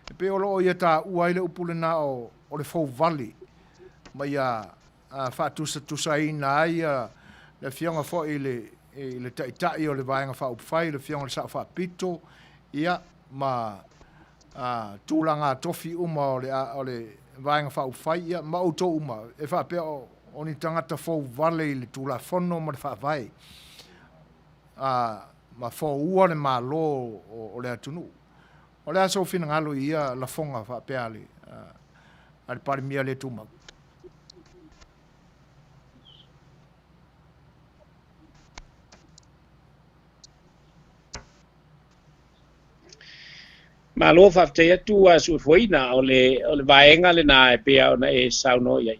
E pe o loo ia ta uai le upu le na o le fau vali mai a wha tusai na ai le fionga fo i le taitai o le vaenga wha upwhai, le fionga le sa wha pito, ia ma tūlanga tofi uma o le vaenga wha upwhai, ia ma auto uma, e wha pia o ni tangata fau vale i le tūla whono ma le wha vai, ma fau ua le ma lo o le atunu. O le aso fina ngalo ia la fonga wha pia ale pari mia le tūmau. Ma lo fa te atu a su foina o le vaenga le na e pe ona e sau no ia.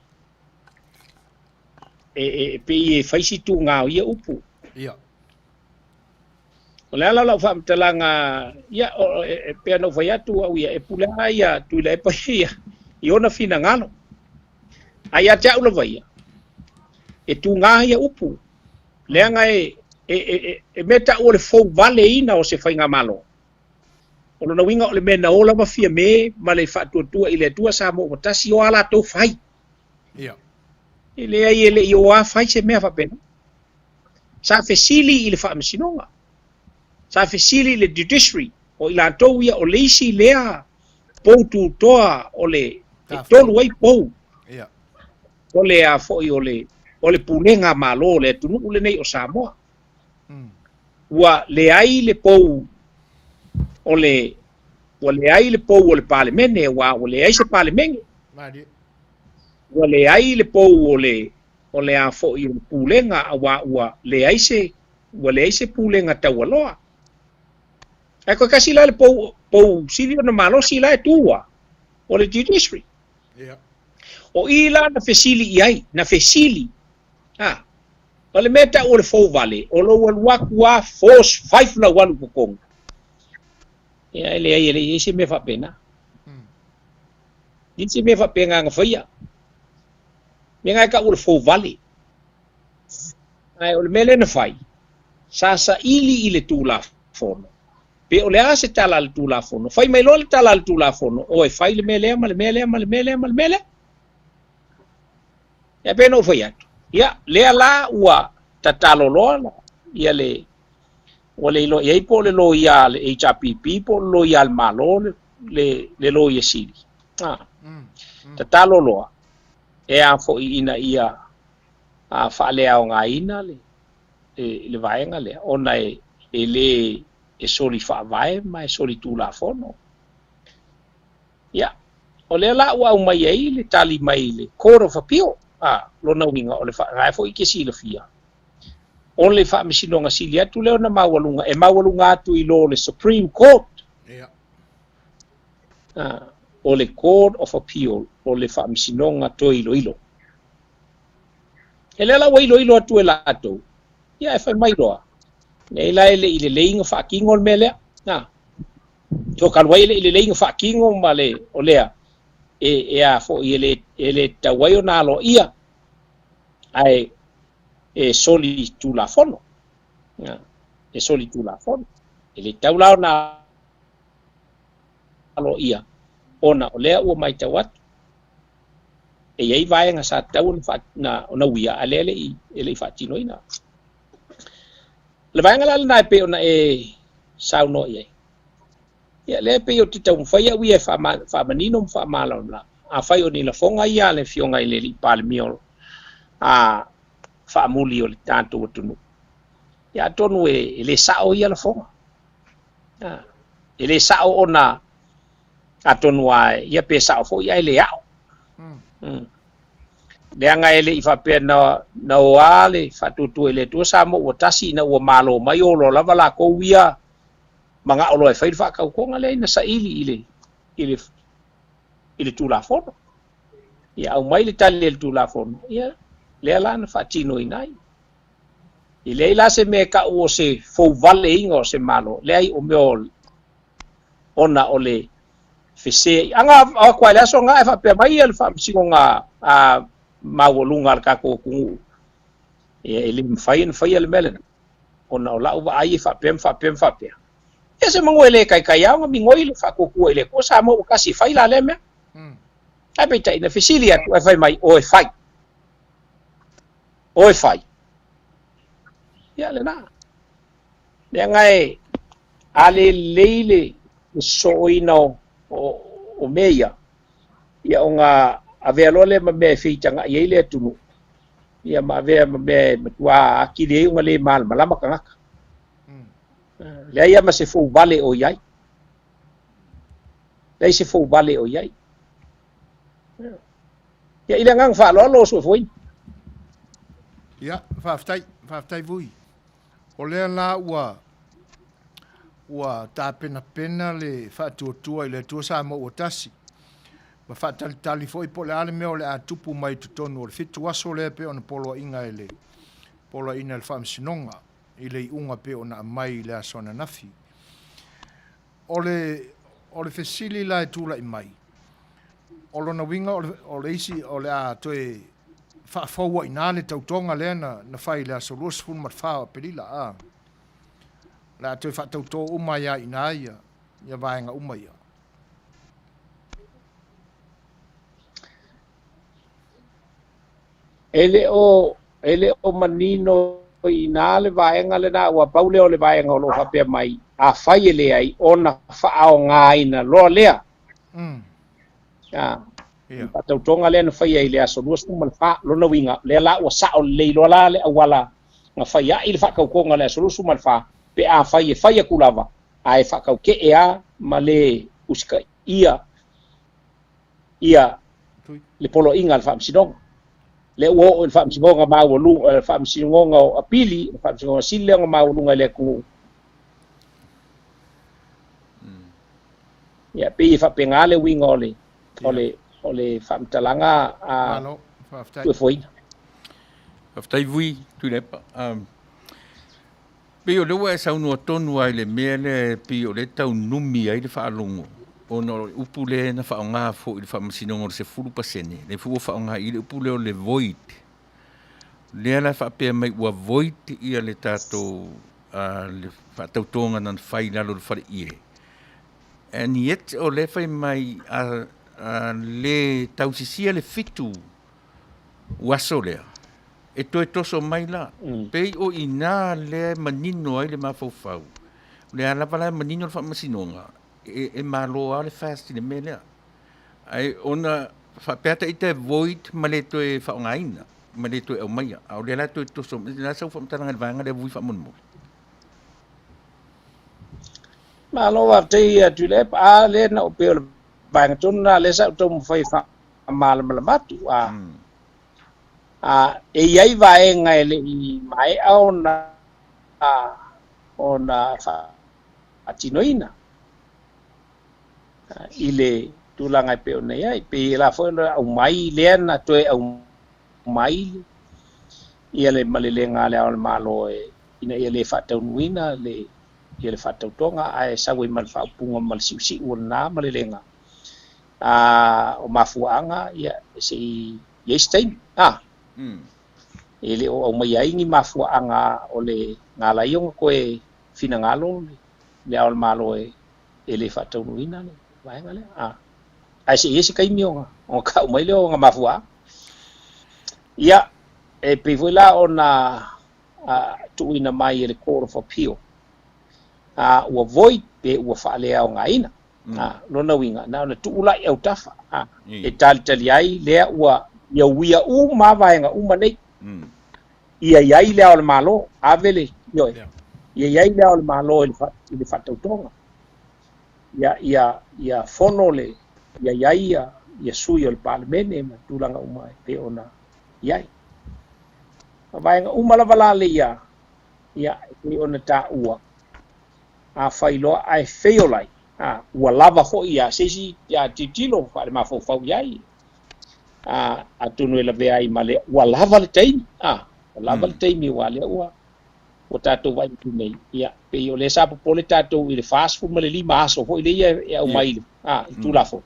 E pe e faisi tu ngā ia upu. Ia. O le ala lau fa mtalanga ia e pe no vai atu au ia e pula ia tu le pa ia. I ona fina ngalo. Ai ate au lava ia. E tu ngā ia upu. Leanga e meta o le fau vale ina o se whainga malo. O lona winga o le mena o lama fia me ma le whatuatua i le tua sa mo o tasi o ala tau whai. Ia. I le ai ele i o a whai se mea whapena. Sa fesili i le whaamisinonga. Sa fesili le judiciary o i la tau ia o leisi lea pou tu toa o le tolu ai pou. Ia. O le a foi o le pulenga malo le tunu ule nei o Samoa. Ua le ai le pou o le ai le pou o le palemene wa o le ai se palemenge. Mari. Ua le ai le pou o le a foi o pulenga ua le ai se pulenga taualoa. Ai ko kasi la le pou sili na malo sila e tua o le judiciary. Ia. O ila na fesili iai, na fesili. O le meta o le fau vale, o lo wakua force 5 la walu kokong. Ia ele se me fa pena. Din se me fa pena nga faya. Me nga ka o le fau vale. Ai o le mele na fai. Sa ili ile tula fono. Pe o le ase tala le tula fono. Fai mai lo le tala le tula fono. O e fai le mele. Ya pe no fai atu. Ya lea la ua tatalo loa. Ya le o le lo ia po le lo ia le HRPP po lo ia al malo le lo ia sili. Tatalo loa. E a fo ina ia a fa le au nga ina le vaenga le ona le e soli fa vai mai soli tu la fono. Ya o le la ua mai ai le tali mai le Court of Appeal. Lo na winga o le fa ngai fo ike sila fia. O le fa misinonga sili atu leo na mawalunga atu i lo le Supreme Court. Ia. O le Court of Appeal o le fa misinonga to ilo. E lela wa ilo atu e la atu. Ia e fai mai loa. Nei la ele ile leinga fa kingo mele. To kalwa ile leinga fa kingo male o lea. E a fo ele tawai na lo ia ai soli tu la fono e soli tu la fono ele taula na lo ia ona o lea o mai tawat e ai vai nga sa tau na wia alele ele fa tino ina le vai nga la na pe ona e sau no ia ia le pe o tita un fai wi fa manino fa mala a fai o ni la fonga ia le fionga ile li palmiol fa muli o tanto tunu ya tonu le sao ia la fonga ele sao ona atonu ia pe sao fo ia ile ao le anga ele I whapea na oa le whatutu ele tua sa mo ua tasi na ua malo mai o lo lava la kou ia mga olo e whairi whakau konga le na sa ili tū la fono. Ia au mai le tali le tū la fono. Ia le ala na whatino I nai. I le ila se me ka o se fau vale inga o se malo. Le ai o meo ona o le whese. Anga kwa le aso nga e whapea mai e le whamsingo nga mawalunga al kako kungu. E le mwhai le melena. Ona o lau wa ai e whapea. E se manguele kai au mi ngoi le whakoku ele. Ko sa mo o kasi whai la le mea. Ai pe tai na fisilia tu e whai mai o e whai. Ia le na. Le ngai ale leile so ina o meia. Ia o nga avea lole ma me feitanga ia le tunu. Ia ma avea ma me matua akile unga le malama kangaka. Le ia ma se fou vale o iai. Le se fou vale o iai. Ia ila ngang whaalolo so foi. Ia, whaftai vui. O lea la ua tā pena le whaatuatua I le tua sa mo ua tasi. Ma whaatalitali foi po le ale mea o le a tupu mai tutonu o le fitu aso le pe o na polo inga ele. Polo ina le whamsinonga. I le unga pe o na mai le asona nafi. O le fesili la e tūla I mai. O lona winga o le isi o le a toe whaafaua I nāne tautonga lea na whai le aso luas fun mat whao pelila a. Le a toe whaatauto umaya I nā ia vaenga umaya. Ele o manino I nā le vaenga le nā ua paule o le vaenga o lo whapea mai a whai ele ai ona whaao ngā ina loa lea. Tautonga le na whai ai le aso luas fun mat wha lona winga le la ua sao leilo la le awala na whai a ili whakaukonga le aso luas fun mat wha pe a whai a kulava a e whakau ke ea ma le usika ia le polo inga le whamsinonga. Le ua o le whamsinonga mawalunga, le whamsinonga o apili, le whamsinonga sileanga mawalunga le kungu. Ia pe I whapenga le winga o le whamtalanga a tue foina. Whaftai vui, tui lepa. Pe o lewa e saunua tonu ai le mea le pe o le tau numi ai le whaalongo. O no upu le na whaonga fo I le whamasinonga le se furu pasene. Le fua whaonga I le upu leo le void. Lea la whapea mai ua void ia le tātou le whatautonga nan whai lalo le whare ie. And yet o le whai mai le tausisia le fitu waso lea. E toi toso mai la. Pei o ina le manino ai le mawhauwhau. Le alapa la manino le whamasinonga. E maloa le fast le melea. Ai ona whapeata I te void ma le toi whaongaina. Ma le toi au maia. Au le la toi toso. La sau whamtaranga le vanga le vui whamonmo. Maloa te tu le a le na o pe le vanga tona le sa tomu whai malamatu e iai vaenga ele I mai au na atinoina ile tulanga pe ona ia pe la foi au mai le na toe au mai ia le malelenga le au malo ina ia le fataunuina le ia le fatautonga ai sawi mal faapunga mal siusi una malelenga o mafuanga ia se yestain ele o mai ai ni mafuanga o le ngala iong koe fina ngalo le au malo ele fataunuina le vai ngale ai se yesi kai mionga o ka mai le o nga mafua ia e pe voila ona tu ina mai ele court of appeal o avoid pe o fale au ngaina lona winga na tu ula e utafa e tali ai le o ia wia ma vai nga nei ia ia le au malo avele yo ia le au malo ele fatautonga ia fono le ia sui o le palemene ma tulanga umai pe ona iai vaenga umalava la le ia e ona taʻua a failoa ae feolai ua lava hoʻi a sesi ia titilo faale mafaufau iai a tonu e lavea ai ma le ua lava le taimi ua lava le taimi ua lea ua tatou vai nei ia pe o le sa popole tatou i le fast food ma le lima aso hoʻi le ia e au mai i tulafo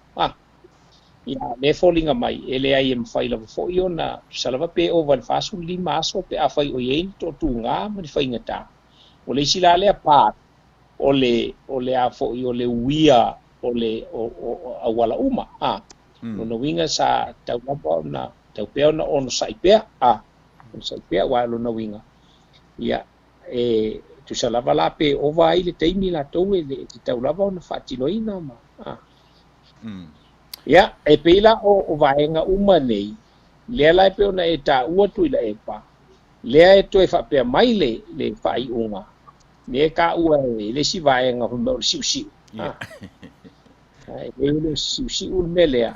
ia le folinga mai e le ai e mawhai lava foʻi ona salava pe over le fast food lima aso pe a whai o iei to tūngā ma le whainga tā o le isi la lea pāt o le a foʻi o le uia o le awala uma no winga sa tau lapa ona tau pea ona ono saipea ono saipea wa lona winga ia tu salava la pe ova ai le taimi latou e le tau lava ona faatinoina ma ia e peila o vaenga uma nei lea lai pe ona e taʻua tuila epa lea e toe faapea mai le faaiʻuga me ka ua e lesi vaenga o le siʻusiʻu e le siʻusiʻu le mea lea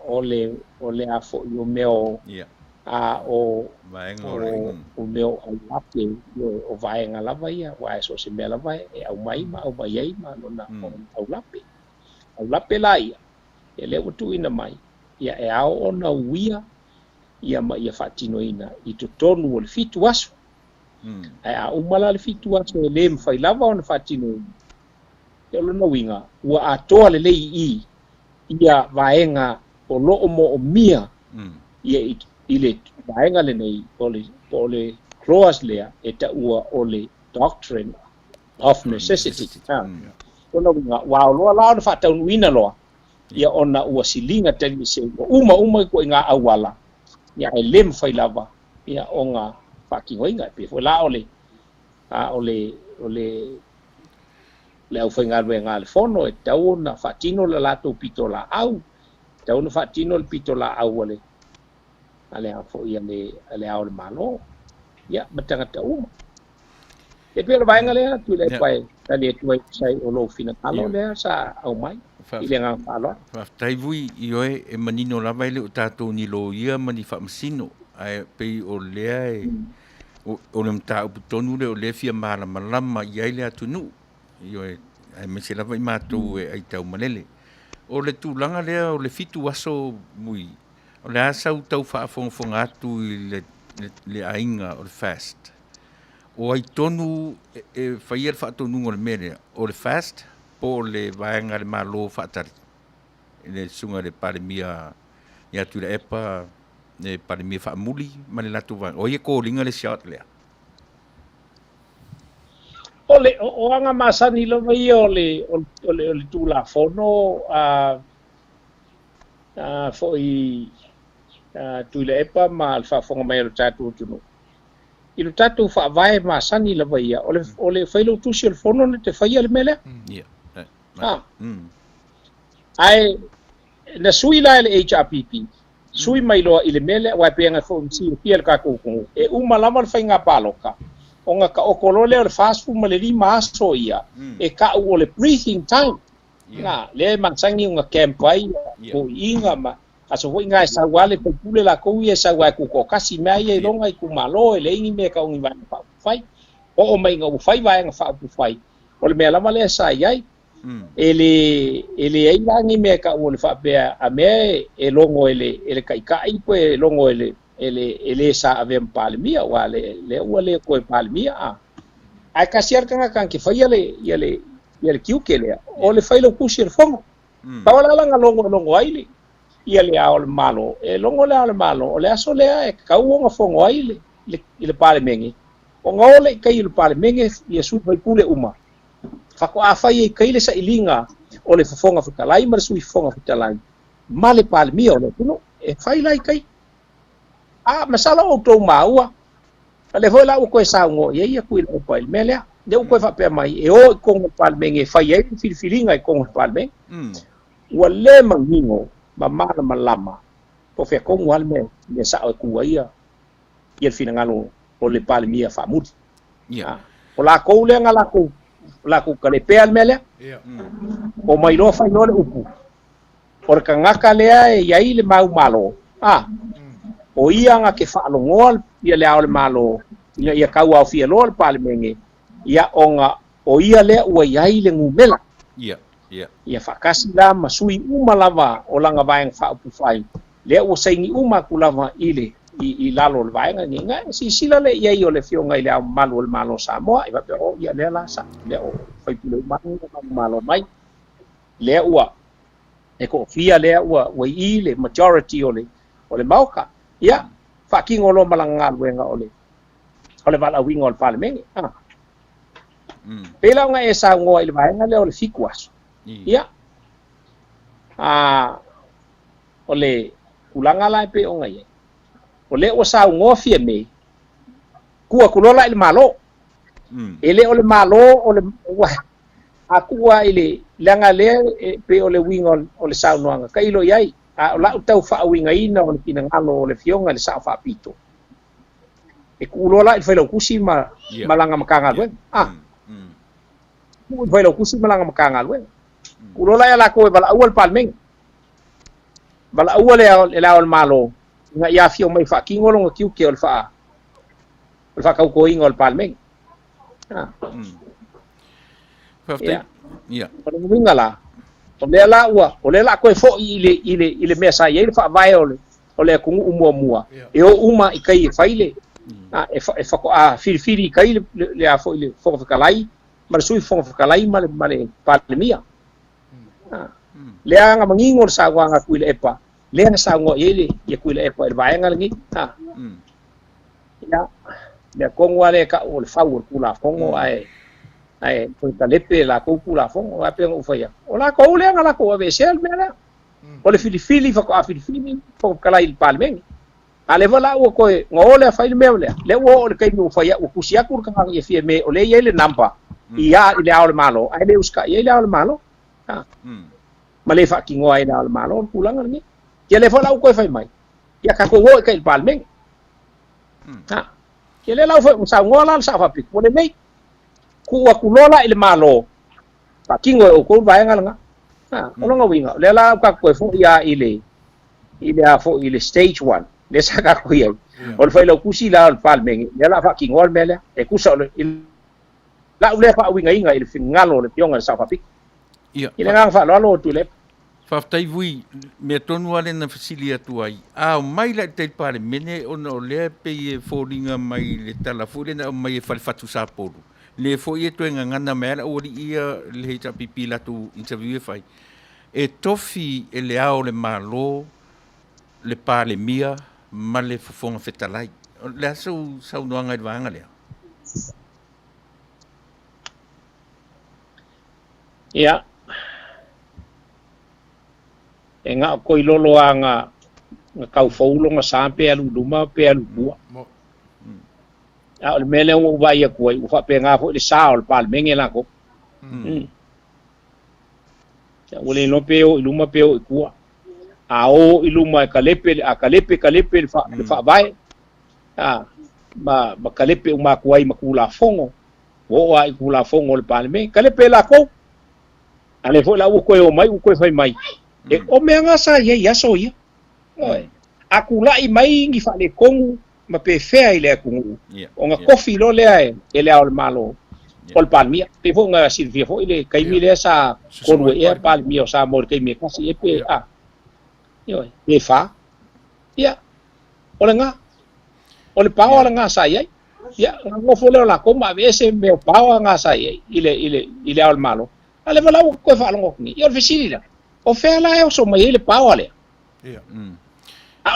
o le a foʻi o mea o o mea au lape o vaenga lava ia ua e so se mea lava e au mai ai ma lona au lape la ia e le ua tuuina mai ia e ao ona uia ia ma ia faatinoina i totonu o le fitu aso ae a uma la le fitu aso e lē mafai lava ona faatinoina e lona uiga ua atoa lelei ia vaenga o loo mo o mia ia i le vaenga lenei o le clause lea e taʻua o le doctrine of necessity ona uiga ua oloa la ona faataunuina loa ia ona ua silinga tali se uma i koʻi ga auala ia e lē mafai lava ia o ga faakigoiga pe foi la o le au faigaluega le fono e tau ona faatino le latou pito laau tau ona faatino le pito laau a le a foʻi a le ao le malo ia ma tagata uma e pea le vaega lea tui le pae tali atu ai sai o lou finagalo lea sa au mai i le agafaaloa faafetaivui i oe e manino lava i le o tatou ni lo ia ma ni faamasino ae pei o lea o le mataupu tonu le o le fia malamalama i ai le atunuu i oe ae mese lava i matou e ai taumalele o le tulaga lea o le fitu aso mui o le a sau tau faafogafoga atu i le aiga o le fast o ai tonu e faia le faatonuga o le mea lea o le fast po o le vaega le malo faatali i le suga le palemia ia atu i le epa le palemia faamuli ma le latou vaega o ia koliga le shot lea o anga masani lava ia o le tulafono foʻi tui le epa ma le faafoga mai o le tatou atunuu i lo tatou faavae masani lava ia o le failou tusi o le fono na te faia le mea lea ae na sui la le HRPP sui mai loa i le mea lea ua peaga foʻi masiopia le kakukugu e uma lava le faiga paloka o ga kaokolo lea o le fast food ma le lima aso ia e kaʻu o le breathing time na lea masagi o ga camp ai poiʻiga ma aso foʻi ga e sauale paipule lakou ia sau ae kukokasi mea ia i loga i kumalo e leigi mea kaogi vaega faaupufai o maiga ua fai vaega faaupufai o le mea lava lea sa iai e leai lagi mea kaʻu o le faapea a mea e logo e le kaʻikaʻi po e logo e lē sa avea ma palemia ua le ua lē koe palemia ae kasi arakaga kanke faia ia le kiuke lea o le fai lau kusi e le fogo paolalaga logo ai ia le ao le malo e logo le ao le malo o le aso lea e kakau oga fogo ai i le palemege oga o leʻi kai i le palemege ia sui faipule uma fakoʻafai ai kai le saʻiliga o le fofoga fetalai ma le sui fofoga fetalai ma le palemia o le tunu e fai lai kai masala outou maua le foi la ua koe saugo ia ia kui lau pai mea lea le ua koe faapea mai e o i kogo palemege e fai ai le filifiliga i kogo palemege ua lē magigo ma malamalama po feakogu ale mea saʻo e kua ia le finagalo o le palemia faamuli o lakou lea ga lakou kalepea le mea lea o mai loa failoa le upu o le kagaka lea e iai le maumalo o ia nga ke whaalongoa ia lea o le malo ia kau au fia loa le palemenge ia o ia lea ua iai le ngumela ia whakasi la masui uma lava o langa vaenga whaupufai lea ua saingi uma ku lava i lalo le vaenga ni nga sila le iai o le fionga i lea malu o le malo Samoa i vape o ia lea la sa lea o whaipule malo mai lea ua e ko fia lea ua i le majority o le mauka ia whakingo lo malanga luenga o le vala winga o le palemenge pela nga e sa ngoa i le vaenga lea o le fikuaso ia o le kulanga la pe o nga ia o le o sa ngoa fia me kua kulola i le malo ele o le malo o le akua i le langa lea pe o le winga o le saunoanga ka ilo iai o la utau whaawinga ina o le pinangalo o le fionga le sao whaapito e kulola i whailau kusi malanga makanga luen ku whailau kusi malanga makanga luen kulola ia lako e wala ua le palmeng wala ua le lao le malo nga ia fio mai whaakingo longa kiuke o le whaakauko inga o le palmeng o le winga la o le la ua o le la koe fo i le mesa ia le whaavae o le kungu umua e o uma i kai e whaile e whako a whiriwhiri i kai le a fo i le whakawhikalai ma le sui whakawhikalai ma le palemia le anga mangingo le sawanga kui le epa le anga sawango ia kui le epa e le vaenga lengi le kongo ale ka o le whau o kula kongo ai ko ta lepe la ko kula fongo a pe o faia o la ko le nga la ko ave sel mena o le filifili fa ko a filifili fo kala il palmeng ale vola o ko ngole fa il mele le o le kai no faia o kusia kur ka ye fie me o le ye le nampa ia ile ao le malo ai le uska ye le ao le malo ma le fa ki ngoi le ao le malo kulanga ni ye le vola o ko fa mai ya ka ko wo kai palmeng ye le la fa sa ngola sa fa pik o le mei kuwa kulola ile malo pakingo o ko vaenga nga o nga winga le la ka ko fo ia ile a fo ile stage 1 le sa ka ko ia o fa ile kusi la al palmeng le la pakingo al mele e kusa la ule fa winga inga ile fingalo le pionga sa fa pik ile nga fa lo tu le fa tai vui me tonu ale na fasilia tu ai mai la te pare mene ono le pe foringa mai le tala fo le na mai fa fatu sa polu le fo ia tu ngana mera o ia le hita pipila tu interview fai e tofi e le ao le malo le pale mia ma le fofonga fetalai le aso sau noanga i vanga le ia e nga ko ilolo anga kau foulo nga sampe alu luma pe alu bua le mele o vai a koi o fa penga fo le sao le palmenge la ko o le no peo iluma peo kua o iluma kalepe fa vai ma kalepe o ma kuai ma kula fongo o ai kula fongo le palmenge kalepe la ko ale fo la o ko o mai o ko fai mai e o me nga sa ia so ia oi akula i mai ngi fa le kongu ma pe fea ile kungu o nga kofi lo le ele al malo ol palmia pe fo nga silvia fo ile kai mi le sa konwe e palmia sa mor kai mi kasi e pe yo e fa ya o nga o le pao nga sa ia ya ngo fo le la ko ma vese me pao nga sa ia ile al malo ale vola ko fa lo ni yo fisila o fea la e so mai ile pao ale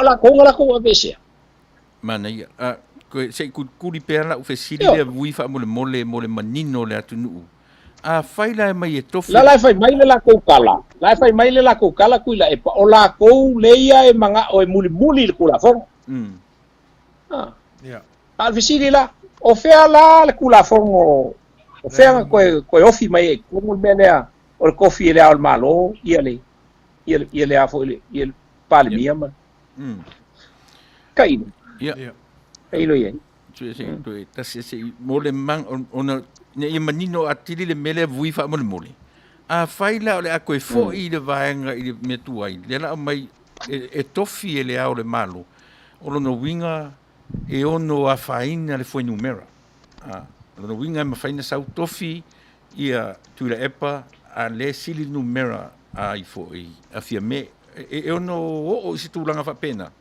la ko nga la ko vese Manuia ko se kuri pera o fesili le vui fa mole manino le atunu faila mai e tofi la fai mai le la ko kala ku la e pa o la ko leia e manga o e muli le kula fo al fesili la o fea la le kula fo o fea ko ofi mai ko mo belea o kofi le al malo ile a fo ile palmia ma kai ai lo ye tu ta se mole mang ona ne manino atili le mele vui fa mole faila le a ko fo i le vaenga i me tu ai le la mai e tofi le ao le malo o lona winga e ono a faina le foi numera. Lona winga ma faina sau tofi ia tuila epa a le sili numera a i foi a fia me e ono o isi tūlanga fa pena.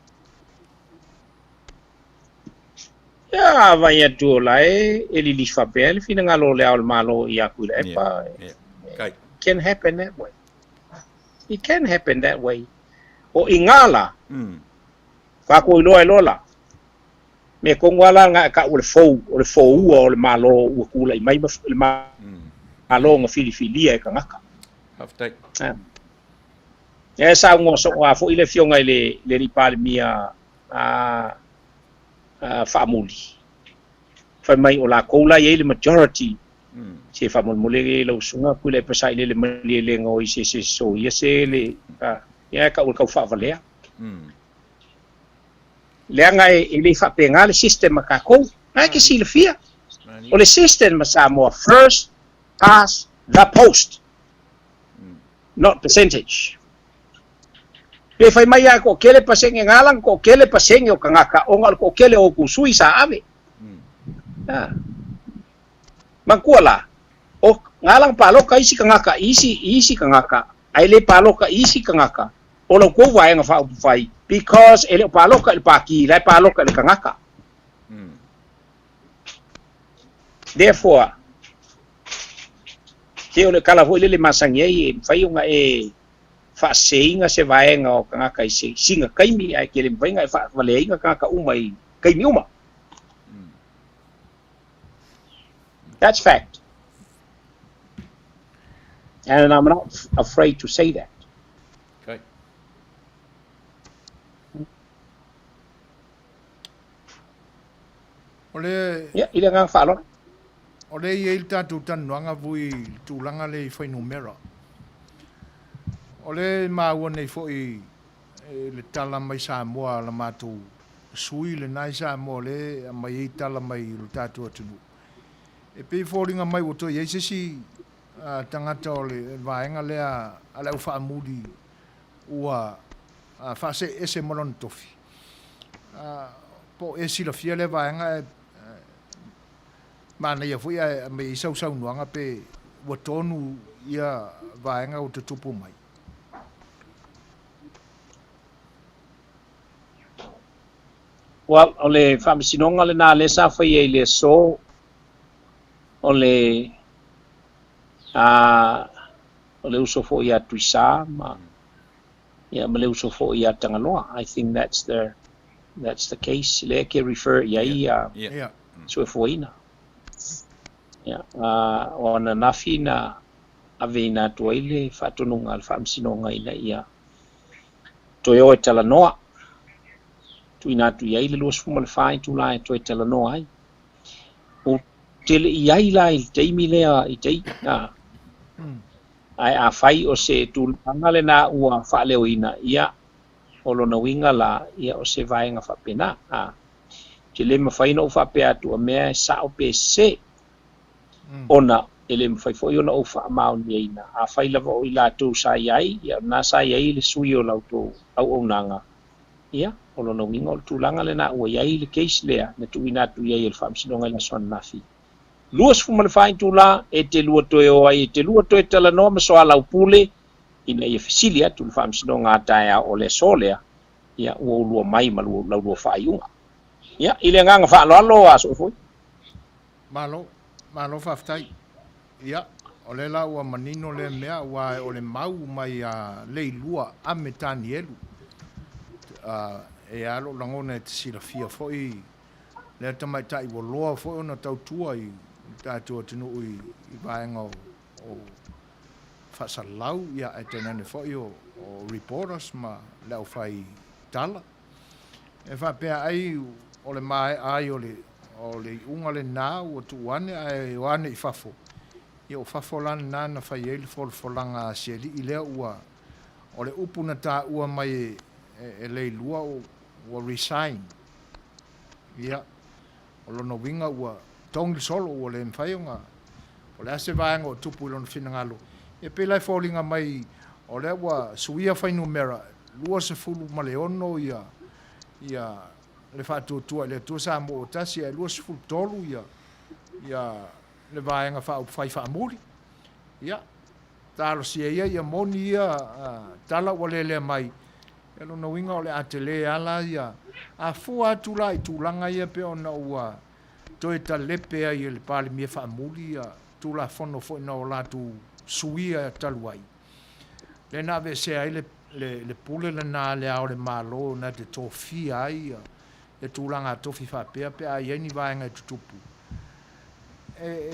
Ya vai atu lai e li fa pel fina ngalo le al malo ia tuila epa. Kai. Can happen that way. It can happen that way. O ingala. Fa ko lola. Me kongwala nga ka o le fou o le malo o kula i mai malo nga filifilia e kangaka. Haftai. E sa ngo so wa fo ile fionga le ripale mia famuli. Fa mai o la koula ye le majority. Se fa mole lo sunga kule pesa ile le mele ngo i se so ye se le ya ka o ka fa valea. Leanga e le fa penga le system ka ko ai ke silfia o le system sa mo first past the post not percentage pe fai mai ko kele paseng ngalang ko kele paseng o kangaka o ngal ko kele o kusui sa ave mangkuala o ngalang palo kai si kangaka isi kangaka ai le palo ka isi kangaka o lo ko vai nga fa fai because ele palo ka paki lai palo ka kangaka therefore ke ole kala ho le masangi fai nga e fa seinga se vai nga o kangaka isi singa kai mi ai ke le vai nga fa vale nga kangaka umai kai mi uma that's fact and I'm not afraid to say that. Ole ile nga fa lo ole ye il tatu tanuanga vui tūlanga le foi numera ole ma wone foi le tala mai sa moa la matu sui le nai sa mo le mai tala mai le tatu atu e pe foringa mai o to ye si tangata ole vaenga le ala u fa mudi ua fa se ese molon tofi po esi la fiele vaenga mana ia foi me sau nuanga pe o tonu ia vaenga o te tupu mai. Well, ole famisinonga le na le sa foi le so ole ole uso fo ia tuisa ma ia mele uso fo ia tangaloa. I think that's the case. Le ke refer ia so foina. Ya ona nafina avina toile fatonunga al famisinonga ina ia toyo talanoa tuina tu ia le los fumal fai tu lai to talanoa ai o tele ia ila il teimi le i tei ai a fai o se tu angale na ua fa leoina ia o lona winga la ia o se vaenga fa pena tele ma fai no fa pe atu me sa o pe se ona ele mfai foi ona o fa mauni ina a fai lava o ila tu sa iai ia na sa iai le sui o lauto au onanga ia o lona winga o tulanga le na ua iai le case lea na tu ina tu iai el famsinonga ila swan nafi luas fu mal fai tu la e te lua toe o ai te lua toe tala no ma so ala upule ina ia fisilia tu famsinonga taia o le solea ia o lua mai ma lua fai unga ia ile nganga fa lo aso foi malo faftai ia ole la ua manino le mea ua ole mau mai le lua ame tani elu e alo langona e te silafia foi le tamai tai wo loa foi ona tautua i tātua tinu i vaenga o whasalau ia e tenane foi o reporters ma leo fai tala e whapea ai o le mai ai o le unga le nā o tuane ai wane i fafo i o fafo lana nana fai eili folanga sieli i lea ua o le upuna tā ua mai e lei lua o resign ia o lono winga ua tongi solo o le mwhaionga o le ase vaenga o tupu i lono finangalo e pelai fōlinga mai o le ua suia whainu mera lua se fulu ma le ono ia le whātua le tua sa mo o tasi e lua sifu tolu ia le vaenga whai whaamuri. Ia, talo sia ia moni ia tala wale le mai. E lo na winga o le atele ala ia. A fua atu la i tūlanga ia pe ona ua toi ta lepe ai le pale mia whaamuri ia tūla fono fo ina o la tu suia taluai. Le na ve se ai le pule le na le ao le malo na te tofi ai e tūlanga tofi whapea pe a ieni vaenga e tutupu.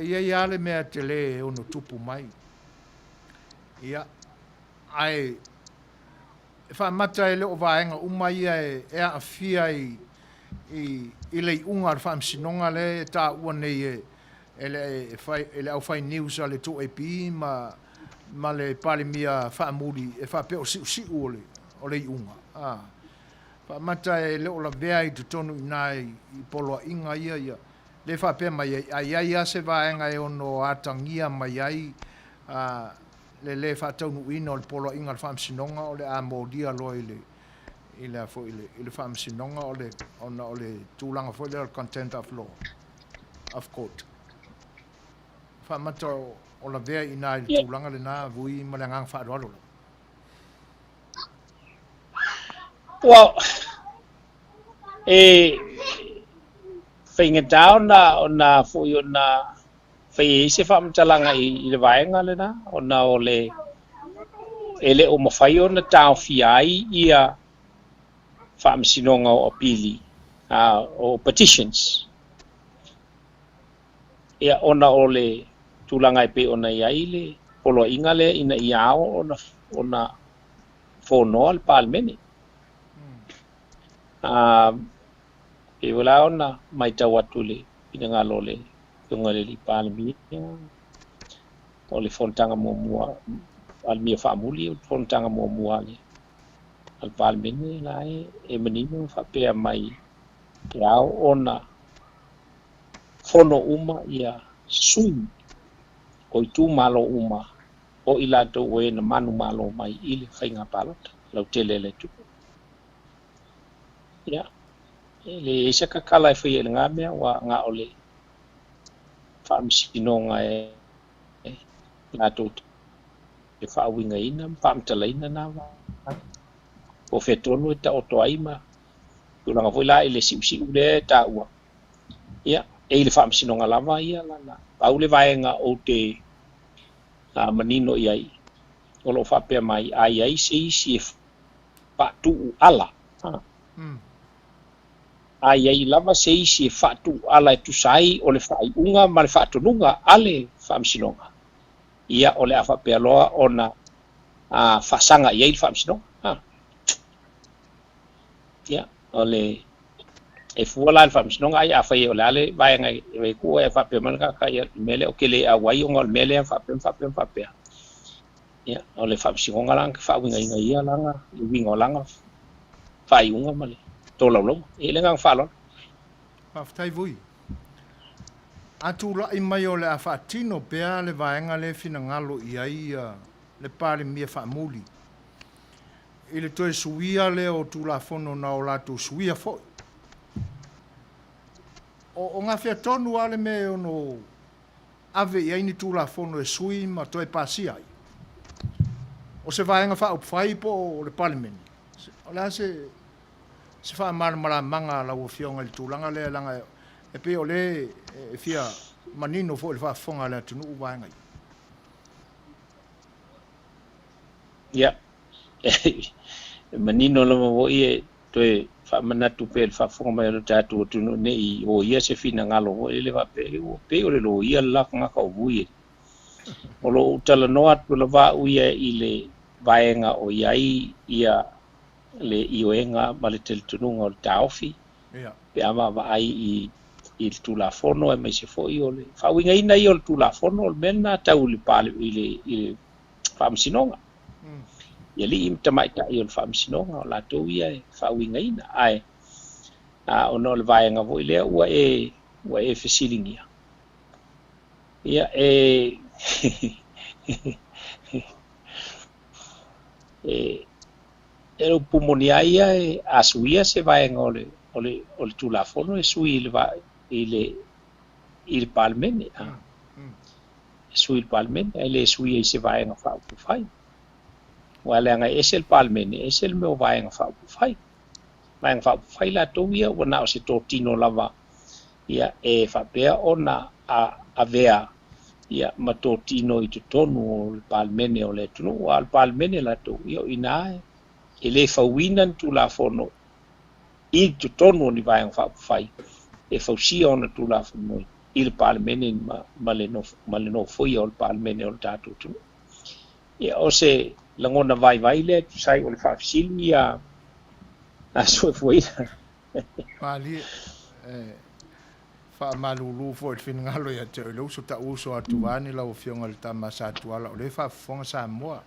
Ia le mea te le ono tupu mai. Ia, ai, e whamata e leo vaenga umai e a fia i le unga ar whamsinonga le ta ua nei e le au whai news a le to e pi ma le pale mia whaamuri e whapeo si o le unga. Whamata e leo la vea i tutonu inai i poloa inga ia le whapea mai ai ase vaenga e ono atangia mai ai le whataunu ina o le poloa inga le whamsinonga o le amodia loa i le whamsinonga o le tūlanga fo le content of law of court. Whamata o la vea ina i le tūlanga le nā vui ma le ngang whaadwalo. Well, whainga tau na fui o na whai se whamtalanga i le vaenga le na o na o le ele o mawhai o na tau fiai ia whamsinonga o apili o petitions. Ia ona o le tūlanga i pe ona iai le polo inga le ina iao ona whonoa le palmene. E wala ona mai tau atu le ina ngalo le tunga le li palmi o le fontanga mua al mia famuli o fontanga mua le al palmene lai e menino fa pe mai piao ona fono uma ia sui o tu malo uma o ila to we na manu malo mai ile fainga palot lau tele le tu ya le isa ka kala e fai nga mea wa nga ole whamsinonga nga tot e whaawinga ina whamtala ina na wa o whetonu e ta oto aima tulanga voila ele siusi ule ta ua ia e le whamsinonga lama ia lana paule vaenga o te manino iai o lo whapea mai ai se isi e whatu ala ai lava se isi e whatu ala e tusai o le whai unga ma le whatununga ale whamsinonga. Ia o le awhapea loa o na whasanga iai le whamsinonga. Ia o le e fuala le whamsinonga ai awhai o le ale vaenga e kua e whapea manaka kai mele o kele a wai onga o le mele a whapea. Ia o le whamsinonga langa whawinga inga ia langa i winga o langa whai unga ma le tō laulau, e le ngang whalon. Whaftai vui. Atu la i mai o le a whaatino pea le vaenga le fina ngalo i ai le pare mia whaamuli. I le toe suia le o tū la fono na o la tū suia foi. O ngā whia tonu ale me ono ave i aini tū la fono e sui ma toe pasi ai. O se vaenga wha upwhai po o le palimeni. O le se fa mara manga la o fionga le tulanga le langa e pe o le e fia manino fo le fa fonga le tunu uanga ya manino lo mo ie to fa manatu pe fa fonga le tatu tunu nei o ia se fina ngalo o le va pe o le lo ia la nga ka vui o lo tala no atu la va uia ile vaenga o iai ia le ioenga ma le teletununga o le taofi. Pe ama ai i tulafono e mai se foi o le whawinga ina i o le tulafono o le mena tau le pale i le whamsinonga. Ia li im tamaita i o le whamsinonga o la tau ia e whawinga ina ai ono le vaenga voi lea ua e fesilingia. Ia e lo pumonia ia e asuia se vaenga o le o le tulafono e sui i le palmene sui il palmene e le sui e se vaenga fa'aupufai ua le aga ese le palmene ese le mea vaenga fa'aupufai latou ia ua na o se totino lava ia e fa'apea ona avea ia ma totino i totonu o le palmene o le atunuu a le palmene latou ia o inā e lē fauina ni tulafono i totonu o ni vaenga fa'aupufai e fausia ona tulafono i le palemene ma le nofoia o le palemene o le tatou tunu ia o se lagona vaivai lea tusai o le fa'afesili ia asoefuaina Mali fa'amalūlū fo'i le finagalo ia te o le uso ta'uso atu ani lau fionga le tamasa atuala o le fa'afofoga Samoa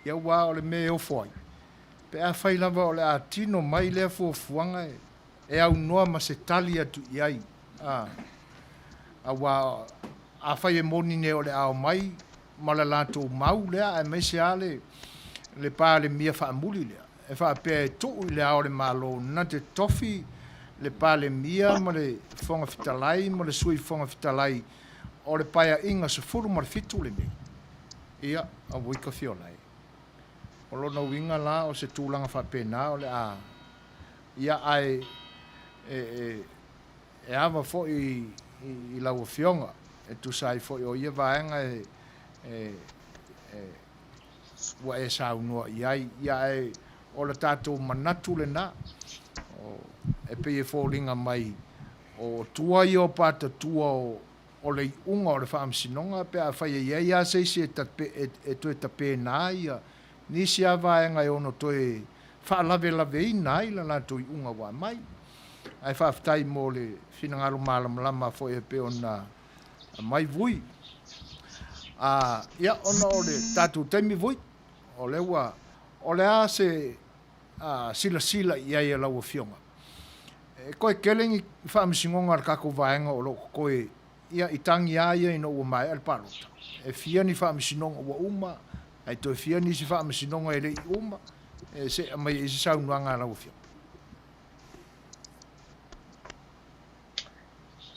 ia ua o le mea ofo ai pe a fai lava o le atino mai lea fuafuaga e aunoa ma se tali atu i ai ua a fai e moni ne o le ao mai ma le latou mau lea e maise a le pā le mia fa'amuli lea e fa'apea e tu'u i le ao le malo na te tofi le pā le mia ma le fonga fitalai ma le sui fonga fitalai o le paia'iga sefulu ma le fitu le mea ia a uika fiolai o lona uiga la o se tulaga fa'apena o le a ia ae e ava fo'i i lauafioga e tusai fo'i o ia vaega ua e saunoa i ai ia e o le tatou manatu lenā e pei e foliga mai o tua ia o patatua o le iʻuga o le fa'amasinoga pe a fai ai ai a seisi e toe tapena ia nisi a vaega e ono toe fa'alavelaveina ai la latou iʻuga ua mai ae fa'afetai mo le finagalo malamalama fo'i e pe ona mai vui ia ona o le tatou taimi vui o le ua o le a se silasila i ai e lauafioga e koe kelegi fa'amasigoga le kakou vaega o loo kokoe ia i tagi a ia ina ua mae a le palota e fia ni fa'amasinoga ua uma ai toe fia nisi fa'amasinoga e le'i uma e se'a mai i se saunoaga a lauafioga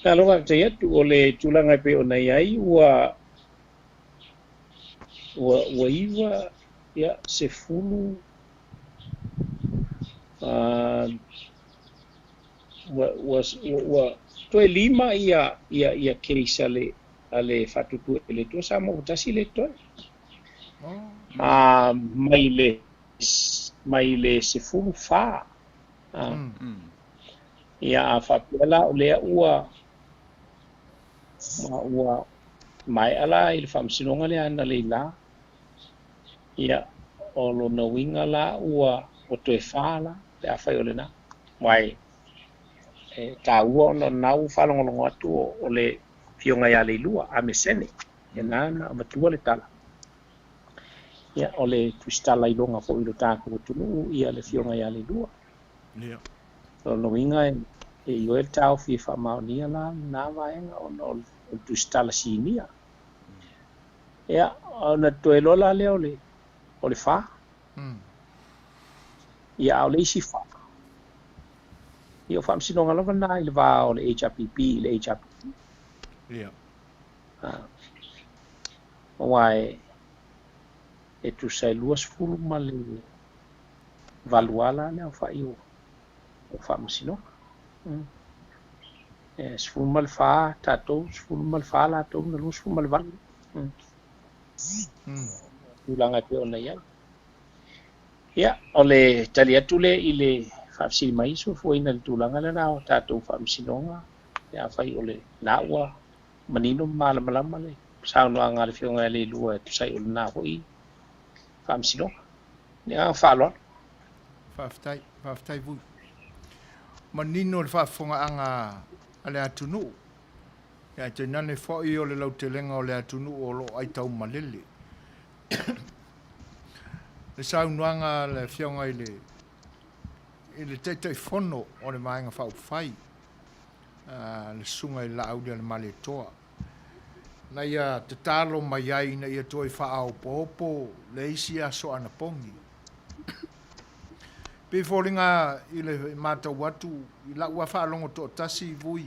aloga tai atu o le tulaga pe ona ai ua iwa ia sefulu ua toe lima ia case ale fa'atutu e le tua sa mo tasi le toe mai le sefulu fa ia fa'apela o lea ua mai ala i le fa'amasinoga lea ana leila ia o lona uiga la ua o toe fā la pe a fai o lenā mai e tāua ona nau fa'alogologo atu o le fioga iā leilua a mesene e nā na matua le tala ia o le tuistala iloga fo'i lo takou atunuu ia le fioga iā leilua lona uiga e ioe le taofi fa'amaonia la na vaega ona o le tuistala sinia ia ona toe lola lea o le fā ia o le isi fā ia o fa'amasinoga lava na i le vā o le HRPP i le HRPP uae e tusai 2 ma le valuala lea o fa'i o fa'amasinoga e 10 ma le fā tatou 10 ma le fā latou na 10 ma le valu tulaga pe ona iai ia o le tali atu le i le fa'afesili mai soafuaina le tulaga lena o tatou fa'amasinoga e a fai o le na ua manino malamalama le saunoaga a le fioga e leilua e tusai o lenā ho'i fa'amasinoga ni aga fa'aloalo fa'afetai vui manino le fa'afoga'aga a le atunuu ia te nane fo'i o le lautelega o le atunuu o lo'o ai taumalele le saunoaga le fioga i le taʻitaʻifono o le vaega fa'aupufai le suga i la'au lea le maletoa na ia tatalo mai ai na ia toe fa'aopoopo le isi aso ana pogi pe folinga i le mātou watu i la ua whaalongo tō tasi vui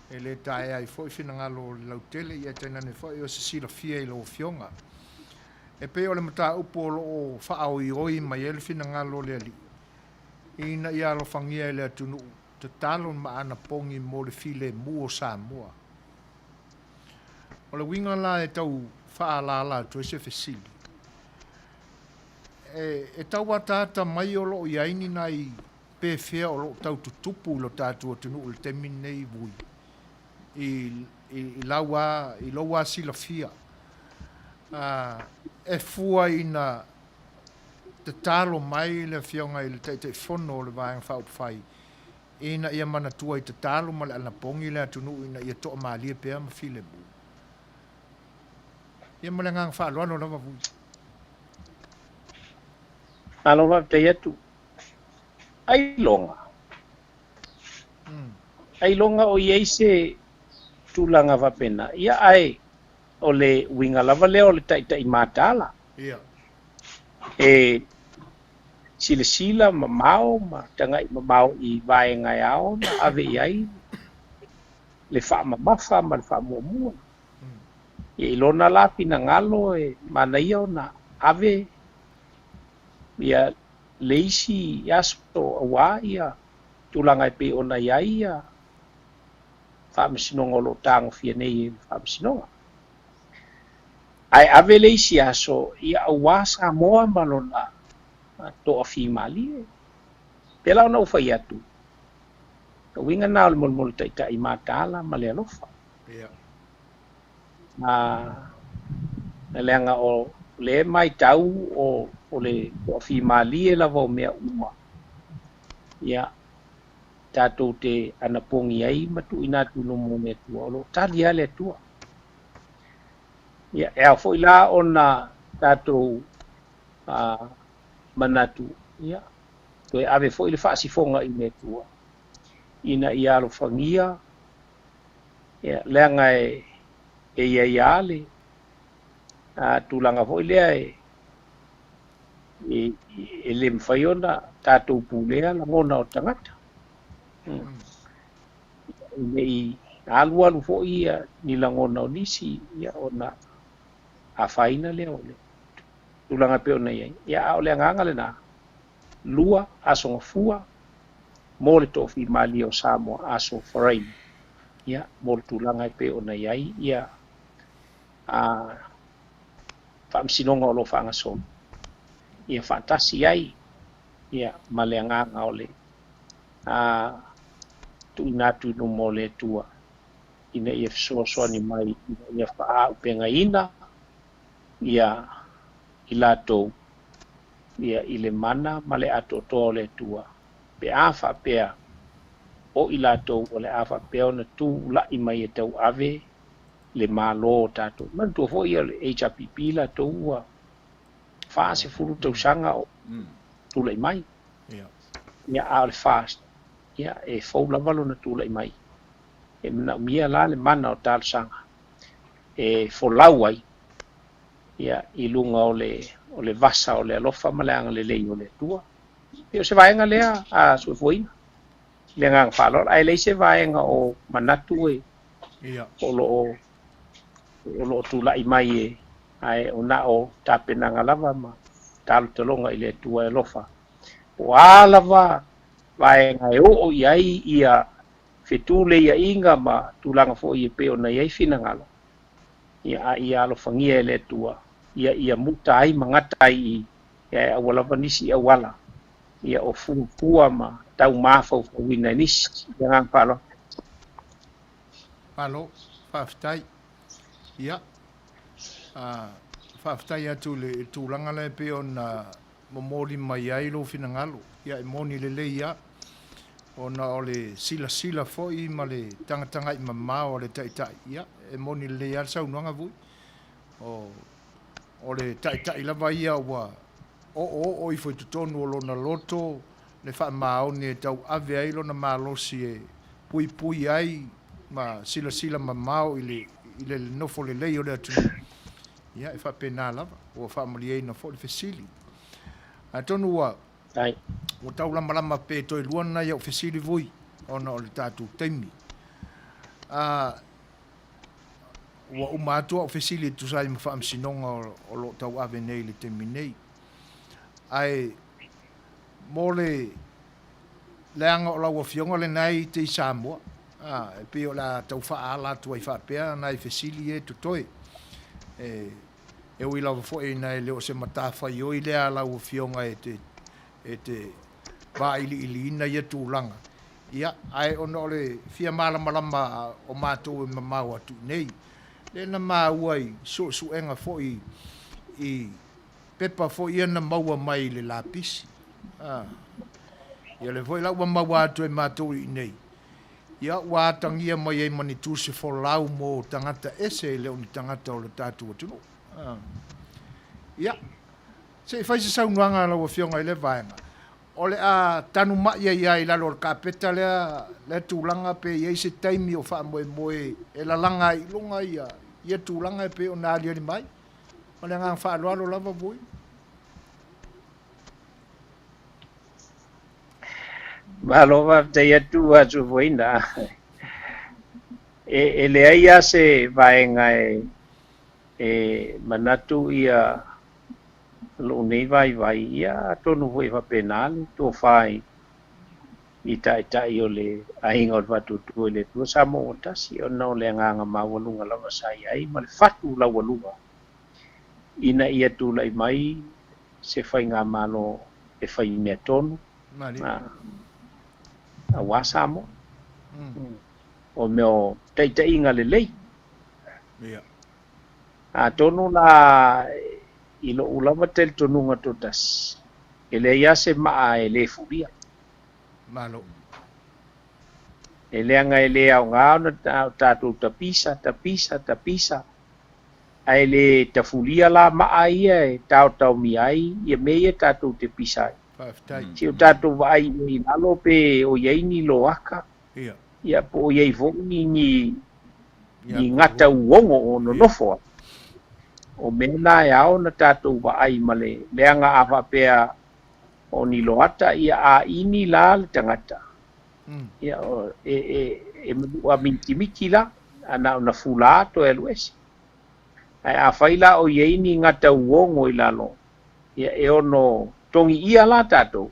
e le tae ai fo i whinangalo lautele i atenane fo i o se sila fia i lo fionga e pe o le mata upo o whaao i oi mai e le whinangalo le ali ina i alo whangia i le atunu te talon ma ana pongi mo le file mua Samoa o le winga la e tau whaalala tu e se fesili e tau watata mai o lo i aini nai pe fea o lo tau tutupu lo tatu o tunu le temine i vui i laua sila fia e fua ina te talo mai le fionga i le te fono o le vaenga whao whai ina ia mana tua i te talo ma le anapongi le atunu ina ia toa maalia pea ma file bu ia ma le ngang wha aloano lama vui Aloha te atu. Ai longa o iei se tūlanga whapena. Ia ai o le winga lava leo o le taitai mātala. ia E sila ma mau ma tangai ma mau i vaenga ao na ave iai le wha mamafa ma le wha muamua. Ia ilona la pina ngalo e mana ia na ave ia leisi aso awa ia tūlanga i pe ona iai ia whaamisinonga lo tāngo fia nei whaamisinonga. Ai ave leisi aso ia awa Samoa malona toa fi mali. Pela ona uwhai atu. Ka winga nao le molmol taitai mātala ma le alofa. ia Na leanga o le mai tau o le toa fi mali e lava o mea uma. Ia tātou te anapongi ai matu ina tuno mo me tua. Olo tali ale tua. Ia e a fo ila ona tātou manatu. Ia. Toe ave fo ile whaasifonga i me tua. Ina i alo whangia. Ia leanga e ia ale. Tūlanga fo ilea e le mwhaiona tātou pūlea la ngona o tangata. Nei alu fo ia ni la ngona o nisi ia ona a whaina lea ole. Tūlanga pe ona iai. Ia o lea nganga le nā. Lua asonga fua mo le tofi mali o Samoa aso wharaim. Ia mo le tūlanga pe ona iai. Ia whaamsinonga o lo whaangasona. Ia whaatasi ai. Ia ma lea nganga ole. Tu inatu no mo le tua. Ina ia Suasua ni mai. Ia wha upenga ina. Ia ilatou. Ia ile mana ma le ato toa le tua. Pe awha pea. O ilatou o le awha pea o na tu la mai e tau ave. Le malo tato. Man tu fo ia le HRPP la to ua. Fa se furu tau sanga o tu lai mai. Ia al fast. Ia e fo la valo na tu lai mai. E na mia la le mana o tal sanga. E fo lauai. Ia i lunga o le vasa o le alofa maleanga le lei o le tua. Ia se vaenga lea a suefoina. Le ngang whalor. Ai lei se vaenga o manatu e. O lo tu lai mai e ai ona o tapenanga lava ma talu telonga i le tua e lofa. O alava vaenga e o iai ia fetule ia inga ma tulanga fo i pe ona iai finangalo. Ia alo fangia e le tua. Ia muta ai mangata i ia awala vanisi awala. Ia o fua ma tau mafau wina nisi. Ia ngang palo. Palo, whaftai. Ia. Whaftai atu le tūlanga le pe o na momoli mai ai lo finangalo. Ia e moni le le ia. O na o le sila foi ma le tangatanga i mamā o le taitai. Ia e moni le le ia sau nuanga vui. O le taitai lava ia ua o i foi tutonu o lona loto le wha maoni e tau ave ai lona malosi e pui ai ma sila mamau i le nofo le lei o le atu. Ia e wha pena lava o wha mali ei na fo le fesili. A tonu ua o tau lama pe toi luana ia o fesili vui ona o le tātou taimi. Ua umatua o fesili tu sai mawha amsinonga o lo tau ave nei le taimi nei. Ai mole leanga o laua fionga le nai te Samoa. E pe o la tau wha ala tu ai wha pea nai fesili e tu toi. E ui lau fo e nai leo se mata Fai'oa lea lau fionga e te va ili ina ia tūlanga. Ia, ai ona o le fia malama o mātou e mamau atu nei. Le na māua i suenga fo i pepa fo i ana maua mai le lapisi. Ia le foi lau maua atu e mātou i nei. Ia ua tangia mai e mani tūse fo lau mo tangata ese leo ni tangata o le tātou atunu. Ia, se fai se saunuanga lau a fionga i le vaenga. O le a tanu mai ai lalo o kapeta le tūlanga pe iei se taimi o wha moe e la langa i lunga ia tūlanga pe o nā lia ni mai. O le ngang wha aloalo lava vui. Malova te atu atu voina. E le aia se vaenga e manatu ia lo nei vai ia tonu voi va penale to fai ita o le ainga o vatu tu le tu samo tasi o no le nganga mawalunga lava sai ai mal fatu la walunga ina ia tu lai mai se fai nga malo e fai me tonu a wasamo o meo te inga le lei a tonu la ilo ulama tel tonunga totas ele ia se maa ele furia malo ele anga ele au ngao na tatu tapisa ele tafulia la maa ia tau mi ai ia meia tatu te pisai si o tatu vai ni lalo pe o yei ni loaka ia po yei vo ni ngata uongo no nofo o mena e ao na tātou wa ai male leanga awa pea o ni loata ia a ini la le tangata. Ia e mua miki la ana na fula to e luesi. Ai a whaila o ye ini ngata uongo i lalo. Ia e ono tongi ia la tātou.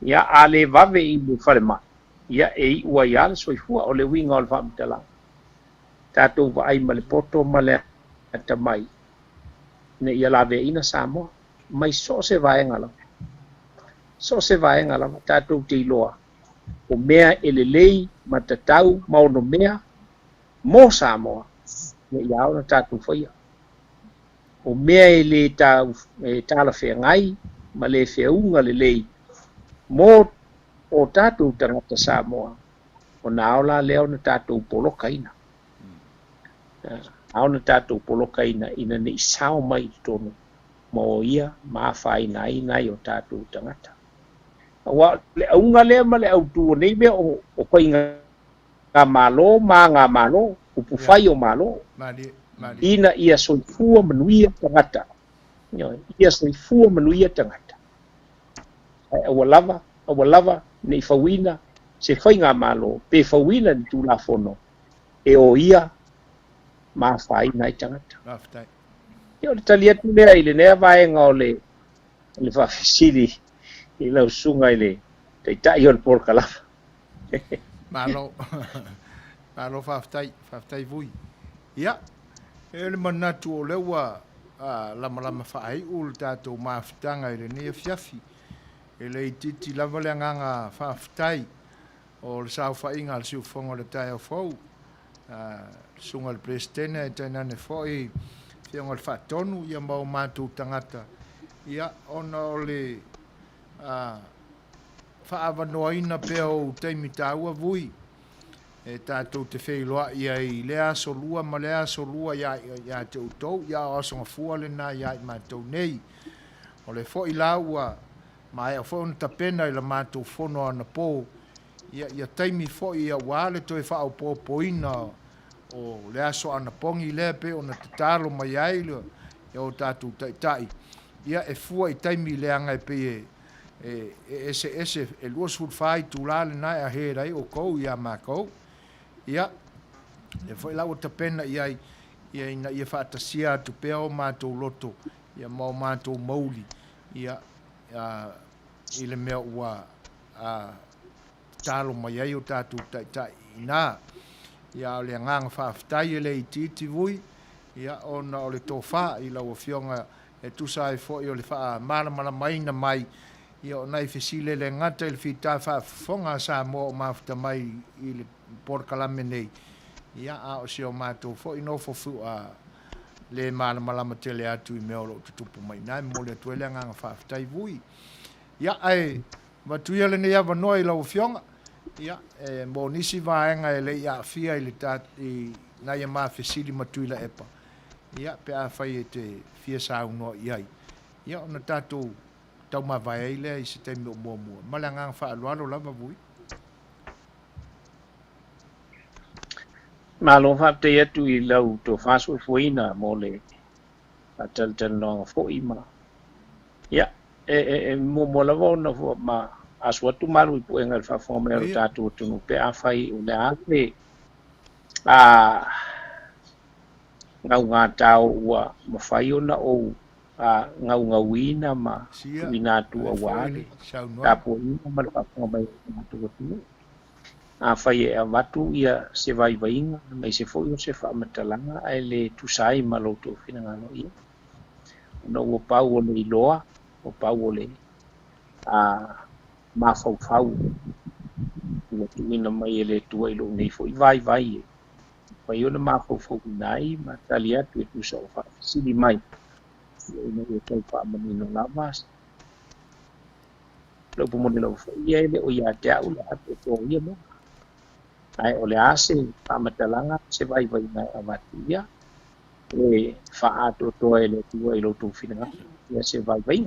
Ia a le vave i mu wharema. Ia e i ua ia le soifua o le winga o le whamitala. Tātou wa ai male poto male ata mai. Ne ia lave ina Samoa mai so se vaenga la tātou te iloa o mea elelei matatau maono mea mo Samoa ne ia ona tātou whaia o mea ele tāla whea ngai ma le whea unga lelei mo o tātou tangata Samoa o naola leo na tātou poloka ina aona tātou poloka ina nei sao mai tono mo ia mawhai nai o tātou tangata. Wa le aunga lea ma le autu nei mea o pai ngā malo, ngā malo, upu whai o malo. Ina ia soifua manuia tangata. Ia soifua manuia tangata. Awa lava nei whawina, se whai ngā malo, pe whawina ni tū la fono. E o ia ma fai nai tangata. Ia le talia tu lea ile nea vaenga o le whawhisiri i lau sunga i le teitai o le porkalama. Malo whawhitai vui. Ia, e le manatu o leua lama whaai u le tātou mawhitanga i le nea fiafi. E le titi lama le nganga whawhitai o le sao whainga le siu whonga le tai au whau. Sunga le presidente e tainane foi fionga le whatonu ia mau mātou tangata ia ona o le whaawanoaina pea o teimi tāua vui e tātou te Fai'oa ia i lea solua ma lea solua ia te utou ia o asonga fua le nā ia i mātou nei o le foi laua ma e foi ona tapena i la mātou fono ana pō ia taimi foi ia wale toi wha au pōpoina o le aso ana pongi le pe ona te talo mai ai le o tātou tai ia e fua i taimi le anga e pe ese luas fulfai tulale na a he rai o kou ia makou ia le foi la o tapena ia ina ia faatasia atu pea o matou loto ia mau matou mauli ia i le mea ua talo mai ai o tatou taʻitaʻina ia o le agaga faafetai e le itiiti vui ia ona o le tofā i lau afioga e tusa ai foʻi o le faamalamalamaina mai ia ona i fesile le gata i le fita faafofoga sa mo o mafuta mai i le polokalame nei ia a o se o matou foʻi nofo fuʻa le malamalama tele atu i mea o loo tutupu mai nai mo le atu e le agaga faafetai vui ia ae matuia lenei avanoa i lau afioga ia mo nisi vaega e leʻi aafia i le na ia mafesili matui la epa ia pe a fai e te fia saunoa i ai ia ona tatou taumavae ai lea i se taimi o muamua ma le agaga faaaloalo lava vui Malo whapte atu I lau to whasu fuina mo le talanoanga fo'i ma. Ia, mo la vona fo ma aswatu malu I puenga le whawhome alo tātou tunu pe a whai o le ate ngau ngā tau ua ma whai ona o ngau ina ma ina tu a wale. Tāpo ina ma le whawhome alo tunu. A whai e a watu ia se vai vainga mai se foi o se whamatalanga ai le tusai ma loto whina ngano ia. Ona ua pau o le iloa, o pau o le mawhau ua tuina mai e le tua ilo nei foi vai vai e. Whai ona mawhau nai ma tali atu e tusa o whawhisiri mai. Ina ua tau whamanino lavas. Lau pumone lau whai e le o ia te au la atu e tō ia mo. Ai o le ase whamatalanga se vai vai nai a watu ia. E whaato toa e le tua I loto whina ia se vai vai.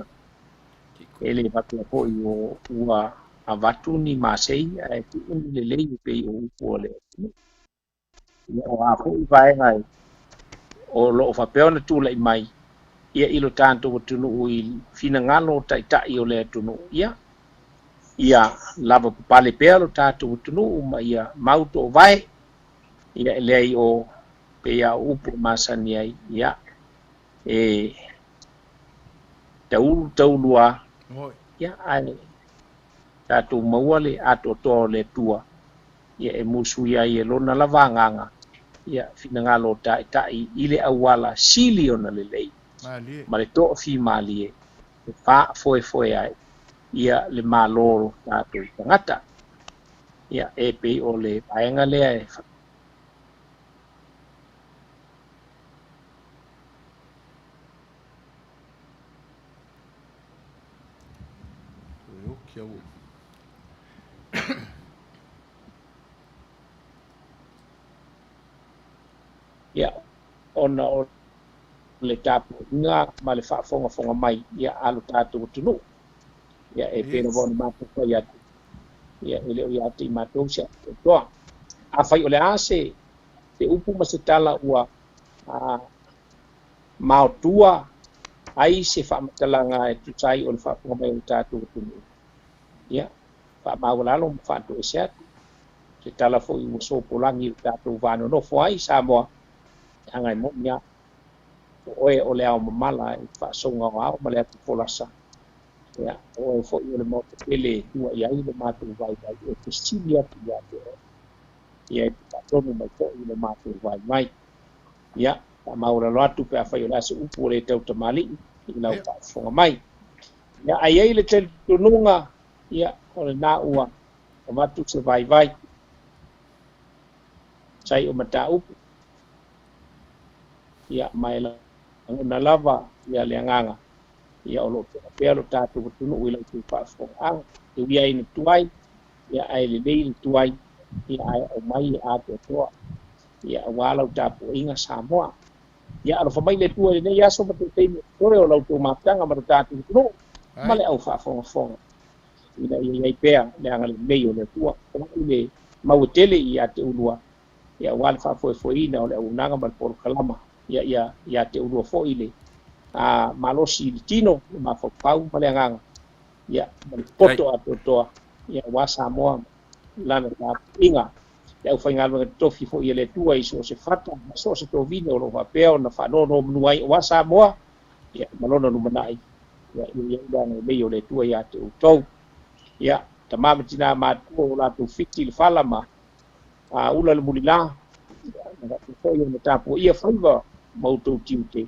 E le watu a poi o ua a watu ni masei e ki uni le lei pe o upo o le. Ia o a poi vai ngai o lo whapeo na tūla I mai. Ia ilo tānto o tunu I whina ngalo tai o le tunu ia. Ia lava pale pea lo tātou tunu ma ia mauto o vai ia elei o pe ia upo masani ai ia e taulua ia ai tātou maua le ato to le tua ia e musu ia I lona lavanganga ia finangalo tai ile awala sili ona le lei ma le to fi mali e fa foi ai ia le maloro tātou tangata. Ia e pei o le paenga lea e ia ona o le tapu ngā ma le whaafonga mai ia alo tātou tunu. Ia e pena vona mātua ia atu. Ia ele o ia atu I mātou se toa. A whai o le ase, te upu ma se tala ua maotua ai se whaamatalanga e tutai o le whaaponga o tātou tunu. Ia, whaamawalalo ma whaatou e se atu. Se tala fo I waso polangi o tātou vāno no fo ai sa moa. Angai mo mia. Oe o le ao mamala I whaasonga o ao ma le atu polasa. Ya, o fo I le mo ele tua ia I le mātou vai e te sili atu ia te o. Ia e ta tonu mai fo I le mātou vai mai. Ia, ta maura lo atu pe a whai o lase upu o le tau tamali I lau whaafonga mai. Ia, ai ei le te tununga, ia, o le nā ua, o matu se vai vai. Sai o mata upu. Ia, mai la, nguna lava, ia le anganga. Ia o lo pe lo tātou tunu o ila tu whaafonga. E wia ina tuai, ia ai le nei tuai, ia ai o mai a te toa. Ia o walau tāpu inga Samoa. Ia alo whamai le tua nei aso ma te teime tore o lau tō mātanga ma tātou tunu. Ma le au whaafonga. Ina ia pea le anga le nei o le tua. Kona I le mauetele I a te ulua. Ia wale whaafoefoina o le au nanga ma le poro kalama. Ia te ulua fo I le. Malosi I tino ma whakpau ma le anganga. ia poto atu toa ia wa Samoa lana ta inga ia u fainga lo tofi fo ia le tua i so se fata ma so se to vino lo va peo na fa no nuai wa Samoa ia malona no manai ia ia dang be yo le tua ia te to ia tamama tina ma to la tu fiti le fala ma a ula le mulila na to yo na tapo ia faiva mo to tiute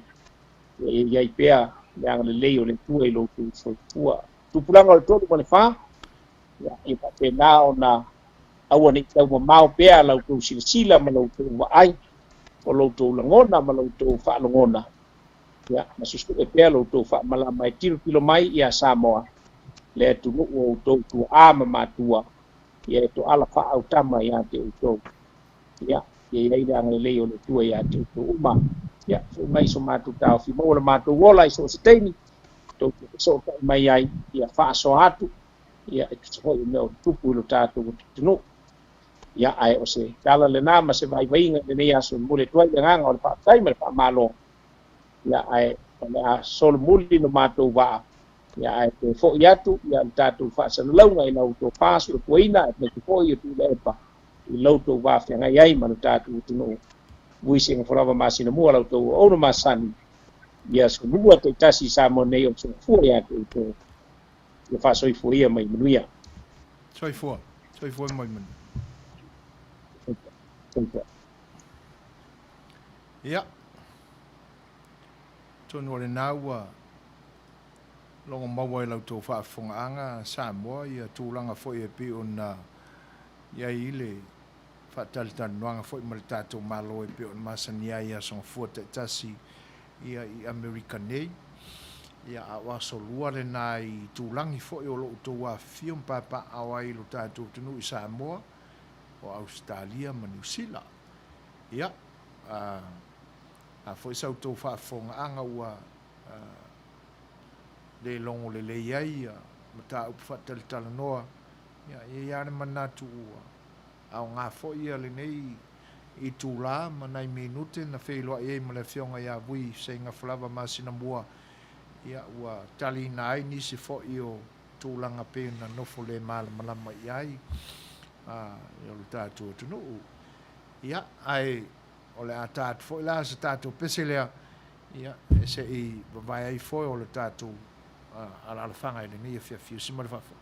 ia ipea yang le leo le tua i lo tu so tua tu pulanga le to le fa ya i pa pe na ona aua ni tau mau pea lau tu sila ma lau tu ai o lau tu langona ma lau tu fa langona ya ma susu e pea lau tu fa mala mai kilo mai ia Samoa le tu o tu a ma tua ya tu ala fa au tama ya te tu ya ia ida ngale o le tu ya te tu ma ya so mai so ma tu tau fi mo ma tu wola so steni to so mai ai ia fa so atu ia so no tu pulo tatu tu ia ai o se kala le nama se vai vainga le ia so mule tuai le nganga o le whaatai me le whaamalo ia ai o le a sol muli no mātou waa ia ai te fo i atu ia le tātou whaasana launga i lau tō pāsu o tuaina e me te fo i atu le epa i lau tō waa whianga iai ma le tātou tino vui Seigafolava Masinamua lau tō ono masani ia so mua te tasi sa mo nei o so fua ia te tō ia whaasoi fua ia mai Manuia Soifua mai Manuia. Ia. Tonu le naua longo maua i lau tō whaafongaanga Samoa ia tūlanga foi e pi ona ia ile whaatalitanoanga foi ma le tātou malo e pi ona Masania ia songa fua te tasi ia i Amerika nei ia a waso lua le nā i tūlangi foi o lo tō wa fium papa awai lo tātou tunu i Samoa o Australia ma New Zealand. Ia, a foi sau tō whaafongaanga ua le longo le iai, ma tā upu whaatalitala noa, ia, iane manatu ua, au ngā foi ia le nei i tūlā, ma nai minute na Fai'oa iei ma le whionga ia vui Seigafolava Masinamua, ia ua tali na ai nisi foi o tūlanga pe na nofo le malama iai, ia le tātou tunu ia ai o le a tātou foi la se tātou pese lea ia e se i vai ai foi o le tātou ala whanga i le ni e whiawhiu si mara whawha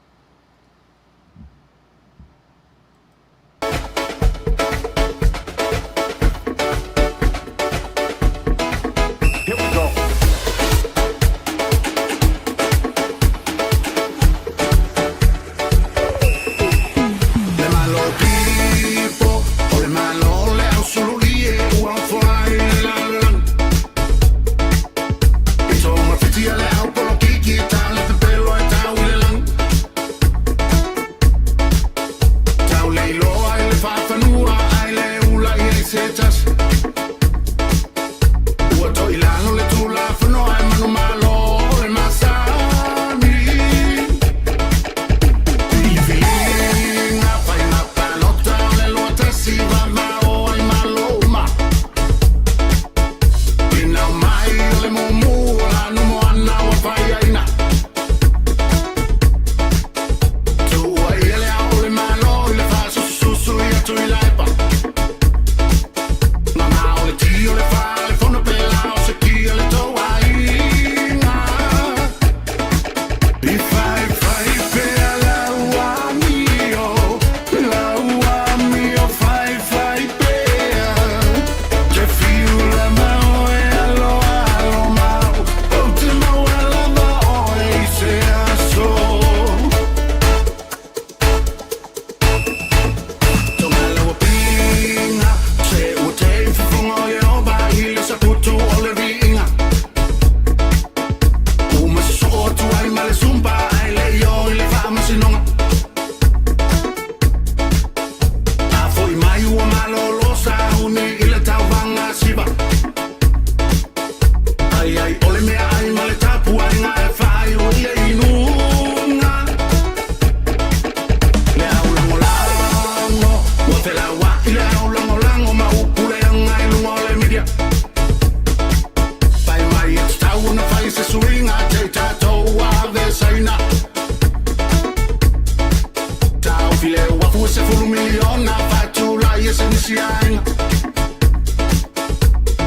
fu se fu miliona faccio la yes in siang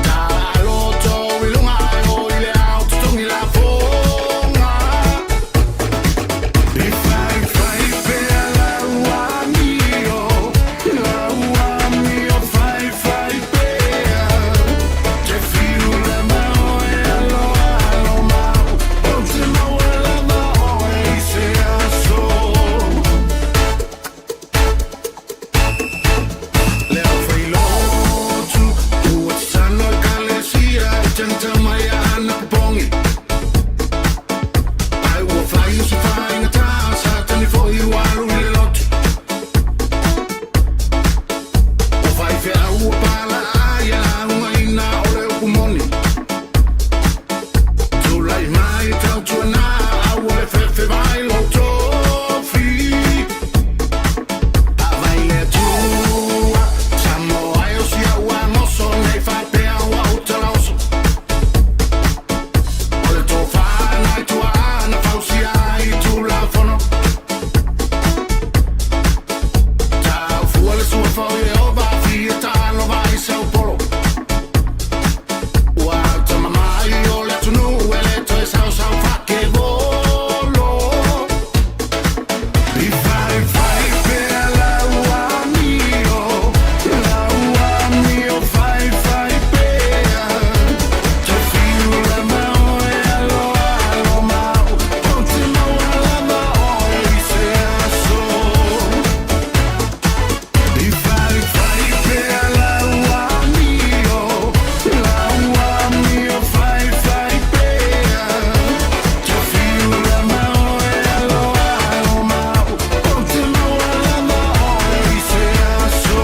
da lo to ilunga o ile out to mi la fonga if I per la ua mio fai per che filo la mano e allo mau non se mo la mano e se aso le fai lo tu sanno calesia tenta mai ana pongi I will fly you so far in a task tell me for you are really lot vai Fai'oa pala aia uaina ole ukumoni tulai mai tau tuana ole fefe vai lo tofi avai le tua samo ai o sia ua moso nei fa pea ua utalaoso ole tofa nai tua na fausia i tu la fono tau fuole sua foie o va via talo vai Sao Paulo ua tama mai o le tunu ele to e sao fa che volo mi fai per la ua mio fai per te filo la mano e allo mau non ti mo la mano e se aso mi fai per la ua mio fai per te filo la mano e allo mau non ti mo la mano e se aso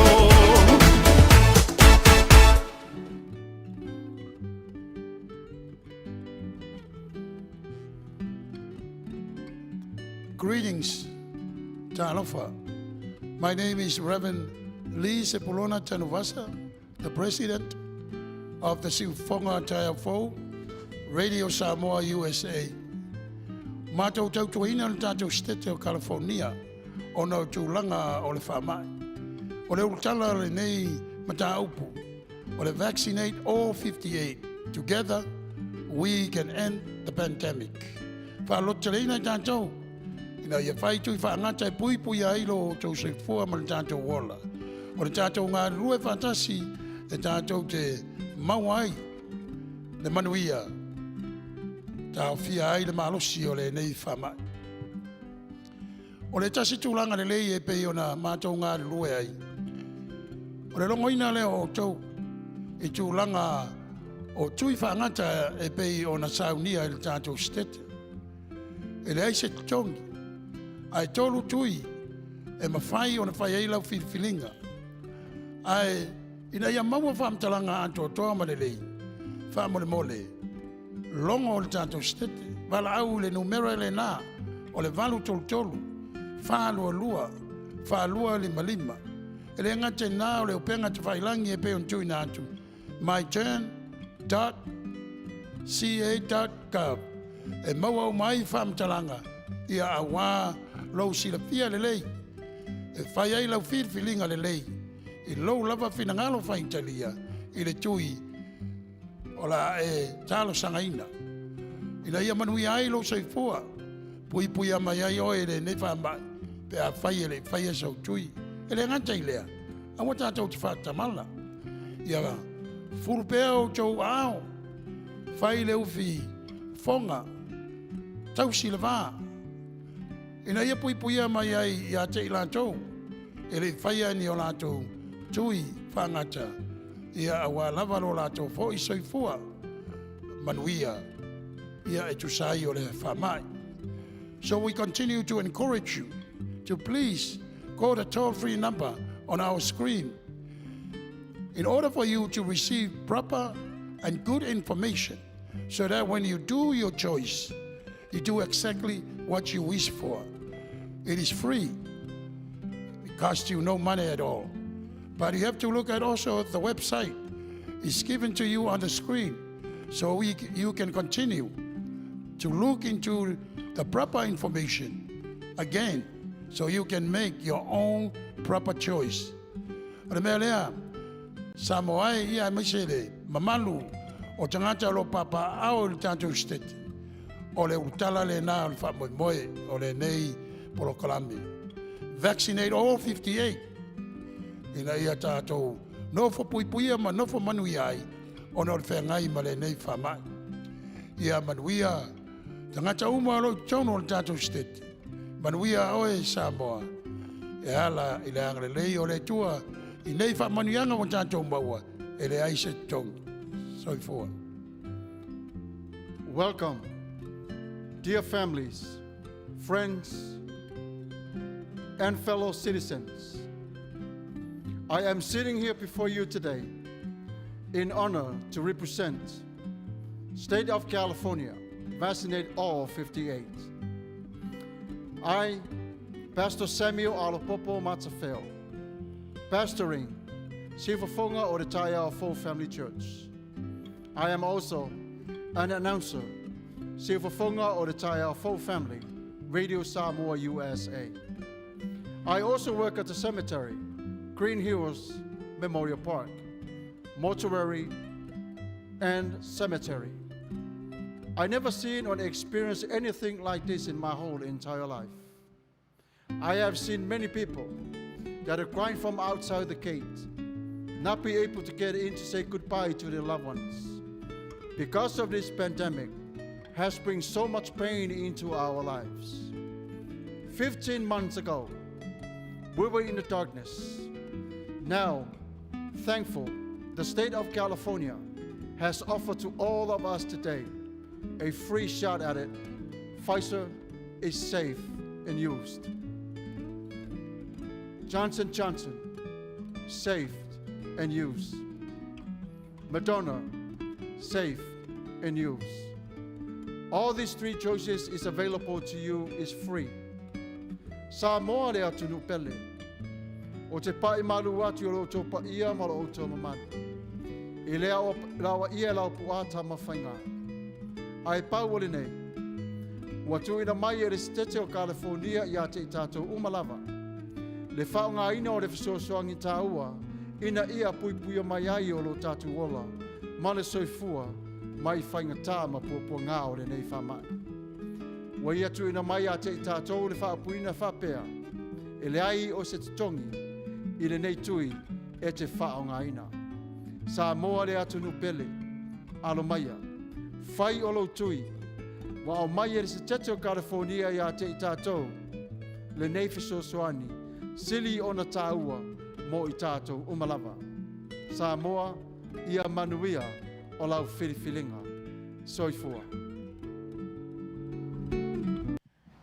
Greetings, Talofa. My name is Reverend Setu, the president of the Seigafolava Radio Samoa USA. Mātou tautuina le tātou stete o California, o nau tūlanga o le whamai. O le ultala le nei mata upu, o le vaccinate all 58. Together, we can end the pandemic. Whalotelina tātou, ina ia whaitu I whaangata e pui pui a ilo tau Seigafolava ma le tātou wola. O le tātou ngā rue whantasi e tātou te mauai, le Manuia, tau fia ai le malosi o le nei whamai. O le tasi tūlanga le lei e pei o na mātou ngā rue ai. O le longoina leo o tau, I tūlanga o tui whaangata e pei o na saunia I le tātou stete. E le aise tongi, ai tolu tui, e mawhai o na whai eilau whiriwhilinga. Ai, ina ia maua whamtalanga anto toa ma le lei, whamole mole, longo o le tātou stete, wala au le numero le nā, o le valu tolu tolu, whaalua lua, whaalua lima lima, e le ngate nā o le upenga te whailangi e pe on tui nā atu, myturn.ca.gov, e maua o mai whamtalanga, ia a wā lau sila fia le lei, e whai ai lau whiriwhilinga le lei, I lou lava whinangalo whaintalia I le tui o la e talo sangaina. Ina ia Manuia ai lo Seigafolava, pui pui a mai ai oe le ne whamai, pe a whai e sau tui. E le ngata I lea, a wata tau te whatamala. Ia furupea o tau ao, whai le uwhi whonga, tau sila wā. Ina ia pui pui a mai ai I a te I lātou, e le whai ani o lātou, tui whangata ia awa lava lo lātou fo I Seigafolava Manuia ia e tusai o le whamai. So we continue to encourage you to please call the toll-free number on our screen in order for you to receive proper and good information so that when you do your choice, you do exactly what you wish for. It is free. It costs you no money at all. But you have to look at also the website. It's given to you on the screen so you can continue to look into the proper information again so you can make your own proper choice. Ora mea lea, Samoa ia misele, mamalu, o tangata lo papa au le tātou state. O le utala le nā o le whamoe o le nei polokalami. Vaccinate all 58. Ina ia tātou, no fo puipuia ma no fo manuia ai, o no le whengai ma le nei whamai. Ia Manuia, tangata uma alo tauno le tātou state. Manuia oe Samoa, e ala i le angre lei o le tua, i nei whamanuianga o tātou maua, e le aise tong. Soifua. Welcome, dear families, friends, and fellow citizens. I am sitting here before you today in honor to represent State of California, vaccinate all 58. I, Pastor Samuel Alopopo Matafeo, pastoring Seigafolava o the Seigafolava Family Church. I am also an announcer, Seigafolava o the Seigafolava Family, Radio Samoa USA. I also work at the cemetery, Green Hills Memorial Park, mortuary, and cemetery. I never seen or experienced anything like this in my whole entire life. I have seen many people that are crying from outside the gate, not be able to get in to say goodbye to their loved ones. Because of this pandemic, has brought so much pain into our lives. 15 months ago, we were in the darkness. Now, thankful, the state of California has offered to all of us today a free shot at it. Pfizer is safe and used. Johnson & Johnson, safe and used. Moderna, safe and used. All these three choices is available to you, is free. Samoa le atunu pele. O te pai malu atu o loto pa ia ma lo oto mamani. I lea o lawa ia lau puata mawhainga. Ai pauole nei. Watu ina mai e restete o California ia te i tātou umalava. Le whaonga ina o le fisosoangi tāua, ina ia puipuia mai ai o lo tātou ola, mane soifua, mai whainga tā ma puapua ngā o le nei whamai. Wa ia tu ina mai a te i tātou le whaapuina whapea, e le ai o se tutongi, i le nei tui e te whaonga ina. Samoa le atu nupele, alo maia, whai o lo tui, wa o mai e se tete o California ia te i tātou, le nei fisosoani, sili o na tāua mo i tātou umalava. Samoa ia Manuia o lau whiriwhilinga. Soifua.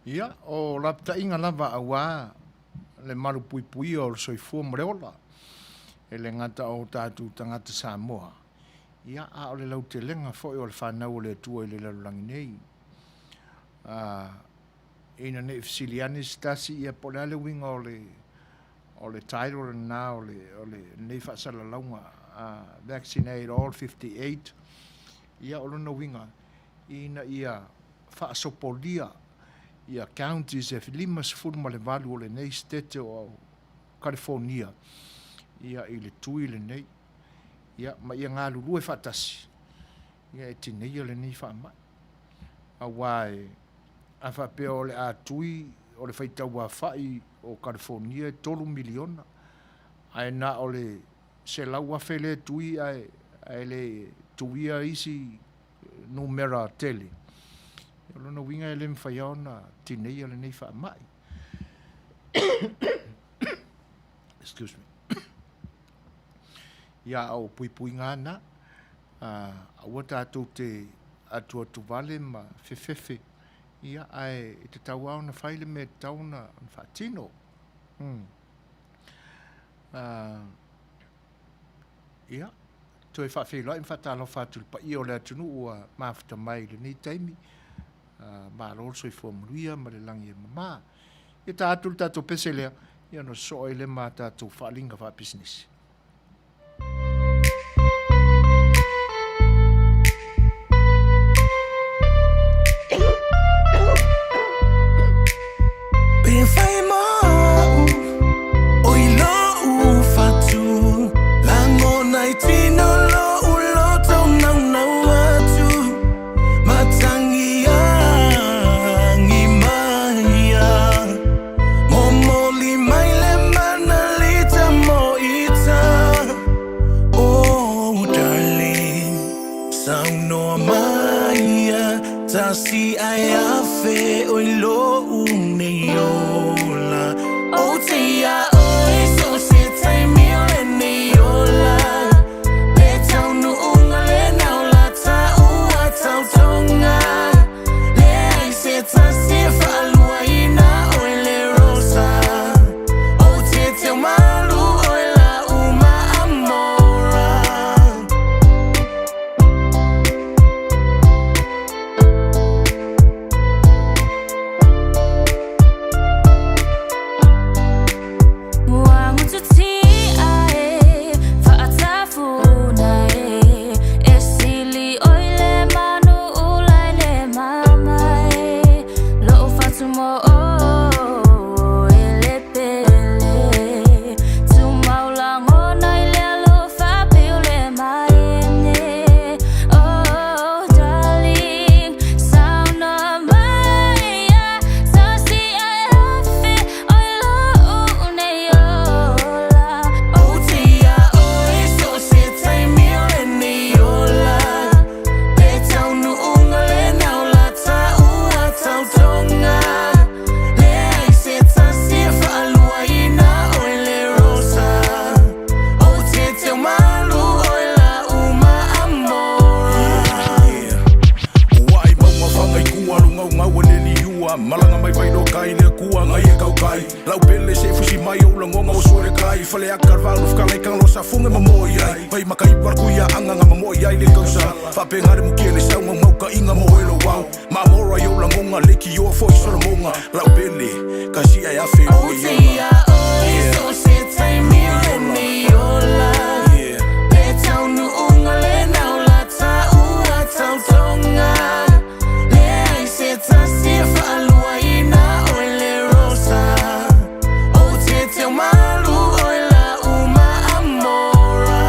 Ia, o lapta inga lava awa, le maru pui pui o soifua mreola, e le ngata o tātou tangata Samoa. Ia, a o le lau te lenga fo o le whanau o le tua i le lalulangi nei. Ina ne fisiliani stasi ia po le winga o le title na o le nei whaasala launga vaccinate all 58 ia o lona winga ina ia whaasopolia ia counties e limas furma le valu o le nei stete o California ia i le tui le nei ia ma ia ngā lulu e whaatasi ia e tinei o le nei whaamai a wae a whapea o le ātui o le whaitau a whai o California 3 miliona. Ai nā o le se lau a whele tui ai le tuia isi numera tele. O lona winga e le mwhaiao na tinei ale nei wha mai. Excuse me. Ia au pui pui ngā na. Aua tātou te atua tu vale ma fefefe. Ia ai te tau au na whaile me tau na whaatino. Ia, toi whawhewhila i whatalo whāturi pa i o le atunu ua mawhita mai le nei taimi. Mā rolo i fua Manuia ma le langi e mamā. Ia tātulu tātou pese lea, ia no soe le mā tātou whaalinga wha business. Fai'oa, oi fale akar valu fkala ikang losa funga mamoi ai pai makai warkuya anga nga mamoi ai le kausa fa pengare mukele sa mau ka inga mo elo wow mamora yo la monga leki yo foi solo monga la bele kasi ai afe Oh tia oi so se tai mi le mi ola Pe tau nu unga le nau la ta ua tau tonga Le ai se ta se fa alua ina oi le rosa Oh te te malu oi la uma amora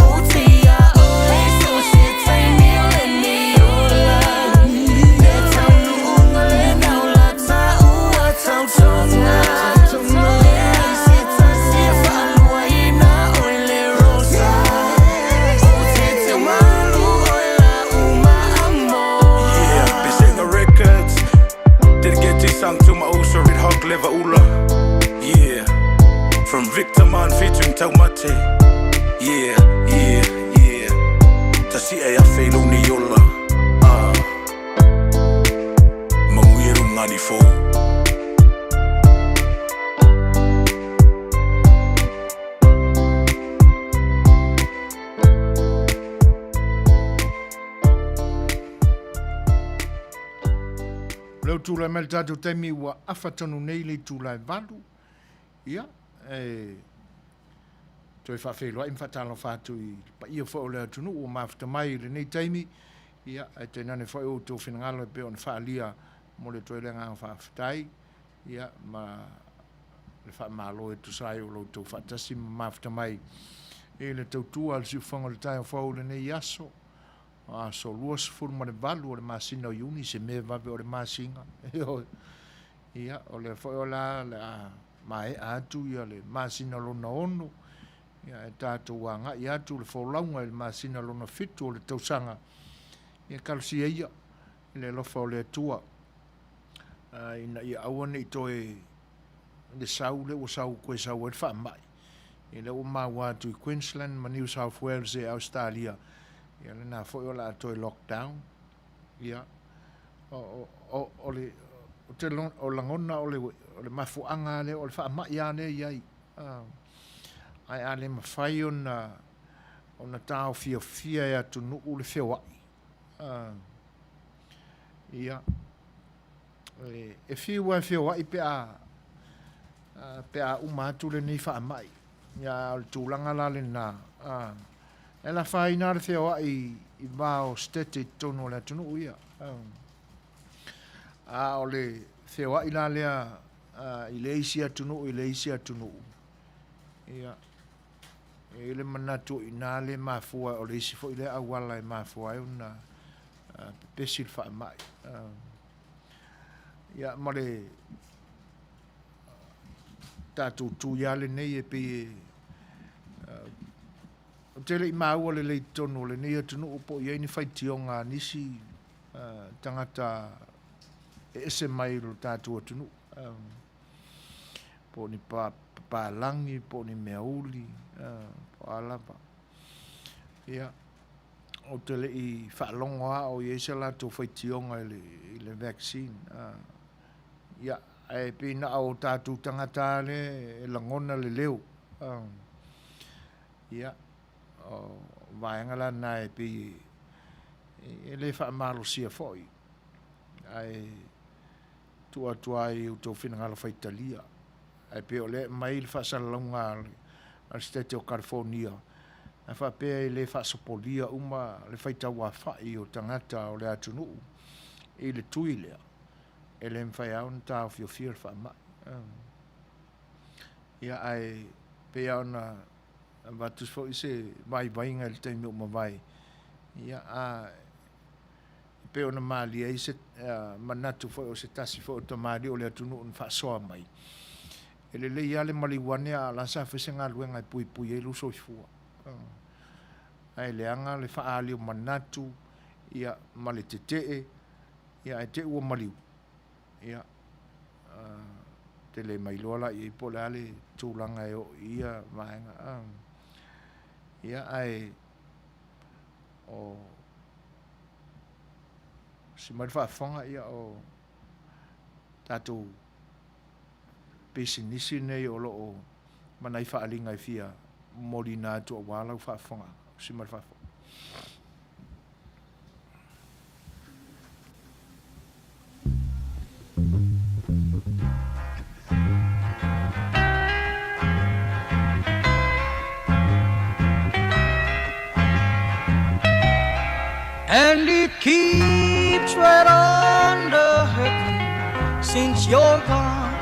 Oh tia oi so se tai mi le mi ola Pe tau nu unga le nau la ta ua tau tonga Le ai se ta se fa alua ina oi le rosa Oh te te malu oi la uma amora Yeah, Besenga Records. Dedicated song to my old sorry hog lever ula. Yeah, from Victor Man featuring Taumate. Yeah, yeah, yeah. Tasi ay afelo ni yola. Manuia ngani fo. Leo tūlai mai tātou taimi ua awhatonu nei le tūlai walu. Ia, toi whawhelua im whatalo whātu i pa ia whao lea tunu o mawhita mai le nei taimi. Ia, te nane whao tō whinangalo e peo na whaalia mo le toi le ngā whawhitai. Ia, ma le whaamalo e tusai o lo tō whatasi ma mawhita mai. E le tautua al si whango le tai o whao le nei aso. So luas fur ma le valu o le masina o iuni se me vave o le masinga. Ia, o le whaola le mai atu ia le masina lona ono. Ia, e tātou anga i atu le whaolaunga le masina lona fitu o le tausanga. Ia kalusia ia, le lofa o le atua. Ina ia awane i toe le sau le o sau koe sau e wha mai. Ia le o maua atu i Queensland ma New South Wales e Australia. Ia le nā fo la toi lockdown. Ia o le o te o langona o le mafuanga le o le whaamai ane iai. Ai ale mawhai o na tāo fia e atu nuu le Fai'oa. Ia e whiua e Fai'oa pe a umatu le nei whaamai. Ia o le tūlanga la le nā. E la whaina le Fai'oa i vāo stete tono le tunu ia. O le Fai'oa i la lea i le isia tunu i le isia tunu. Ia. E le manatu i nā le mafua o le isi fo i le awala e mafua e una pesil wha mai. Ia ma le tātou tūia le nei e pe o tele i maua le tono le nei atunu o po iei ni whaiti o ngā nisi tangata e ese mai lo tātou atunu. Po ni pālangi, po ni meauli, po alapa. Ia, o tele i whaalongo a o iei se la tō whaiti o ngā i le vaccine. Ia, e pina au tātou tangata le e langona le leo. Ia, o vaenga la nai pe e le wha amalo sia foi ai tua i uto whinangalo whaitalia ai pe o le mai le wha salalonga al state o California ai wha pe e le wha sopolia uma le whaitaua whai o tangata o le atunu e le tuilea e le mwhai au na tau fio wha mai ia ai pe au na vatus fo ise vai nga le taimi o mawai. Ia pe ona mali ai se manatu fo o se tasi fo to mali o le atunu un fa soa mai. Ele le ia le maliwane a la sa fese nga luenga pui e luso ifua. Ai le anga le fa ali o manatu ia mali tete ia te ua maliu. Ia te le mailola i polale tūlanga e o ia vaenga. Ia ai o si mai whaafonga ia o tātou pesinisi nei o loo manai whaalinga I fia mori nā tua wālau whaafonga. Simar whaafonga. And it keeps right on the hurting since you're gone.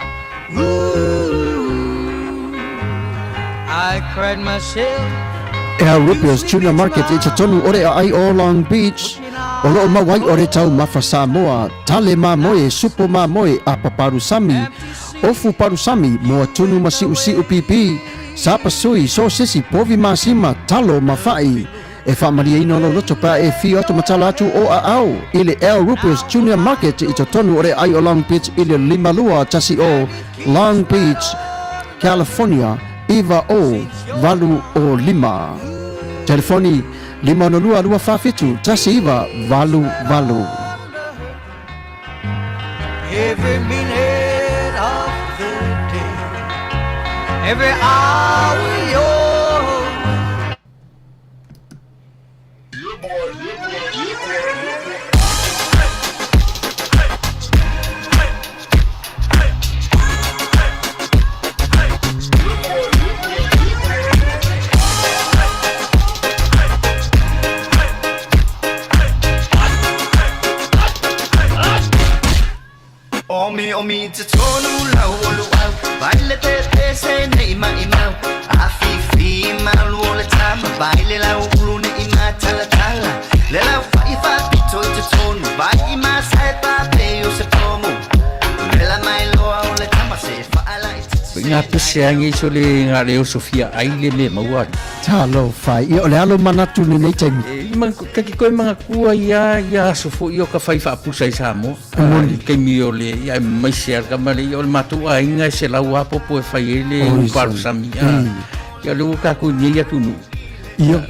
Ooh, I cried myself. Rupios Junior Market i tatonu ore ai o Long Beach. O loo mawai ore tau mafa Samoa, tale mamoe, supo mamoe a paparusami. Ofu parusami mo tunu masi usi upipi. Sapa sui so sisi povi masima talo mafai. E whaamaria ino lo loto pa e fi oto matala atu o a au. Ile El Rupios Junior Market i tatonu ore ai o Long Beach ile limalua tasi o Long Beach, California. Iva o valu o lima. Telefoni 502 tasi iva valu. Every minute of the day, every hour you're Omi te tonu lau olu au Baile te se ne ima imau Afifi malu ole tama Baile lau ulu ne ima tala tala Le lau whaifa pito I te tonu Vai ima sae pa peo se pomo Le la mai loa ole tama se whaala I te Ngā pese angi so le ngā reo Sofia aile me mauari. Talo fai, i ole alo manatu ni nei taimi. Kaki koe mga kua ia sofo i o ka whai whaapusa I Samoa. Kei mi o le, ia mai se arka mare, i o le matu a inga se lau apopo e whai ele uparu sami. Ia le uka ku ni ia tunu. Ia.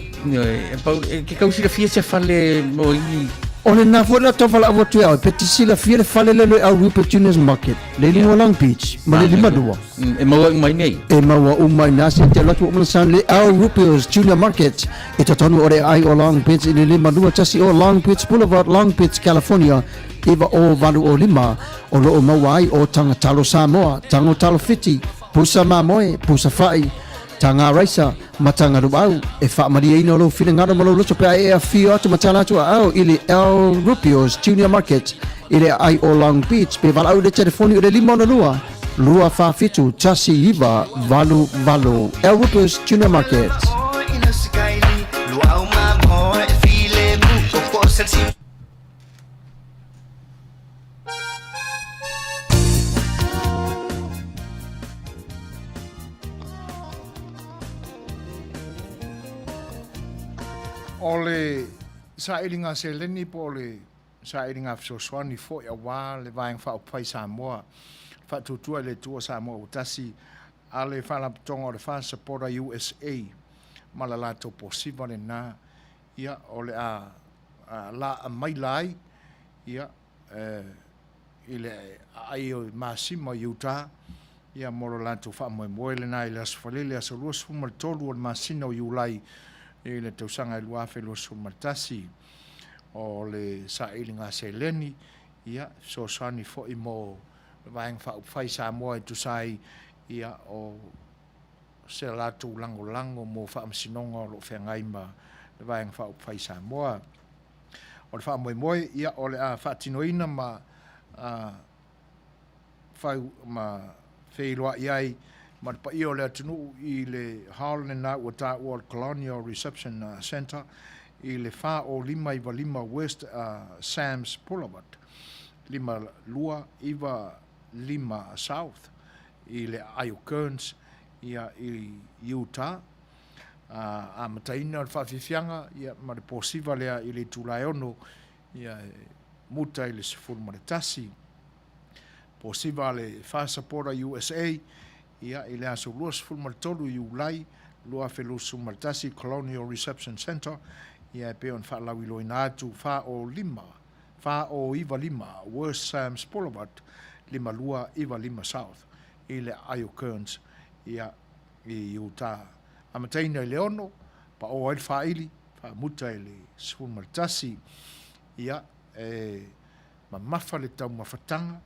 Ke kausira fia se whale mo I Ole na fora to fala avo tu au petisila fiere fale le au Rupert Juniors Market. Le lima Long Beach, ma le lima dua. E maua mai nei. E maua umai nasi te latu o san le au Rupert Junior Market. E tatonu ore ai o Long Beach le lima dua tasi o Long Beach Boulevard, Long Beach, California. Iva o valu o lima o lo o mawai o tanga talo Samoa, tango talo fiti, pusa mamoe, pusa fai. Tanga raisa matanga rubau e whaamaria ino lo whina ngara malo loto pea e a whio atu matala atu a au ili El Rupios Junior Market ili ai o Long Beach pe walau le telefoni o le limona lua whawhitu tasi iwa valu El Rupios Junior Market. Ole sa ilinga se leni po ole sa ilinga Suasua ni fo ya wa le vaing fa pai Samoa fa tutua le tua Samoa utasi ale fa la tonga le fa support USA malala to posible le na ia ole a la mai lai ia ile ai o Masinamua Utah ia moro la to fa mo le na ile asfalele asolus fu mal tolu o Masinamua Ulai e le tausanga I lua whelo sumatasi o le sailinga se leni ia so sani fo I mo vaeng whai Samoa I tusai ia o se latu lango mo whaamasinonga o lo whengaima le vaeng whai Samoa o le whaamoemoe ia o le a whaatinoina ma Fai'oa iai ma pa io le atunu I le Harlem na wata World Colonial Reception Center I le fa o lima iwa lima West Sam's Boulevard lima lua iwa lima South I le Io Kearns ia I Utah a mataina o le whawhiwhianga ia ma le posiva lea I le tulaeono ia muta I le sifuru ma le tasi posiva le whasapora USA ia I le aso luas fulmartolu I ulai lua felusu martasi Colonial Reception Center ia e peon whaalawi loina atu wha o iwa lima West Sam's Boulevard lima lua iwa lima South I le Io Kearns ia i uta amataina leono pa o ai faili fa muta ele sful martasi ia ma mafa le tau mafatanga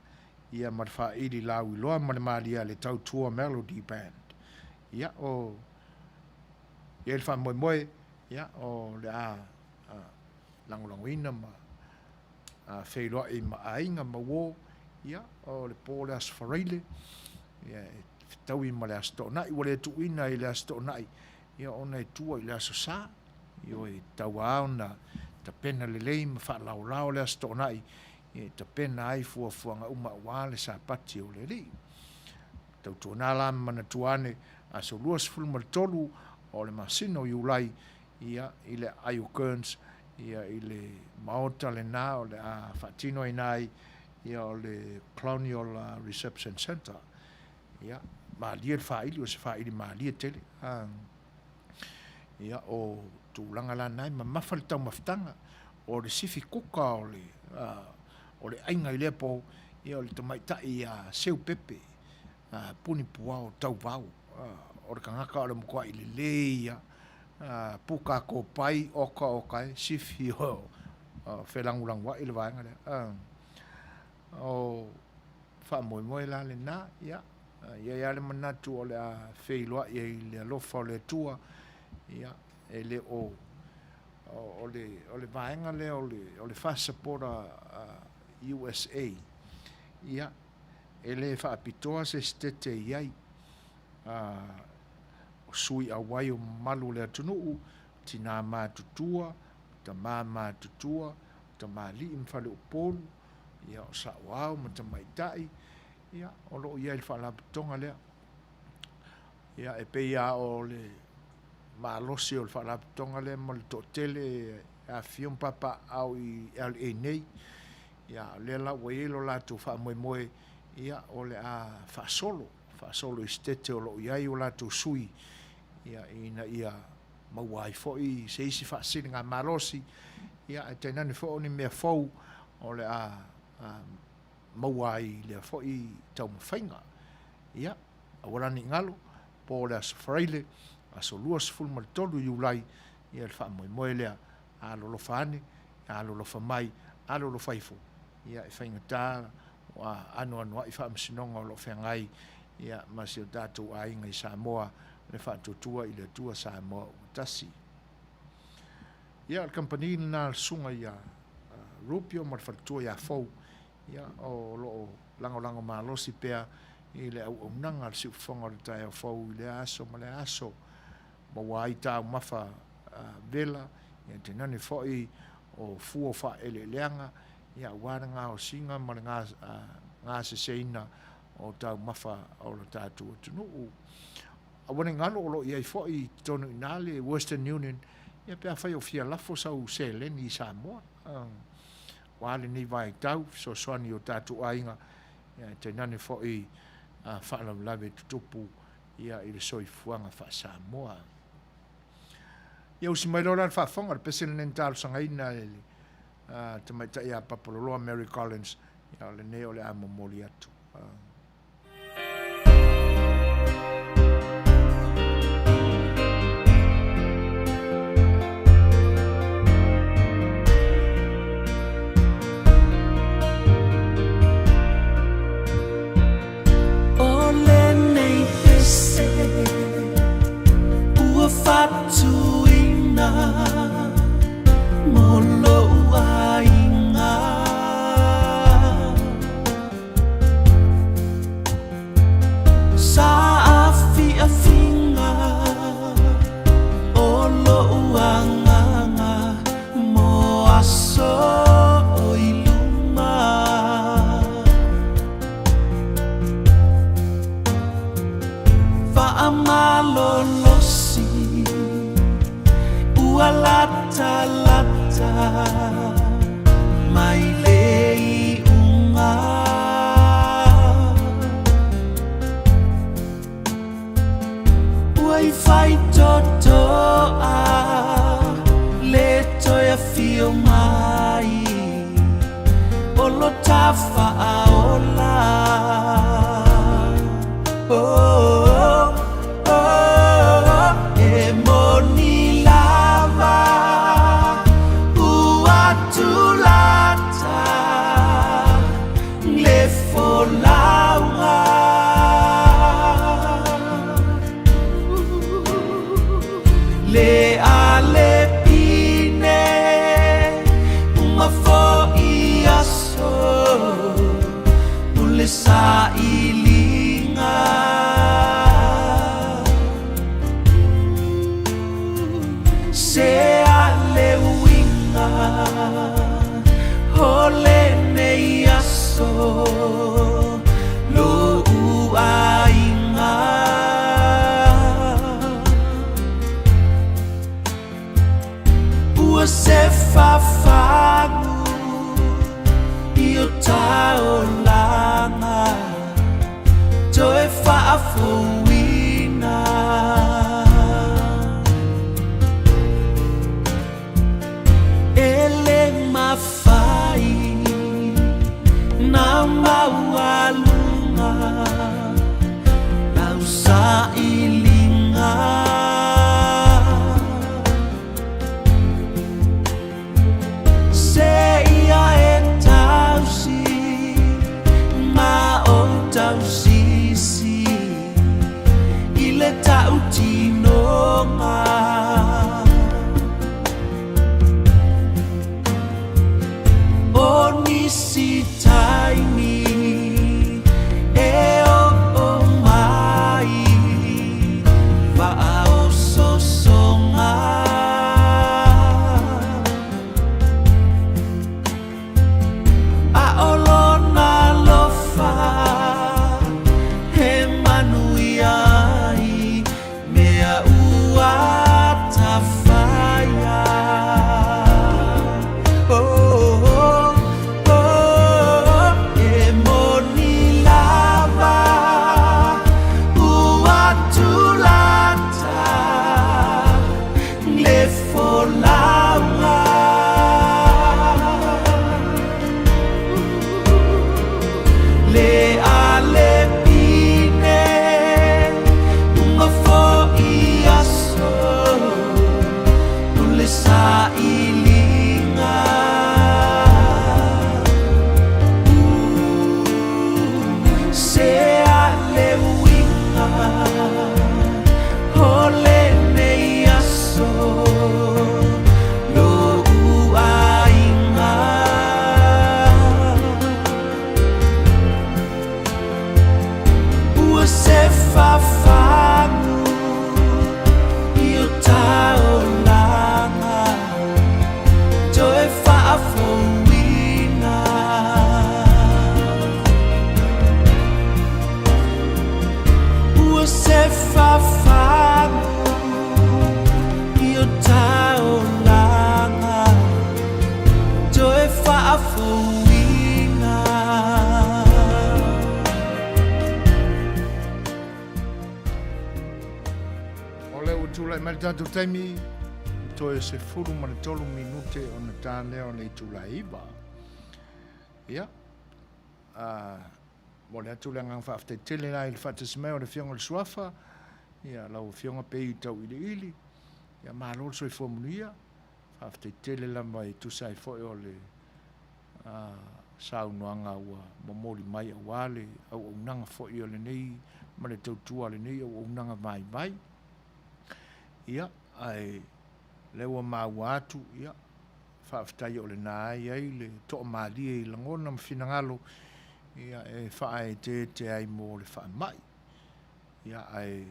ia ma faili la wi loa ma malia le tau tua melody band ia o ia le fa moe ia o le a langolangoina ma Fai'oa i ma ainga ma wo ia o le pole as farile ia tau i ma le asto nai wale tu ina i le asto nai ia ona i tua i le aso sa ia i tau aona ta pena le lei ma fa lau lau le asto nai ia ta pena ai fuafuanga uma wale sa pati o le li tau tu na la mana tuane aso luas fulma tolu o le masino i ulai ia i le ayu kerns ia i le maota le nā o le a whatino i nai ia o le Colonial Reception Center ia maalia le whaili o se whaili maalia tele ia o tūlanga la nai ma mawhale tau mawhtanga o le sifi kuka o le ainga i lepo ia o le tamaitai a seu pepe puni pua o tau vau o le kangaka o le mukua i le leia puka ko pai oka sifi o whelangulangu i le vaenga le o wha moe la le nā ia ia le manatu o le a Fai'oa ia i le alofa o le tua ia e le o le vaenga le o le whasapora USA ia e le whaapitoa se stete iai sui a wai o malu le atunuu tina mātutua ta mātutua ta mali imfale upolu ia o sa wao ma ta maitai ia o lo ia il fala tonga le ia e pe ia o le malosi o le fala tonga le mo le totele a fium papa au i LA nei ia le la welo la tu fa moe ia o le a fa solo istete o lo ia o la tu sui ia ina ia mawai foi se isi fa singa malosi ia te nani fo ni me fo o le a mawai le foi tau mawhainga ia awala ni ngalo po le asfraile aso luas ful mal tolu iulai ia le fa moe lea a lolo fane a lolo famai a lolo faifo ia e whainga tā anu i wha msinonga o lo whengai ia masio tātou a inga i Samoa le whaatutua i le tua Samoa utasi ia al company na sunga ia rupio mar whatua ia fau ia o lo lango malosi pea i le au nanga al siufonga le tai au fau i le aso ma le aso ma wai tā mafa vela ia te nani foi o fuo fa ele leanga ia wana ngā o singa ma le ngā seseina o tau mafa o lo tātua tunu a wane ngano o lo iai foi tonu inale Western Union ia pia whai o fia lafo sau se leni i Samoa wale ni vai tau so soani o tātu ainga ia te nani foi whaalam lawe tutupu ia i le soifuanga wha Samoa ia usi mai loran whaafonga le pesele nentalo sangaina ele te mai ta ia papaloloa Mary Collins ia le neo le amomoli atu Fatuina molo ainga sa afi afinga olo uanga mo aso iluma fa amalo lata mai lei unga wai fai toto a le toia fio mai olo tafa aola oh Le ale pine uma fo'i aso Ule sa ilinga Se ale winga Ole nei aso Lo uainga Ua se fafangu Io tao langa Toe faafuina Ele mafai Na maualunga Lau sa ilinga Se ia e tausi Ma o tausisi Ile tau tinonga O nisi taimi E o mai Va o sosonga A olona lofa He Manuia i Mea ua tawhaia Oh, oh, oh E moni lava Ua tulata Le folanga Le ale pine Uma fo'i aso Ule sa ilinga Se ale winga Ole nei aso Lo uainga Ua se fafangu Io tao langa Toe faafuina Ua se fafangu Io tao langa Toe faafuina O le utula mai tatu taimi to e se furu ma le tolu minute o na tāne o le itula iwa. Ia. Mo le atu le ngang whaafte tele nai le whatasmea o le fionga le suafa. Ia lau fionga pei tau ili ili. Ia maa lor so i Manuia. Whaafte tele la mai tu sai foi o le saunoanga ua momori mai au wale au unanga foi o le nei ma le tautua le nei au unanga mai mai. Ia, ai lewa maua atu, ia, whaaftai o le nai ai, le toa maalia i langona ma finangalo, ia, e whae te ai mo le whae mai. Ia, ai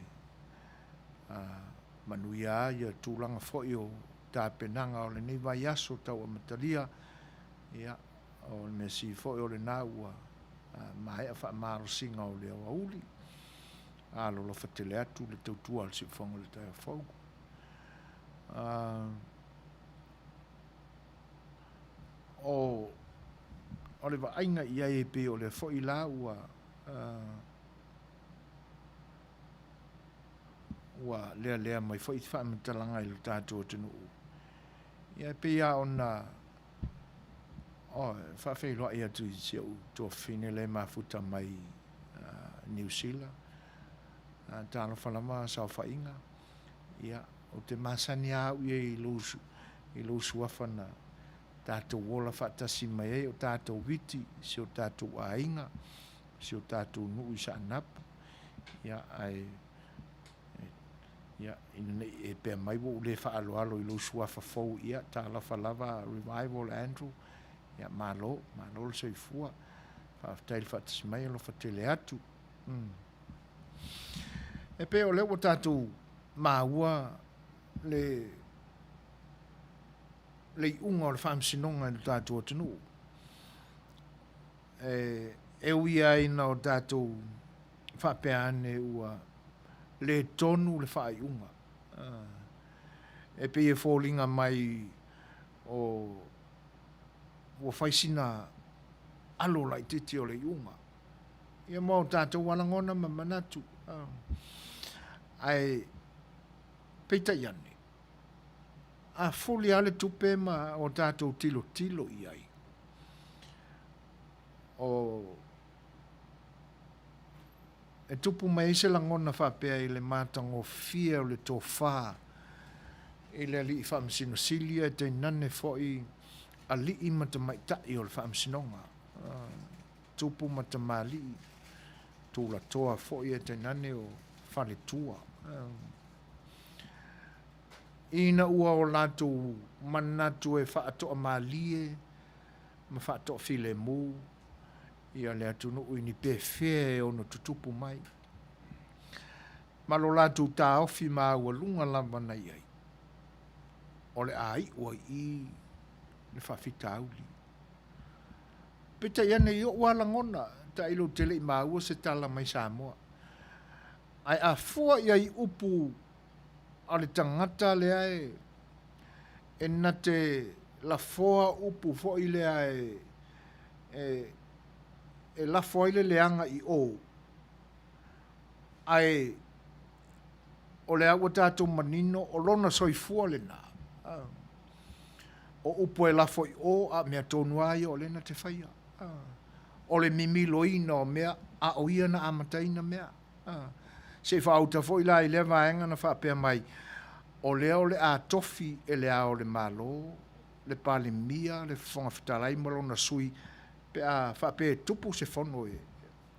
Manuia, ia, tūlanga foi o tā penanga o le nei vai aso tau a matalia, ia, o le mesi foi o le nāua, mai a whae maro singa o le awa uli, alo lo whatele atu le tautua al sifonga le tai fau. O le vaainga ia e pe o le foi la ua lea mai foi wha matalanga i le tātua tenu. Ia pe ia ona wha whailoa ia tu i siau tua fine le mafuta mai New Zealand. Tāna whalama sau whainga. Ia o te masani au ia i lo suafana tātou wola whaatasi mai ei o tātou witi si o tātou ainga si o tātou nui sa anapu ia ai Ia, ina nei e pea mai wo le whaaloalo I lo Suasua ia, Seigafolava Revival Andrew, ia malo le soifua, whaaftail whaatasmai alo whatele atu. E pea o leo tātou maua le unga o le whaamsinonga le tātou atunu. E uia ina o tātou whapeane ua le tonu le whaai unga. E pe e fōlinga mai o whaisina alo lai titi o le unga. Ia mau tātou walangona ma manatu. Ai peita iane. A foli ale tupe ma o tātou tilo iai. O e tupu mai se langona whapea I le mātango fia o le tō whā. I le ali I whaamsino silia te nane foi a li I matamai tai o le whaamsinonga. Tupu matamali tūla toa foi e te nane o whale tua. Ina ua o lātou manatu e whaatoa malie, ma whaatoa file mū, ia le atunu uini pewhia e ono tutupu mai. Malo lātou tā ofi mā ua lunga lava na iai. O le ai ua I le whawhita auli. Pita iane I o walangona, ta ilo tele I mā ua se tala mai Samoa. Ai a fua iai upu a le tangata le ai e nate la foa upu fo I le ai e la foa I le leanga I o ai o le awa tātou manino o lona soifua le nā o upu e la foa I o a mea tonu ai o le na te whaia o le mimiloina o mea a o ia na amataina mea se whaauta fo I la I le vaenga na whapea mai o le a tofi e le a o le malo, le pale mia, le whonga whitalai malona sui, pe a whapea tupu se whono e.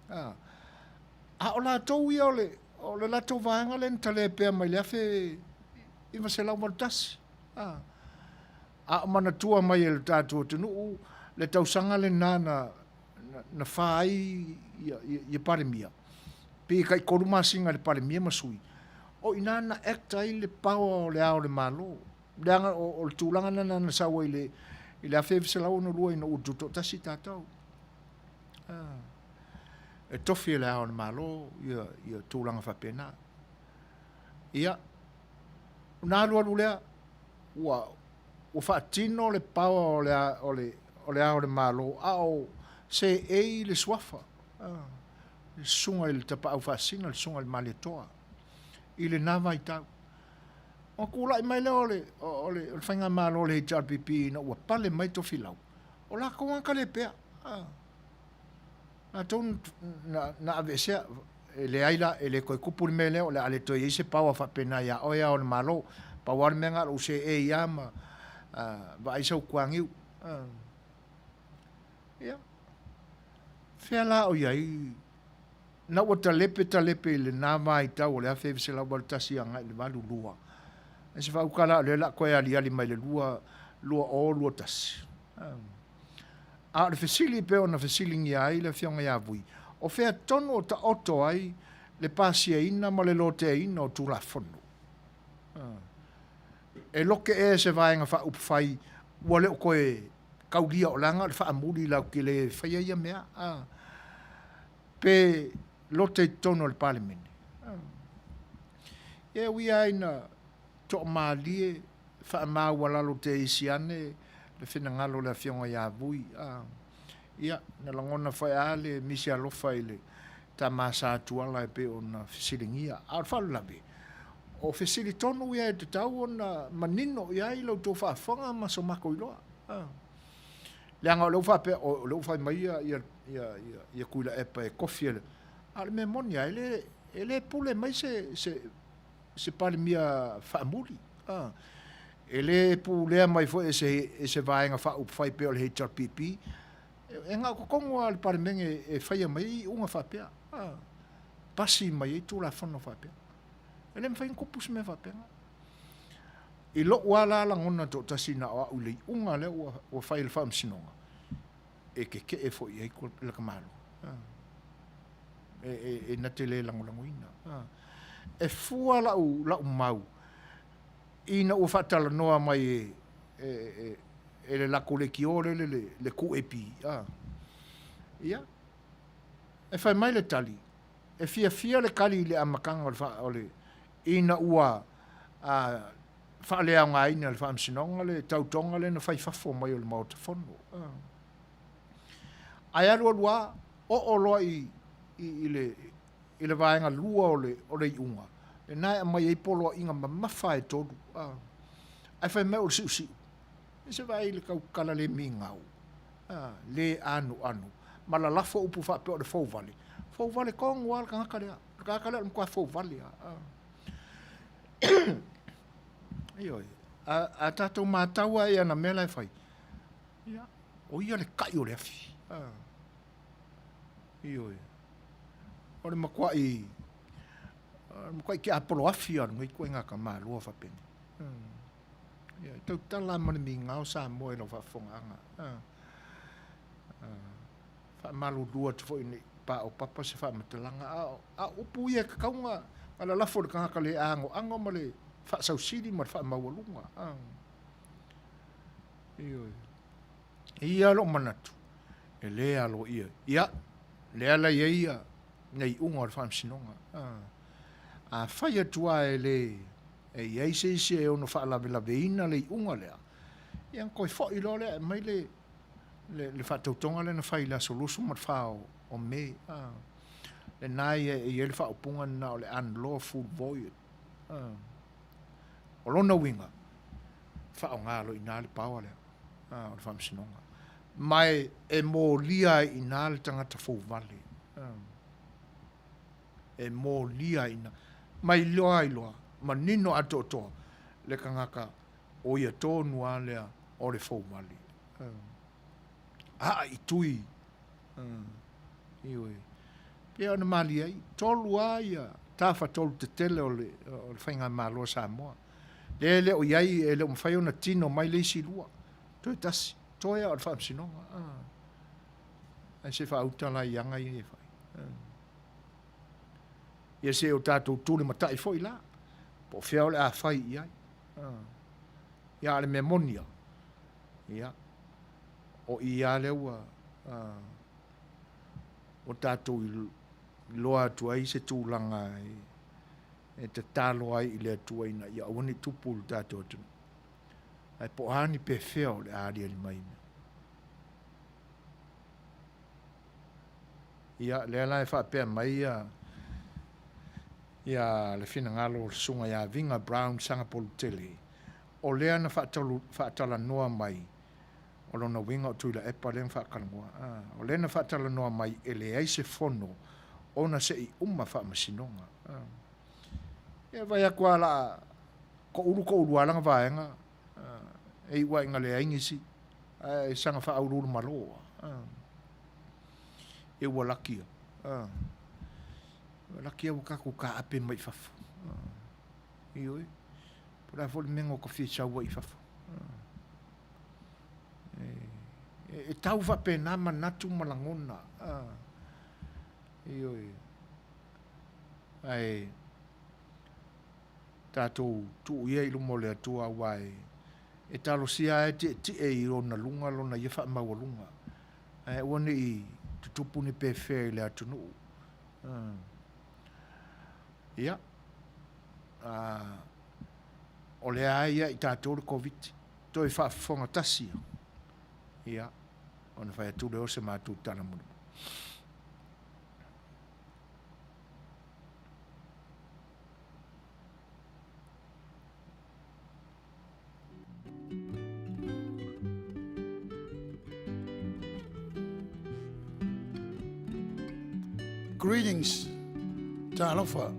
A o la tau ia o le la tau vaenga le ntale pea mai le afe iwa se lau maltasi. A o mana tua mai e le tātua tunu, le tausanga le nana na whai I pale mia. Pe kai koruma singa le pale mia masui. O ina na ekta I le pawa o le ao le malo. Leanga o le tūlanga na na sawa I le awhewhi se lau no lua ina ututo tasi tātau. E tofi e le ao le malo ia tūlanga whapena. Ia, nā lua lulea, ua whaatino le pawa o le ao le malo, ao se ei le suafa. Le sunga I le tapa au whaasina, le sunga I le maletoa. I le nawa I tau. O kula I mai le o le whainga malo le HRPP na ua pale mai to filau. O la kawanga le pea. Na tau na avesea le aila e le koe kupuri me leo le ale toi ise paua whapena ia oia o le malo. Pawar menga o se e ia ma va isa u kuangiu. Ia. Fea la o iai na ua talepe le nama I tau o le awhewhi se lau tasi anga I le walu lua. E se whaukala le la koe ali mai le lua o tasi. A le fesili peo na fesili ngi ai le fionga ia vui. O fea tono o ta oto ai le pasia ina ma le lote ina o tula fono. E loke e se vaenga wha upwhai ua leo koe kaulia o langa le wha amuri lau ki le whaia ia mea. Pe lote tono le parliament. E ui aina to maalie wha maua lalo te isiane le whina ngalo le fionga ia vui. Ia, na langona whai ale misi alofa ile ta masa atuala e pe o na fisilingia. A whalu labe. O fisili tono ia e te tau o na manino ia I lau tō whaafonga ma so mako iloa. Leanga o leu whape, o leu whai mai ia kuila epa e kofi ele. Ale me moni ele pule mai se pale mia whaamuri. Ele pulea mai fo e se vaenga wha upwhai peo le HRPP. E ngā kokongo ale pale menge e whaia mai unga whapea. Pasi mai e tūla whano whapea. ele mfai kopus me vapenga i lo wala la ngona to tasina o uli unga le o fai le fam sinonga e ke e fo i ko le kamalo e na tele la ngolangina e fua la u mau ina o fatala noa mai e le la kolekiore le ku epi ia e fai mai le tali e fia le kali le amakanga o le ina ua fa le anga ina le fam sinonga le tautonga le na fai fafo mai o le mau te fono ai alu alua o loa i le vaenga lua o le iunga e nai mai e polo inga mamafa e todu ai fai mai o le siu e se vai le kau kala le mingau le anu ma la lafo upu fa pe o le fou vale kong wal kanga le mkwa fou vale Ioi, a tatou mātaua e ana mela e whai. O ia le kai o le afi. Ioi. O le makwai ki apolo afi anu, ngai koe ngaka maa lua whapene. Ioi, tau tala mani mi ngau sa moe no whafonga anga. Wha malu lua te fo ini pa o papa se wha matalanga. A upu ia kakaunga, ala lafo le kangaka le ango ma le fa sau siri ma fa mawalunga ia lo manatu e le alo ia le ala ia nei unga fa sinonga a faia tua e le e ia se ono fa la veina le unga le ia ko fo i lo le mai le fa totonga le na fa la solution ma fa o me le nai e ele fa opunga na le unlawful void o lona winga fa o ngalo ina le pawa le o le fam sinonga mai e mo lia ina le tangata fo vale e mo lia ina mai loa ma nino atoto le kangaka o ia tonu ale o le fo vale i tui iwe pia ona mali ai tolu ia tafa tolu te tele o le whainga malo Samoa le o iai e le o mwhai ona tino mai le isi lua toi tasi toi a o le whaam sinonga ai se wha utala i anga i e whai ia se o tātou tūle matai fo i la po whia o le a whai i ai ia le memonia ia o ia le ua o tātou loa tu ai se tūlanga e te talo ai i le atua ina ia wani tupulu tātou atu ai po hani pe wheo le aari ali mai ia le ala e whapea mai ia le whina ngalo sunga ia vinga brown sanga polu tele o lea na whaatala noa mai o lona winga o tuila epa lea whaakalangua o lea na whaatala noa mai e le aise fono ona se i wha masinonga e vai a kua la ko uru alanga vaenga e iwa inga le aingisi e sanga wha aururu maloa e ua lakia lakia wakaku ka ape mai fafu ioi pura foli mengo ko fi chaua i fafu e tau va pena manatu malangona ioi ai tātou tu ia i lumo le atua wai e talo sia e ti e i rona lunga lona ia wha mawalunga e wane i tutupu ni pe whea i le atunu ia o le aia i tātou le COVID toi wha whonga tasia ia ona whai atu leo se mātou tana munu Greetings, Talofa.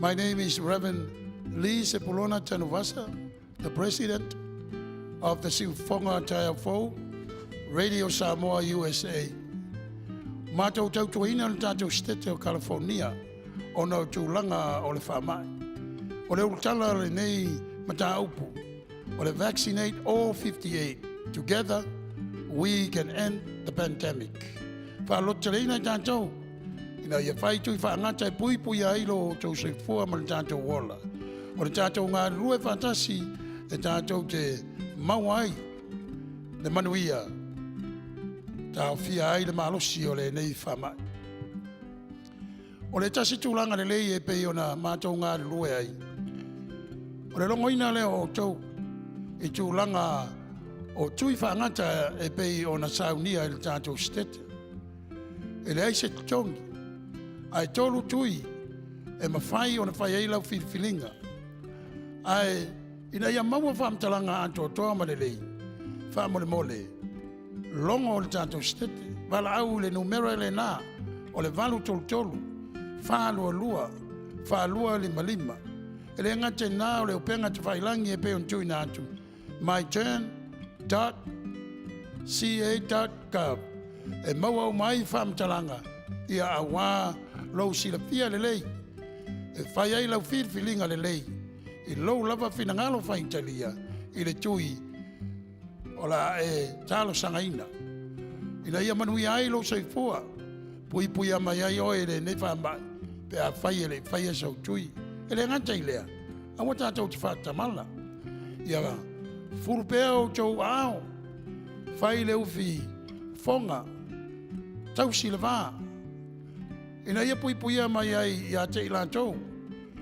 My name is Reverend Sepulona Tanuvasa, the president of the Seigafolava Radio Samoa USA. Mātou tautuina o tātou stete o California, o nau tūlanga o le whamai. O le ultala le nei mata upu. O le vaccinate all 58. Together, we can end the pandemic. Whaalota reina tātou. Ina ia whai tui whaangata e pui pui a ilo tau Seigafolava ma le tātou wola. O le tātou ngā rue whātasi e tātou te mauai. Le Manuia. Tāo fia ai le malosi o le nei whamai. O le tasi tūlanga le lei e pei o na mātou ngā rue ai. O le longoina leo o tau. E tūlanga o tui whaangata e pei o na saunia e le tātou stete. E le aise tongi. Ai tolu tui e mawhai o na whai eilau whiriwhilinga. Ai ina ia maua whaamtalanga anto toa ma le lei. Whaamole mole. Longo o le tātou stete. Wala au le numero le nā. O le valu tolu tolu. Whaalua lua. Whaalua lima lima. E le ngate nā o le upenga te whailangi e peo ntui nā atu. myturn.ca.gov. E maua o mai whaamtalanga. Ia a wā lau sila fia le lei. E whai ai lau whiriwhilinga le lei. I lau lava whinangalo whaintalia. I le tui. O la e talo sangaina. Ina ia Manuia ai lau Seigafolava. Pui pui a mai ai oe le ne whamai. Pe a whai e sau tui. E le ngantai lea. A wata tau te whatamala. Ia furupea o tau ao. Whai le uwhi fonga. Tau sila vā. Ina ia pui pui a mai ai ia te ilantou.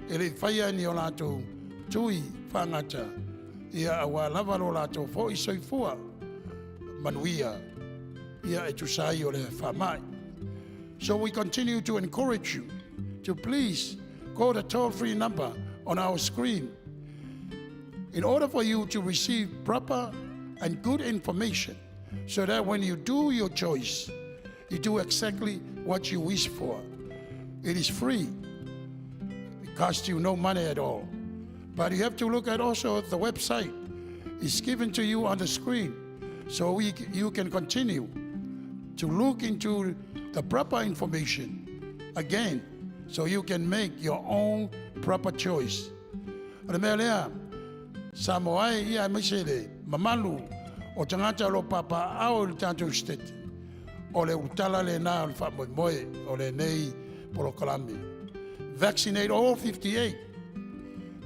E le whai ani o latou tui whangata. Ia awa lava lo latou fo i Seigafolava. Manuia. Ia e tusai o le whamai. So we continue to encourage you to please call the toll-free number on our screen in order for you to receive proper and good information so that when you do your choice, you do exactly what you wish for. It is free. It costs you no money at all. But you have to look at also the website. It's given to you on the screen so you can continue to look into the proper information again so you can make your own proper choice. O mea lea, sa moai ia misele, mamalu, o tangata lo papa au le tātou stete. O le utala le nā o le whamoimoe, o le nei polokalami. Vaccinate all 58.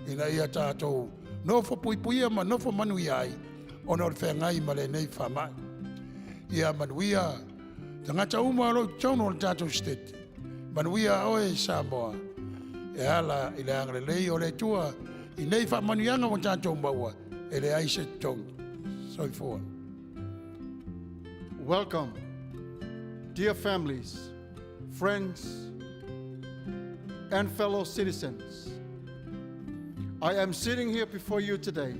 Ina ia tātou, nofo puipuia ma nofo Manuia ai, o no le whengai ma le nei whamai. Ia Manuia, tangata uma lo tauno le tātou stete. Manuia oe Samoa. E ala i le angre lei o le tua i nei whamanianga o tātou maua e le aise tongi. Seigafolava. Welcome, dear families, friends, and fellow citizens. I am sitting here before you today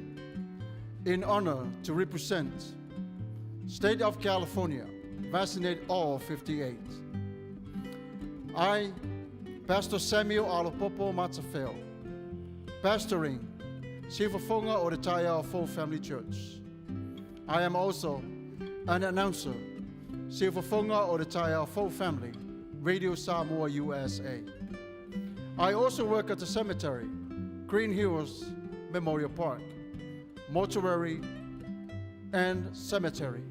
in honor to represent State of California, vaccinate all 58. I, Pastor Samuel Alopopo Matafeo, pastoring Seigafolava o the Seigafolava Family Church. I am also an announcer, Seigafolava o the Seigafolava Family, Radio Samoa USA. I also work at the cemetery, Green Hills Memorial Park, mortuary, and cemetery.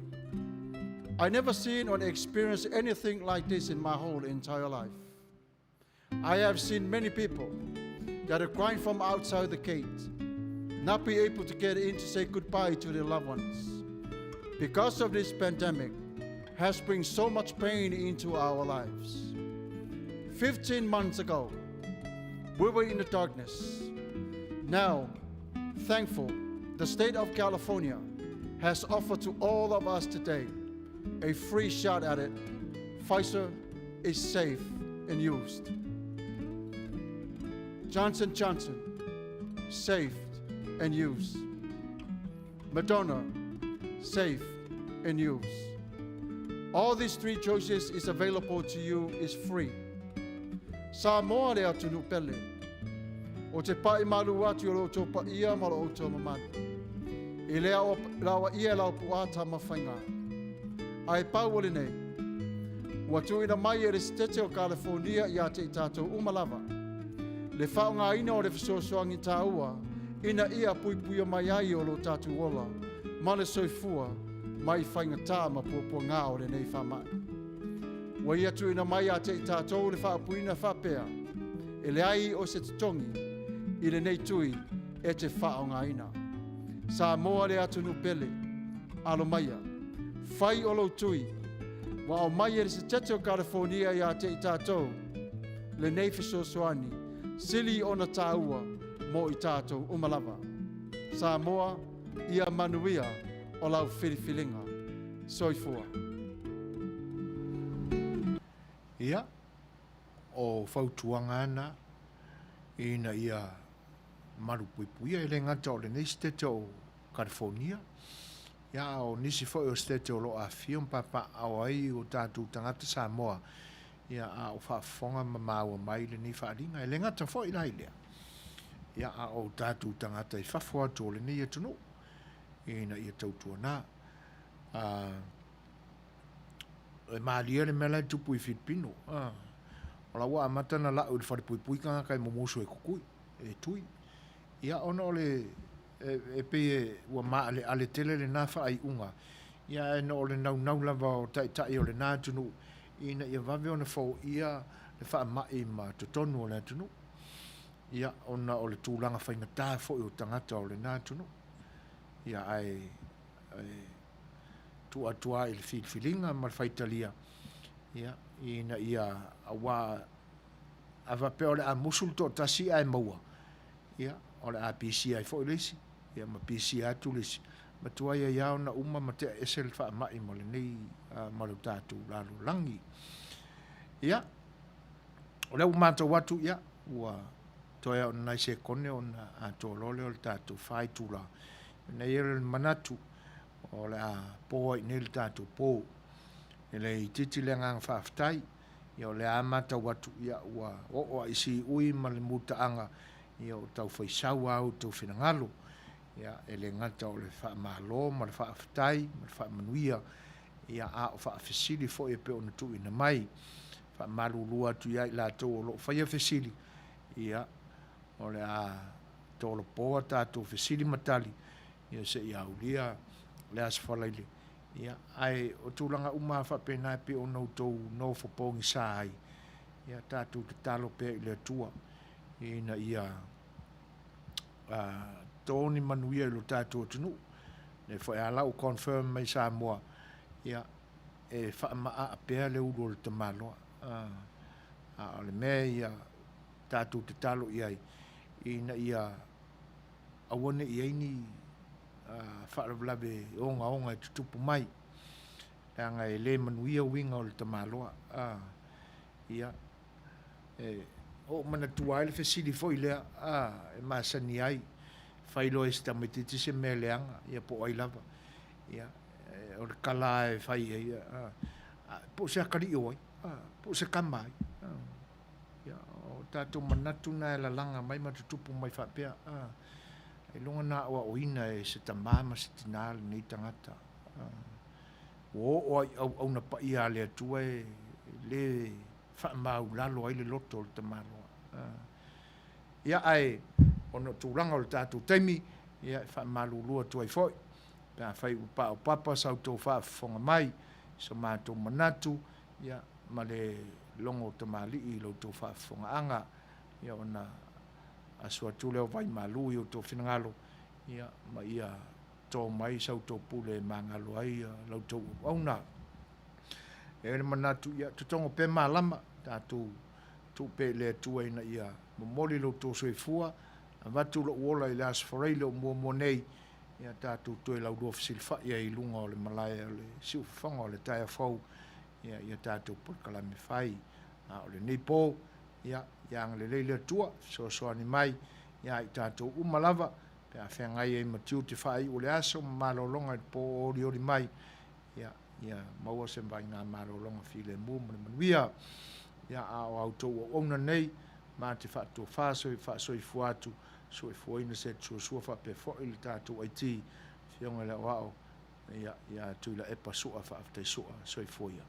I never seen or experienced anything like this in my whole entire life. I have seen many people that are crying from outside the gate, not be able to get in to say goodbye to their loved ones. Because of this pandemic, has brought so much pain into our lives. 15 months ago, we were in the darkness. Now, thankful, the state of California has offered to all of us today a free shot at it. Pfizer is safe and used. Johnson & Johnson, safe and used. Moderna, safe and used. All these three choices is available to you, is free. Samoa le atunu pele. O te pai malu atu o loto pa ia ma lo oto mamani. I lea o lawa ia lau puata mawhainga. Ai pauole nei. Watu ina mai e stete o California ia te i tātou umalava. le whaongaina o le whasoasoangi tāua, ina ia puipuia mai ai o lo tātu ola, ma le soifua, mai whaingatā ma puapua ngā o le nei whamai. Wa ia tu ina mai a te i tātou le whaapuina whapea, e le ai o se tutongi, i le nei tui e te whaongaina. Sa moa le atunu pele, alo maia, whai o lo tui, wa o mai e se tete o California i a te i tātou, le nei whasoasoani, sili o na tāua mo i tātou umalava. Sa moa ia Manuia o lau whiriwhilinga. Soifua. Ia, o whautuanga ana, ina ia marupuipuia e le ngata o le nei stete o California. Ia o nisi foi o stete o lo a fion papa au ai o tātou tangata Samoa. Ia a o whaafonga mamaua mai le ni whaaringa. E le ngata foi lai lea. Ia a o tātou tangata i whafua tō le nei atunu. Ina ia tautua nā. E maalia le mela tupu i Filipino. O la wa amatana la o le wharepuipui kanga kai momoso e kukui. E tui. Ia ona o le e pe ua maa le ale tele le nā whaai unga. Ia e no o le nau lava o tai o le nā tunu. Ina ia vave ona fau ia le wha mai ma totonu o le tunu. Ia ona o le tūlanga whaingatā fo i o tangata o le nā tunu. Ia ai tua i le whilinga ma le whaitalia. Ia ina ia awa awa pe o le a musul to tasi ai maua. Ia o le a PC ai fo i lesi. Ia ma PC atu lesi. Ma tua ia iau na uma ma te esel wha mai mo le nei malu tātou lalo langi. Ia o le umātou watu ia ua toia o nai se kone o na a tō lole o le tātou whai tūla. Nei ere le manatu o le a pōa i nei le tātou pō. E le i titi le ngang whaaftai. Ia o le a mātou watu ia ua o isi ui ma le mutaanga. Ia o tau whaisau au tau whinangalo. Ia e le ngata o le wha malo ma le whaaftai, ma le wha manuia. Ia a o wha fesili fo e pe o na tu ina mai. Wha malu lua tu ia i la tau o lo whaia fesili. Ia o le a tōlo pōa tātou fesili matali. Ia se ia ulia le asfalaile. Ia ai o tūlanga uma whapena pe o nau tau no whapongi sa ai. Ia tātou te talo pe i le tua. Ina ia tōni manuia i lo tātou tunu. Ne whae ala o confirm mai Samoa. Ia e whaamaa a pēr le uro le tamaloa. O le mea ia tātou te talo iai. Ina ia awane iaini whaarawlawe onga e tutupu mai. Anga e le manuia winga o le tamaloa. Ia o mana tua ele fesili foi lea e masani ai failo e sta metiti se meleanga ia po ai lava ia o le kala e fai ia po se akari oi po se kamai ia o tatu manatu na la langa mai matutupu mai fa pea e longa na o ina e se tamama se tinal nei tangata o au na pa ia le tua le fa mau lalo ai le loto le tamalo ia ai ono tūranga o le tātou teimi ia fa malu lua tu ai foi pa fai upa o papa sa to fa fonga mai so mātou manatu ia ma le longo tamali i lo to fa fonga anga ia ona asua tule o vai malu i o to finangalo ia ma ia to mai sa to pule mangalo ai lo to ona e le manatu ia tutongo pe malama tātou tu pe le tu ina ia momoli lo to soifua vatu lo wola i las foreilo mo nei ia tātou tu e lau do silfa ia i lunga o le malaya o le siufonga o le taia fau ia tātou por kalame fai o le nipo ia yang le leile tua so ni mai ia i tātou umalava pe a whengai e matiu te whai o le aso malolonga i po ori mai ia maua se mbai ngā malolonga file mu manuia ia au autou o ona nei ma te whaatua whaasoi fuatu soi fuaina Setu Suasua whape fo ili tātou ai ti whionga le wao ia tuila epa sua whaaftai sua soi fuaia.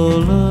All